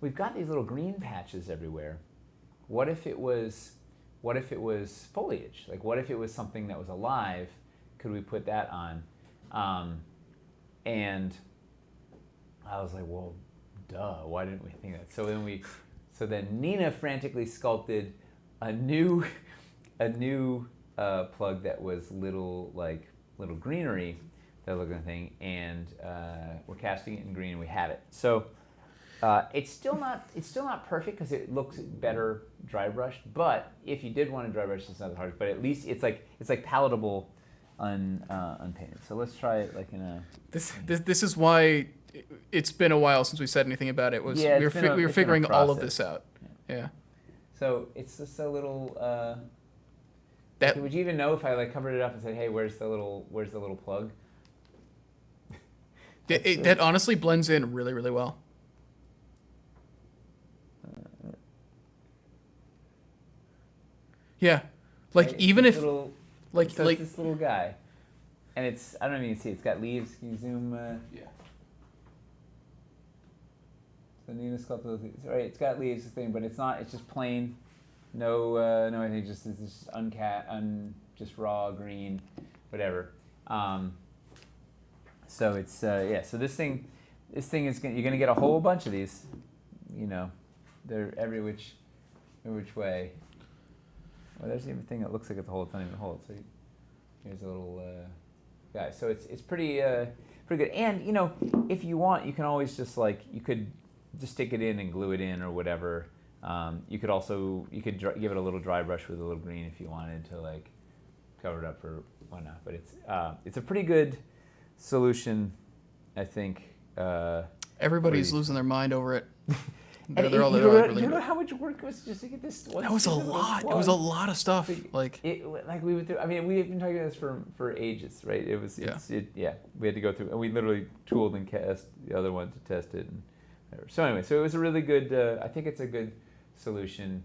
we've got these little green patches everywhere. What if it was foliage? Like, what if it was something that was alive? Could we put that on? And I was like, well, duh, why didn't we think of that? So then Nina frantically sculpted a new plug that was little greenery, that looking thing, and we're casting it in green. And we have it. So it's still not perfect because it looks better dry brushed. But if you did want to dry brush, it's not that hard. But at least it's like palatable unpainted. So let's try it like in a. This is why it's been a while since we said anything about it. We were figuring all of this out. Yeah. So it's just a little. That would you even know if I like covered it up and said, "Hey, where's the little plug?" that honestly blends in really, really well. Yeah, like right? even if little, like so like it's this little guy, and it's I don't know if you can see. It's got leaves. Can you zoom? Yeah. The Nina sculpted leaves. Right, it's got leaves. This thing, but it's not. It's just plain. No anything. Just it's just just raw green, whatever. So it's yeah. So this thing is you're gonna get a whole bunch of these. You know, they're every which way. Well, there's even a thing that looks like it's a hole. It's not even a hole. So here's a little guy. So it's pretty good. And you know, if you want, you can always just you could just stick it in and glue it in or whatever. You could give it a little dry brush with a little green if you wanted to cover it up or whatnot. But it's a pretty good solution, I think. Everybody's losing their mind over it. You know how much work it was just to get this? That was a lot. It was a lot of stuff. We went through. I mean, we've been talking about this for ages, right? It was. Yeah. We had to go through, and we literally tooled and cast the other one to test it. And whatever. So anyway, so it was a really good. I think it's a good solution,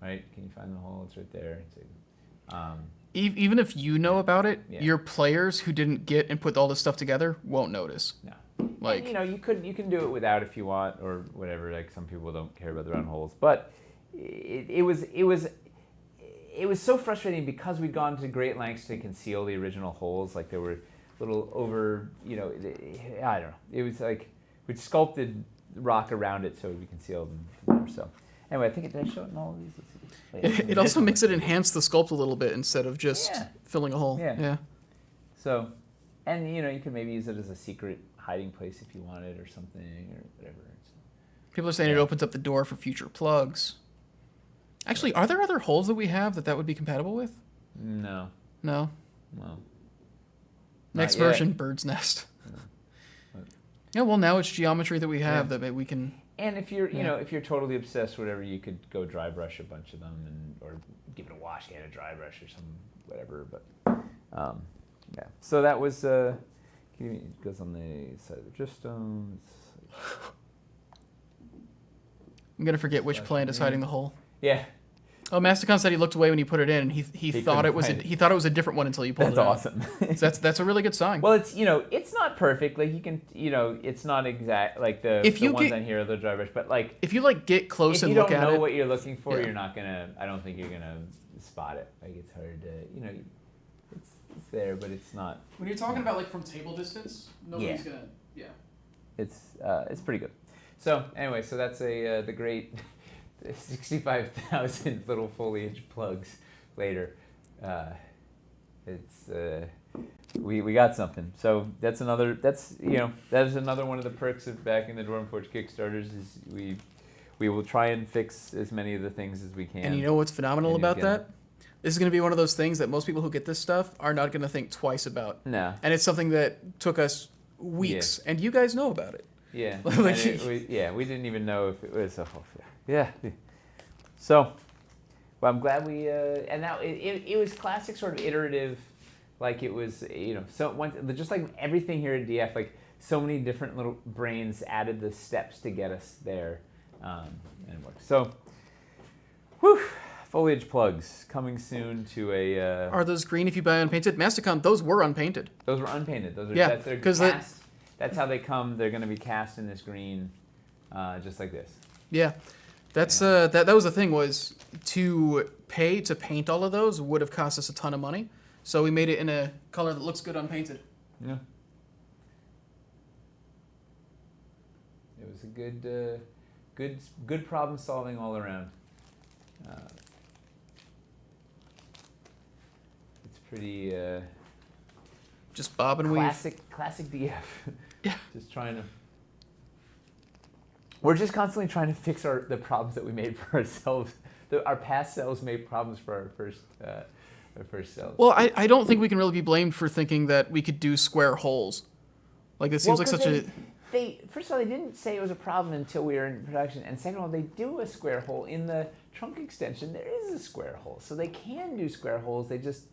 right? Can you find the hole? It's right there. Even if you know about it, Yeah. your players who didn't get and put all this stuff together won't notice. No. Like, and, you can do it without if you want or whatever. Like some people don't care about the round holes, but it was so frustrating because we'd gone to great lengths to conceal the original holes. Like they were little over, I don't know. It was like we'd sculpted rock around it so it would be concealed. So anyway, I think did I show it in all of these? it also makes it enhance the sculpt a little bit instead of just filling a hole. Yeah. So, and you can maybe use it as a secret hiding place if you wanted or something or whatever. People are saying it opens up the door for future plugs. Actually, are there other holes that we have that would be compatible with? No. No? Well. Next version, Bird's Nest. No. Yeah, well, now it's geometry that we have that we can... And if you're, if you're totally obsessed, whatever, you could go dry brush a bunch of them or give it a wash, get a dry brush or some whatever. But, yeah. So that was... it goes on the side of the dripstones. I'm gonna forget which plant is hiding the hole. Yeah. Oh, Masticon said he looked away when he put it in, and he thought it was a different one until you pulled it out. That's awesome. So that's a really good sign. Well, it's it's not perfect. Like you can it's not exact like the ones on here are the dry brush, but if you get close and look at it, if you don't know what you're looking for, you're not gonna. I don't think you're gonna spot it. Like it's hard to It's there, but it's not. When you're talking about from table distance, nobody's gonna. Yeah. It's pretty good. So anyway, so that's the great 65,000 little foliage plugs later. We got something. So that's another. That is another one of the perks of backing the Dwarven Forge Kickstarters is we will try and fix as many of the things as we can. And you know what's phenomenal about that? This is going to be one of those things that most people who get this stuff are not going to think twice about. No. And it's something that took us weeks, and you guys know about it. Yeah. We didn't even know if it was. Yeah. So, well, I'm glad we. And now it was classic sort of iterative, like it was just like everything here at DF, so many different little brains added the steps to get us there, and it worked. So, whew. Foliage plugs coming soon to a. Are those green if you buy unpainted? Masticon, those were unpainted. Those were unpainted. Those are because that's how they come. They're going to be cast in this green, just like this. Yeah, that's that was the thing was to pay to paint all of those would have cost us a ton of money. So we made it in a color that looks good unpainted. Yeah. It was a good problem solving all around. pretty Just bob and weave. classic DF. Yeah. Just trying to. We're just constantly trying to fix the problems that we made for ourselves. Our past selves made problems for our first selves. Well, I don't think we can really be blamed for thinking that we could do square holes. Like, this seems like such a... First of all, they didn't say it was a problem until we were in production. And second of all, they do a square hole. In the trunk extension, there is a square hole. So they can do square holes. They just...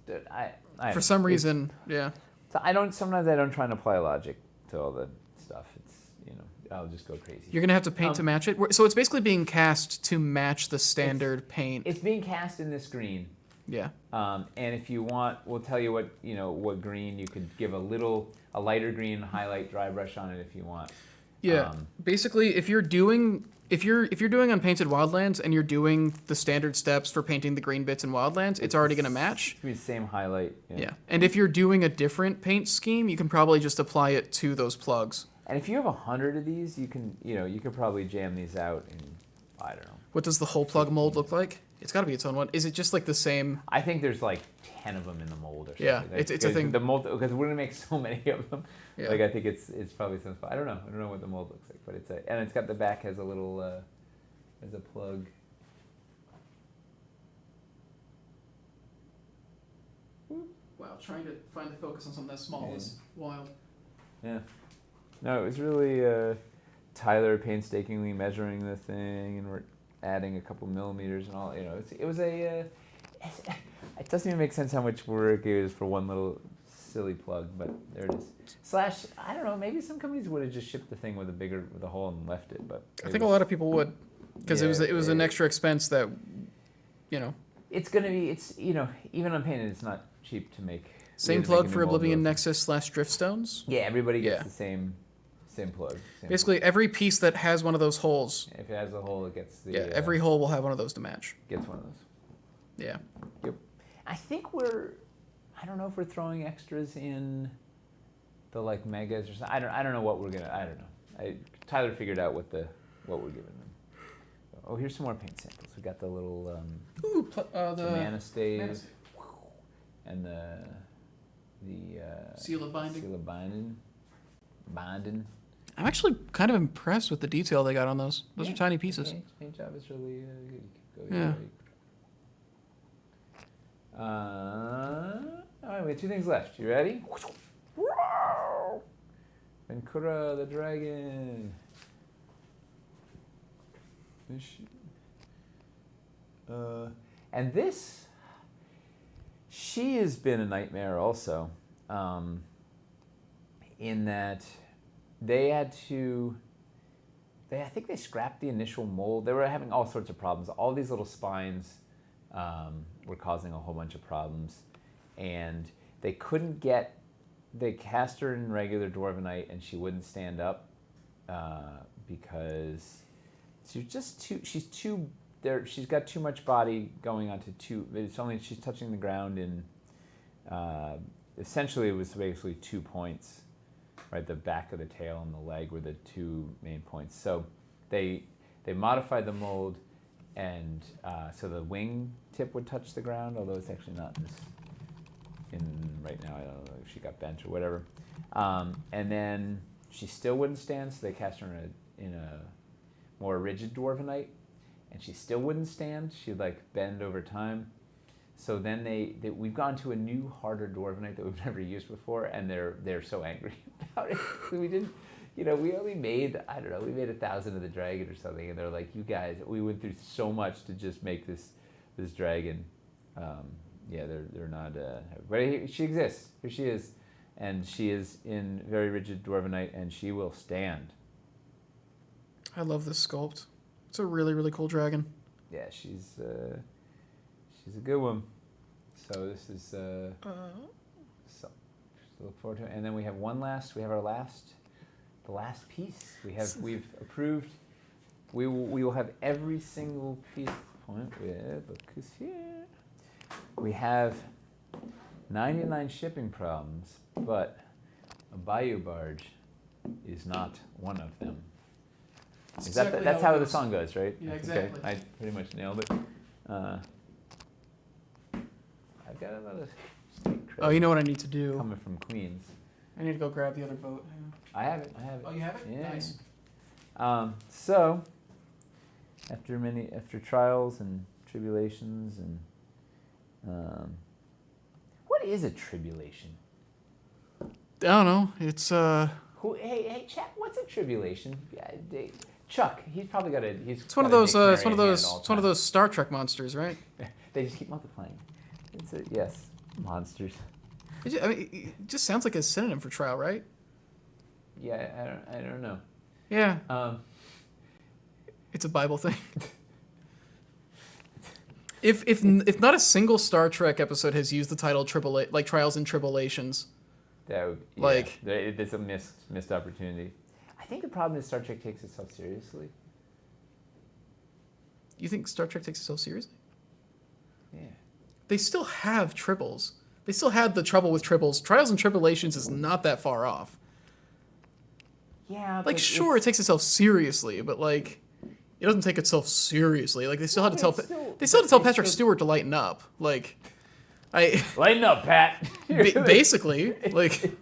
For some reason, yeah. So sometimes I don't try and apply logic to all the stuff. It's, I'll just go crazy. You're going to have to paint to match it? So it's basically being cast to match the standard paint. It's being cast in this green. Yeah. And if you want, we'll tell you what green you could give a lighter green highlight dry brush on it if you want. Yeah. Basically, if you're doing Unpainted Wildlands and you're doing the standard steps for painting the green bits in Wildlands, it's already going to match. It's going to be the same highlight. Yeah. And if you're doing a different paint scheme, you can probably just apply it to those plugs. And if you have 100 of these, you could probably jam these out in, I don't know. What does the whole plug mold look like? It's got to be its own one. Is it just like the same? I think there's like 10 of them in the mold or something. Yeah, it's a thing. The mold, because we're gonna make so many of them. Yeah. Like I think it's probably some spot. I don't know what the mold looks like, but it's got the back has a little as a plug. Wow, trying to find the focus on something that small is wild. Yeah. No, it was really Tyler painstakingly measuring the thing, and we're adding a couple millimeters and all. It was a. It doesn't even make sense how much work it is for one little silly plug, but there it is. / I don't know. Maybe some companies would have just shipped the thing with a hole and left it, but I think a lot of people would, because it was an extra expense that, It's gonna be even unpainted, it's not cheap to make. Same plug for Oblivion Nexus / Driftstones. Yeah, everybody gets the same plug. Basically, every piece that has one of those holes. If it has a hole, it gets the. Yeah, every hole will have one of those to match. Gets one of those. Yeah. Yep. I think I don't know if we're throwing extras in the like megas or something. I don't know what we're gonna. I don't know. Tyler figured out what we're giving them. Oh, here's some more paint samples. We got the little the mana stave and the seal of binding. Seal of binding. I'm actually kind of impressed with the detail they got on those. Those are tiny pieces. Paint job is really good. Yeah. All right, we have 2 things left. You ready? Venkura the dragon. And this, she has been a nightmare also, in that I think they scrapped the initial mold. They were having all sorts of problems. All these little spines were causing a whole bunch of problems, and they couldn't get. They cast her in regular Dwarvenite, and she wouldn't stand up because she's just too. She's too. She's got too much body going onto two. She's touching the ground in. Essentially, it was basically 2 points, right? The back of the tail and the leg were the 2 main points. So they modified the mold, and so the wing tip would touch the ground, although it's actually not in right now. I don't know if she got bent or whatever. And then she still wouldn't stand, so they cast her in a more rigid Dwarvenite, and she still wouldn't stand. She'd bend over time. So then we've gone to a new, harder Dwarvenite that we've never used before, and they're so angry about it. We didn't, we only made, I don't know, we made 1,000 of the dragon or something, and they're like, you guys, we went through so much to just make this dragon. They're not, but she exists. Here she is, and she is in very rigid Dwarvenite, and she will stand. I love this sculpt. It's a really, really cool dragon. Yeah, she's a good one. So this is so look forward to it. And then we have the last piece. We've approved. We will have every single piece. Point with look who's here. We have 99 shipping problems, but a bayou barge is not one of them. That's how the song goes, right? Yeah, exactly. Okay, I pretty much nailed it. I've got a lot of Oh, you know what I need to do? Coming from Queens. I need to go grab the other boat. I have it. Oh, you have it? Yeah. Nice. So, after trials and tribulations and what is a tribulation? I don't know. It's Hey, chat. What's a tribulation? Yeah, Chuck. He's probably got a. It's one of those. It's one of those Star Trek monsters, right? They just keep multiplying. Yes, monsters. It just sounds like a synonym for trial, right? Yeah, I don't know. Yeah. It's a Bible thing. If not a single Star Trek episode has used the title Trials and Tribulations. That would, it's a missed opportunity. I think the problem is Star Trek takes itself seriously. You think Star Trek takes itself seriously? Yeah. They still have tribbles. They still had the trouble with tribbles. Trials and Tribulations is not that far off. Yeah. Like, sure, it takes itself seriously, but like, it doesn't take itself seriously. Like, they still had to tell. They still had to tell Patrick Stewart to lighten up. Like, lighten up, Pat. Basically, like.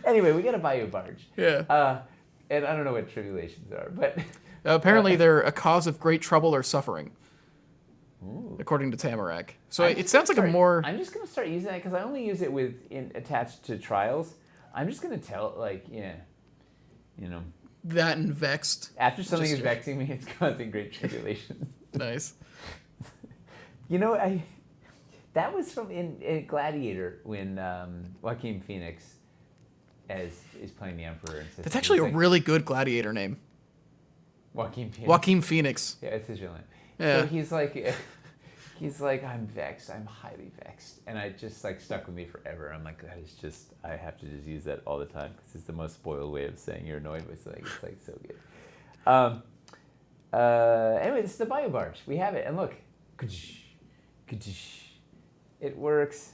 Anyway, we gotta buy you a barge. Yeah. And I don't know what tribulations are, but apparently they're a cause of great trouble or suffering. Ooh. According to Tamarack. So it sounds like a more. I'm just gonna start using that because I only use it attached to trials. I'm just gonna tell that and vexed. After something is vexing me, it's causing great tribulation. Nice. That was from in Gladiator when Joaquin Phoenix is playing the Emperor. That's actually a really good Gladiator name. Joaquin Phoenix. Joaquin Phoenix. Yeah, it's his real name. Yeah. So he's like, I'm vexed. I'm highly vexed, and it just like stuck with me forever. I'm like, that is just. I have to just use that all the time because it's the most spoiled way of saying you're annoyed with something. It's like so good. Anyway, this is the bio barge. We have it, and look, it works.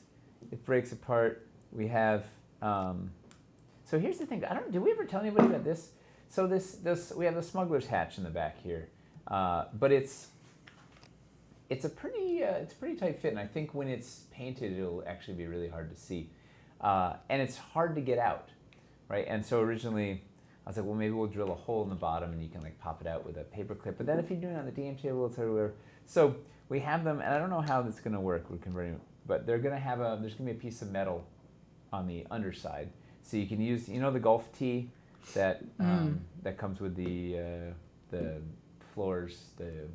It breaks apart. We have. So here's the thing. Did we ever tell anybody about this? So this we have the smuggler's hatch in the back here, but it's a pretty tight fit, and I think when it's painted, it'll actually be really hard to see, and it's hard to get out, right? And so originally, I was like, well, maybe we'll drill a hole in the bottom, and you can like pop it out with a paper clip. But then if you're doing it on the DM table, it's everywhere. So we have them, and I don't know how that's going to work. We're converting, but they're going to have there's going to be a piece of metal on the underside, so you can use the golf tee that that comes with the floors, the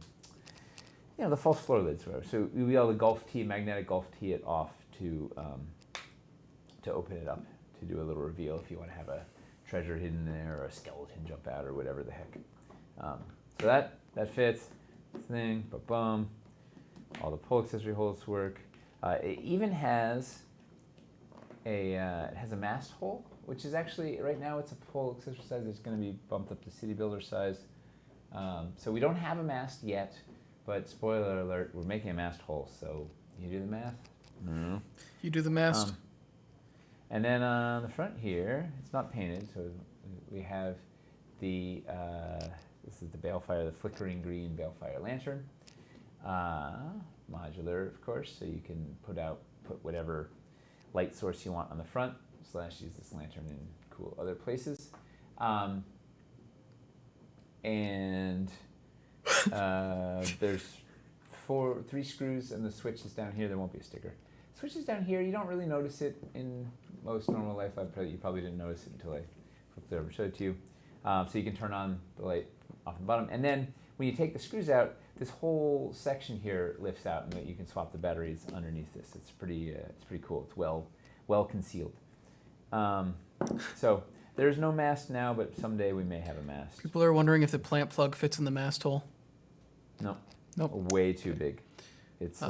false floor lids, whatever. So you'll be able to magnetic golf tee it off to open it up to do a little reveal if you want to have a treasure hidden there or a skeleton jump out or whatever the heck. So that fits. Thing, boom. All the pole accessory holes work. It even has a mast hole, which is actually right now it's a pole accessory size. It's going to be bumped up to city builder size. So we don't have a mast yet. But spoiler alert, we're making a mast hole, so you do the math? Mm-hmm. You do the mast. And then on the front here, it's not painted, so we have this is the balefire, the flickering green balefire lantern. Modular, of course, so you can put whatever light source you want on the front, / use this lantern in cool other places. And there's 3 screws, and the switch is down here. There won't be a sticker. Switch is down here. You don't really notice it in most normal life. You probably didn't notice it until I flipped it over and showed it to you. So you can turn on the light off the bottom. And then when you take the screws out, this whole section here lifts out, and you can swap the batteries underneath this. It's pretty cool. It's well concealed. So there's no mast now, but someday we may have a mast. People are wondering if the plant plug fits in the mast hole. No. Nope. Way too big. It's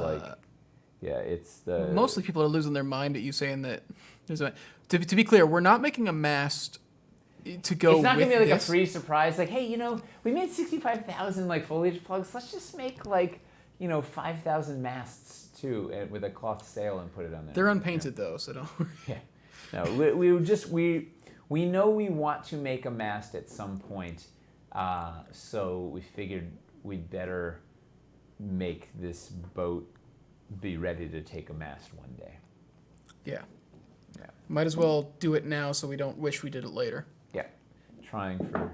it's the... Mostly people are losing their mind at you saying that there's a... To be clear, we're not making a mast to go with It's not going to be like this. a free surprise, like, hey, we made 65,000 foliage plugs. Let's just make 5,000 masts too, with a cloth sail and put it on there. They're unpainted though, so don't worry. Yeah. No, we know we want to make a mast at some point, so we figured we'd better make this boat be ready to take a mast one day. Yeah. Yeah. Might as well do it now so we don't wish we did it later. Yeah. Trying for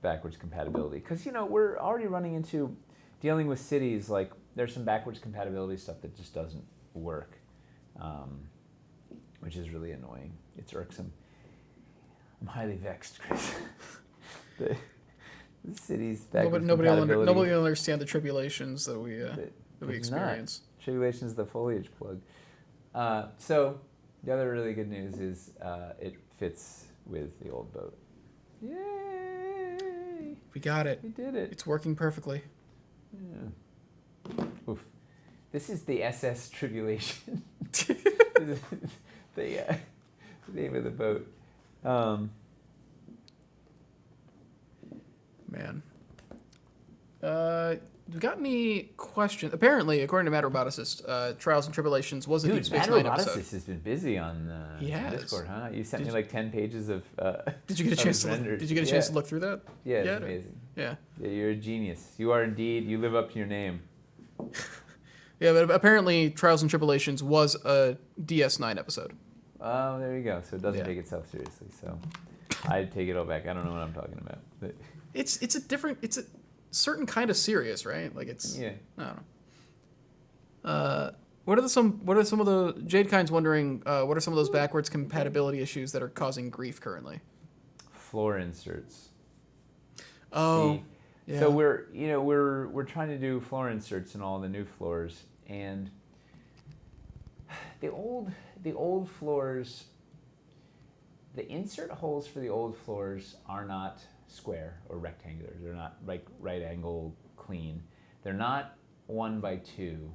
backwards compatibility. Because, we're already running into dealing with cities, like, there's some backwards compatibility stuff that just doesn't work, which is really annoying. It's irksome. I'm highly vexed, Chris. the city's backwards compatibility. Nobody will understand the tribulations that we experience. Tribulations, the foliage plug. So the other really good news is it fits with the old boat. Yay! We got it. We did it. It's working perfectly. Yeah. Oof. This is the SS Tribulation. the name of the boat. Man. We got any questions? Apparently, according to Mad Roboticist, Trials and Tribulations was a Deep Space Nine episode. Mad Roboticist has been busy on Discord, huh? You sent me like 10 pages of. Did you get a chance to look? Did you get a chance to look through that? Yeah, it's amazing. Yeah. You're a genius. You are indeed. You live up to your name. Yeah, but apparently, Trials and Tribulations was a DS9 episode. Oh, there you go. So it doesn't take itself seriously. So I take it all back. I don't know what I'm talking about. But it's a certain kind of serious, right? Like it's. Yeah. I don't know. What are some of the Jade Kind's wondering? What are some of those backwards compatibility issues that are causing grief currently? Floor inserts. Oh. Yeah. So we're trying to do floor inserts in all the new floors, and the old floors, the insert holes for the old floors are not square or rectangular. They're not like right angle clean. They're not 1x2,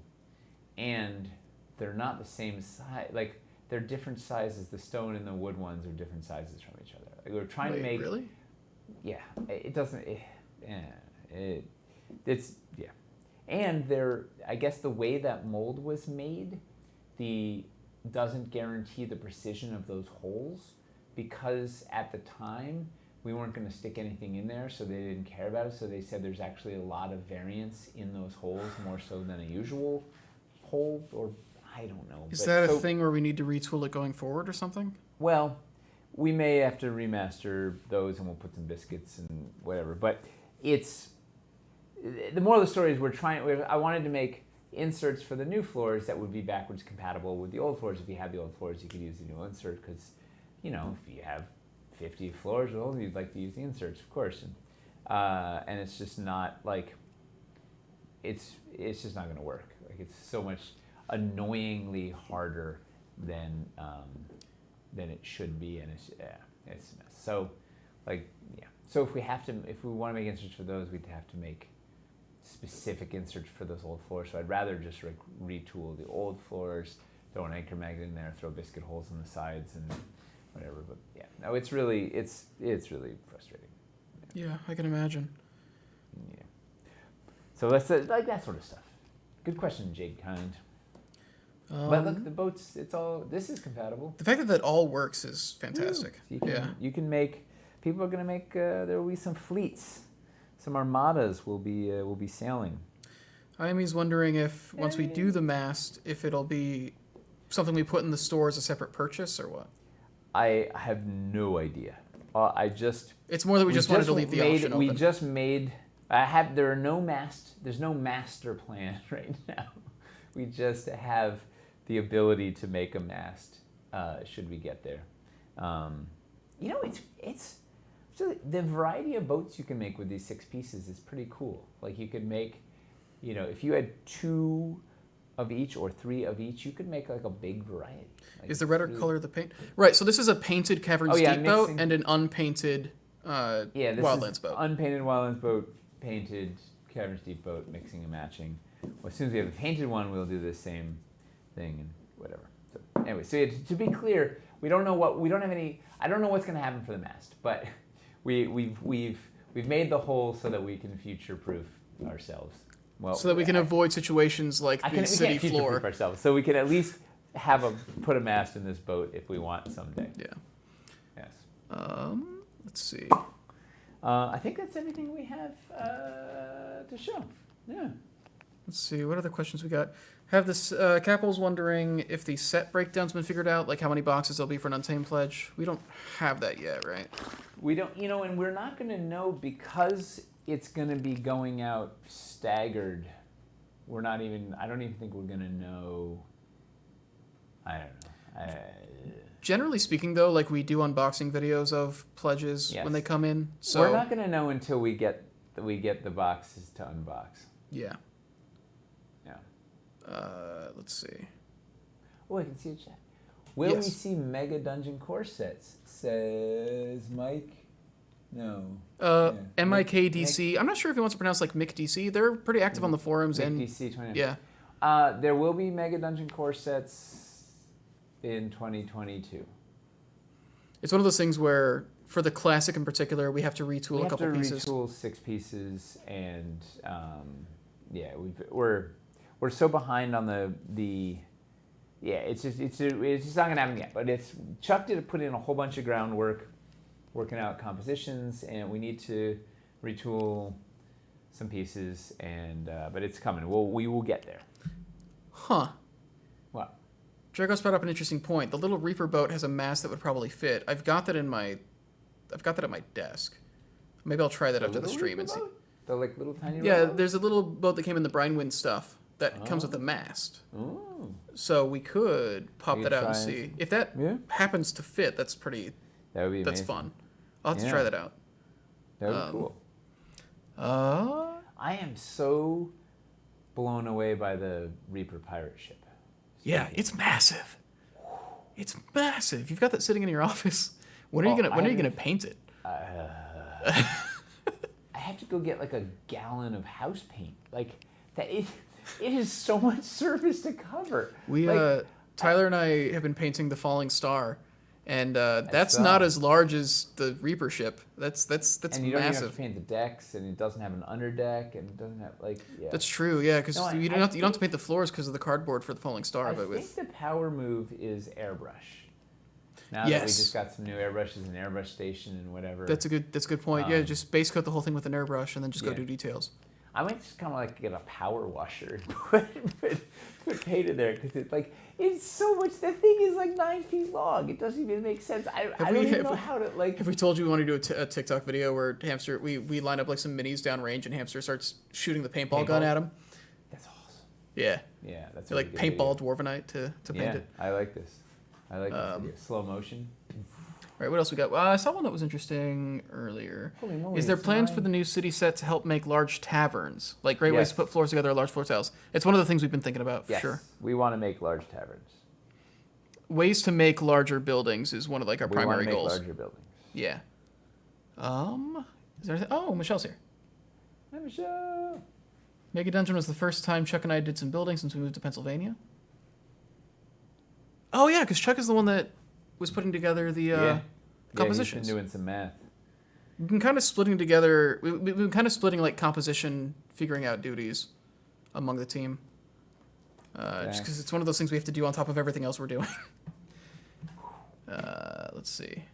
and they're not the same size. Like they're different sizes. The stone and the wood ones are different sizes from each other. Like we're trying to make. Really? Yeah. It doesn't. It's yeah. And I guess the way that mold was made, doesn't guarantee the precision of those holes, because at the time we weren't going to stick anything in there, so they didn't care about it. So they said there's actually a lot of variance in those holes, more so than a usual hole, or I don't know. Is that a thing where we need to retool it going forward or something? Well, we may have to remaster those, and we'll put some biscuits and whatever. But it's the moral of the story is I wanted to make inserts for the new floors that would be backwards compatible with the old floors. If you had the old floors, you could use the new insert, because, if you have 50 floors, well, you'd like to use the inserts, of course. And it's just not like, it's just not going to work. Like, it's so much annoyingly harder than it should be, and it's a mess. So, So if we want to make inserts for those, we'd have to make specific inserts for those old floors. So I'd rather just retool the old floors, throw an anchor magnet in there, throw biscuit holes on the sides and whatever. But yeah, no, it's really frustrating. Yeah, I can imagine. Yeah. So that's like that sort of stuff. Good question, Jade Kind. But look, the boats, this is compatible. The fact that all works is fantastic. You can make. People are going to make. There will be some fleets, some armadas will be sailing. Iami's wondering if once we do the mast, if it'll be something we put in the store as a separate purchase or what. I have no idea. It's more that we just wanted to leave the option open. We just made. There's no master plan right now. We just have the ability to make a mast. Should we get there? It's. So the variety of boats you can make with these 6 pieces is pretty cool. Like you could make, if you had 2 of each or 3 of each, you could make like a big variety. Like is the redder color the paint? Right. So this is a painted Caverns Deep boat and an unpainted Wildlands boat. Unpainted Wildlands boat, painted Caverns Deep boat, mixing and matching. Well, as soon as we have a painted one, we'll do the same thing and whatever. So anyway, to be clear, I don't know what's going to happen for the mast, but. We've made the hole so that we can future-proof ourselves. Well, so that we can avoid situations like the city floor. We can't future-proof ourselves, so we can at least put a mast in this boat if we want someday. Yeah. Yes. Let's see. I think that's everything we have to show. Yeah. Let's see, what other questions we got? Have this Capel's wondering if the set breakdown's been figured out, like how many boxes there'll be for an Untamed Pledge. We don't have that yet, right? We don't, and we're not going to know because it's going to be going out staggered. I don't even think we're going to know. I don't know. Generally speaking, though, like we do unboxing videos of pledges when they come in. So we're not going to know until we get the boxes to unbox. Yeah. Yeah. Let's see. Oh, I can see a chat. Will we see Mega Dungeon core sets? Says Mike. No. MIKDC. I'm not sure if he wants to pronounce like MIKDC. They're pretty active on the forums. MIKDC 20. Yeah. There will be Mega Dungeon core sets in 2022. It's one of those things where, for the classic in particular, we have to retool a couple pieces. We have to retool 6 pieces, and we're so behind on the it's just not gonna happen yet. But Chuck did put in a whole bunch of groundwork, working out compositions, and we need to retool some pieces, and but it's coming. We will get there. Huh. What? Dragos brought up an interesting point. The little Reaper boat has a mast that would probably fit. I've got that at my desk. Maybe I'll try that after the stream and see. The little tiny. Yeah, there's a little boat that came in the Brinewind stuff that comes with a mast. Ooh. So we could pop that out and see if that happens to fit. That's pretty. That would be amazing. That's fun. I'll have to try that out. That would be cool. I am so blown away by the Reaper pirate ship. Yeah, it's massive. It's massive. You've got that sitting in your office. When are you gonna paint it? I have to go get like a gallon of house paint. Like that. It is so much surface to cover. Tyler and I have been painting the Falling Star, and that's not as large as the Reaper ship. That's and you don't even massive. have to paint the decks, and it doesn't have an underdeck, and it doesn't have That's true, yeah, because you don't have to paint the floors because of the cardboard for the Falling Star. I think the power move is airbrush. Now that we just got some new airbrushes and airbrush station and whatever. That's a good point. Yeah, just base coat the whole thing with an airbrush and then just go do details. I might just kind of like get a power washer and put paint in there because it's so much. That thing is like 9 feet long. It doesn't even make sense. I don't even know how to like. Have we told you we want to do a TikTok video where Hamster we line up like some minis downrange and Hamster starts shooting the paintball gun at him? That's awesome. Yeah. Yeah, that's like paintball Dwarvenite to paint it. I like this. I like this video. Slow motion. All right, what else we got? I saw one that was interesting earlier. Holy moly, is there plans for the new city set to help make large taverns? Like great ways to put floors together, large floor tiles. It's one of the things we've been thinking about, for sure. We want to make large taverns. Ways to make larger buildings is one of like our primary goals. Larger buildings. Yeah. Is there anything? Oh, Michelle's here. Hi, Michelle. Mega Dungeon was the first time Chuck and I did some building since we moved to Pennsylvania. Oh yeah, because Chuck is the one that was putting together the compositions. He's been doing some math. We've been kind of splitting together. We've been kind of splitting like composition, figuring out duties among the team. Just because it's one of those things we have to do on top of everything else we're doing. Let's see.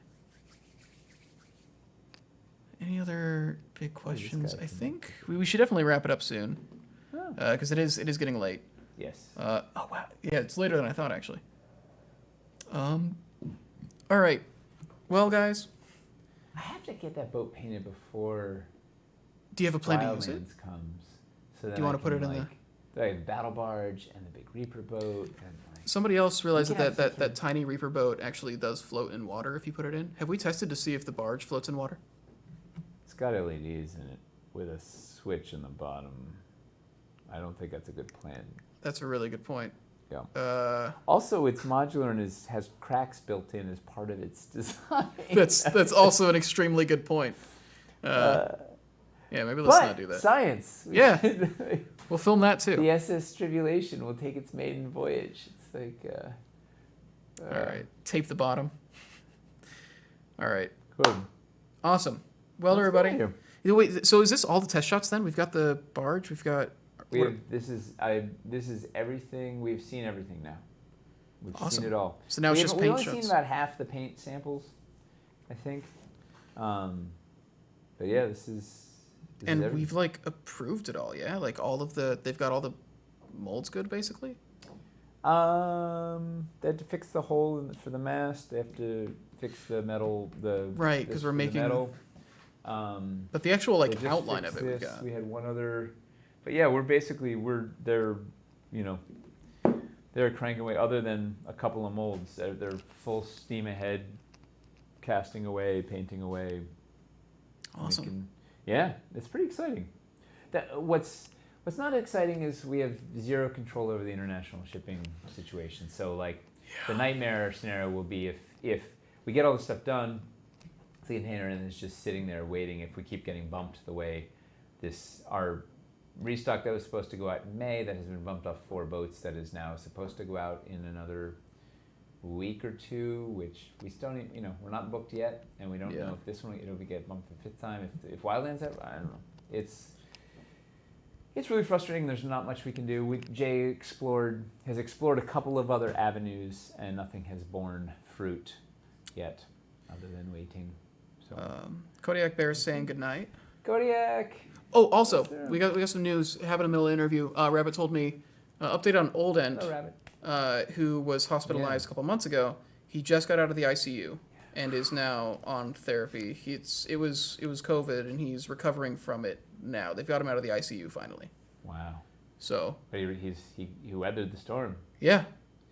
Any other big questions? I think we should definitely wrap it up soon, because it is getting late. Yes. Oh wow. Yeah, it's later than I thought actually. All right. Well, guys. I have to get that boat painted before. Do you have a plan to use it? Comes. So do you want to put it in the battle barge and the big Reaper boat? And somebody else realized that tiny Reaper boat actually does float in water if you put it in. Have we tested to see if the barge floats in water? It's got LEDs in it with a switch in the bottom. I don't think that's a good plan. That's a really good point. Yeah. Also, it's modular and has cracks built in as part of its design. That's also an extremely good point. Yeah, maybe let's not do that. Science. Yeah. We'll film that too. The SS Tribulation will take its maiden voyage. It's like. All right. Tape the bottom. All right. Cool. Awesome. Well, everybody. Wait. So is this all the test shots then? We've got the barge. We've got. This is everything. We've seen everything now. We've seen it all. So now it's just paint shots. We've only seen about half the paint samples, I think. But yeah, this is And we've like approved it all, yeah. Like they've got all the molds good, basically. They had to fix the hole for the mast. They have to fix the metal. Right, because we're making metal. But the actual like outline of it, we got. We had one other, but yeah, they're cranking away. Other than a couple of molds, they're full steam ahead, casting away, painting away. Awesome. Yeah, it's pretty exciting. What's not exciting is we have zero control over the international shipping situation. So like the nightmare scenario will be if we get all the stuff done, the container and it's just sitting there waiting. If we keep getting bumped the way our restock that was supposed to go out in May that has been bumped off 4 boats that is now supposed to go out in another week or 2, which we still need, we're not booked yet, and we don't know if this one it'll get bumped the 5th time. If Wildlands ever, I don't know. It's really frustrating. There's not much we can do. Jay has explored a couple of other avenues, and nothing has borne fruit yet, other than waiting. So Kodiak Bear's saying goodnight. Kodiak. Oh, also we got some news. Having a middle interview. Rabbit told me update on Old End. Oh, Rabbit. Who was hospitalized a couple months ago. He just got out of the ICU and is now on therapy. It was COVID, and he's recovering from it now. They've got him out of the ICU finally. Wow. So. But he weathered the storm. Yeah.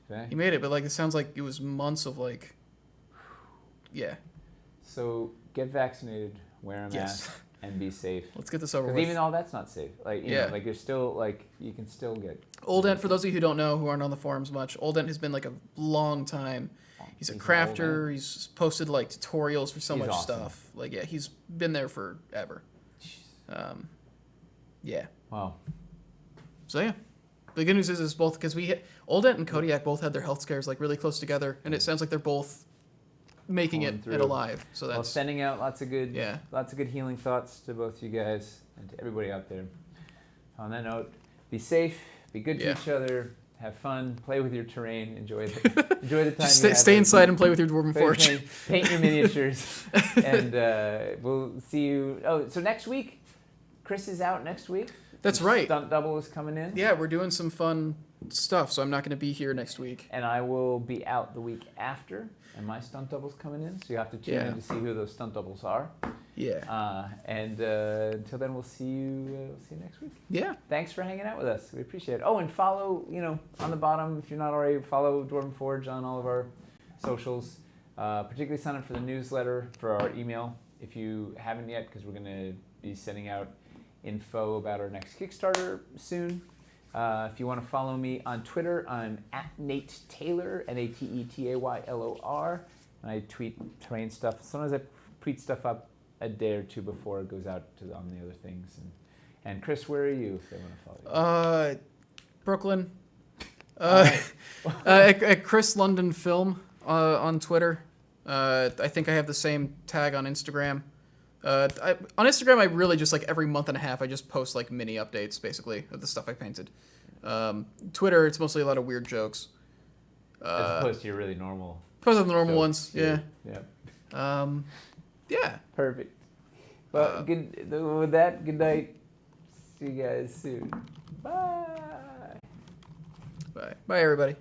Okay. He made it, but like it sounds like it was months of like. Yeah. So get vaccinated, wear a mask, and be safe. Let's get this over with. Because even all that's not safe. Like you know, like you're still like you can still get. Old Ent, for those of you who don't know, who aren't on the forums much, Old Ent has been like a long time. He's a crafter. He's posted like tutorials for so much stuff. Like he's been there forever. Yeah. Wow. So yeah, the good news is both because Old Ent and Kodiak both had their health scares like really close together, and it sounds like they're both making it and alive. So that's sending out lots of good healing thoughts to both you guys and to everybody out there. On that note, be safe, be good to each other, have fun, play with your terrain, enjoy the time. Just stay inside and play with your Dwarven Forge. Paint your miniatures, and we'll see you. Oh, so next week, Chris is out next week. That's right. Stunt Double is coming in. Yeah, we're doing some fun stuff, so I'm not going to be here next week. And I will be out the week after, and my Stunt Double's coming in, so you have to tune in to see who those Stunt Doubles are. Yeah. And until then, we'll see you next week. Yeah. Thanks for hanging out with us. We appreciate it. Oh, and follow, on the bottom, if you're not already, follow Dwarven Forge on all of our socials. Particularly sign up for the newsletter for our email if you haven't yet, because we're going to be sending out info about our next Kickstarter soon. If you want to follow me on Twitter, I'm @Nate Taylor, NateTaylor, and I tweet terrain stuff. Sometimes I tweet stuff up a day or two before it goes out on the other things. And Chris, where are you if they want to follow you? Brooklyn. At Chris London Film on Twitter. I think I have the same tag on Instagram. On Instagram, I really just like every month and a half, I just post like mini updates basically of the stuff I painted. Twitter, it's mostly a lot of weird jokes. As opposed to your really normal. Post on the normal ones, yeah. Yeah. Perfect. Well, with that, good night. See you guys soon. Bye. Bye. Bye, everybody.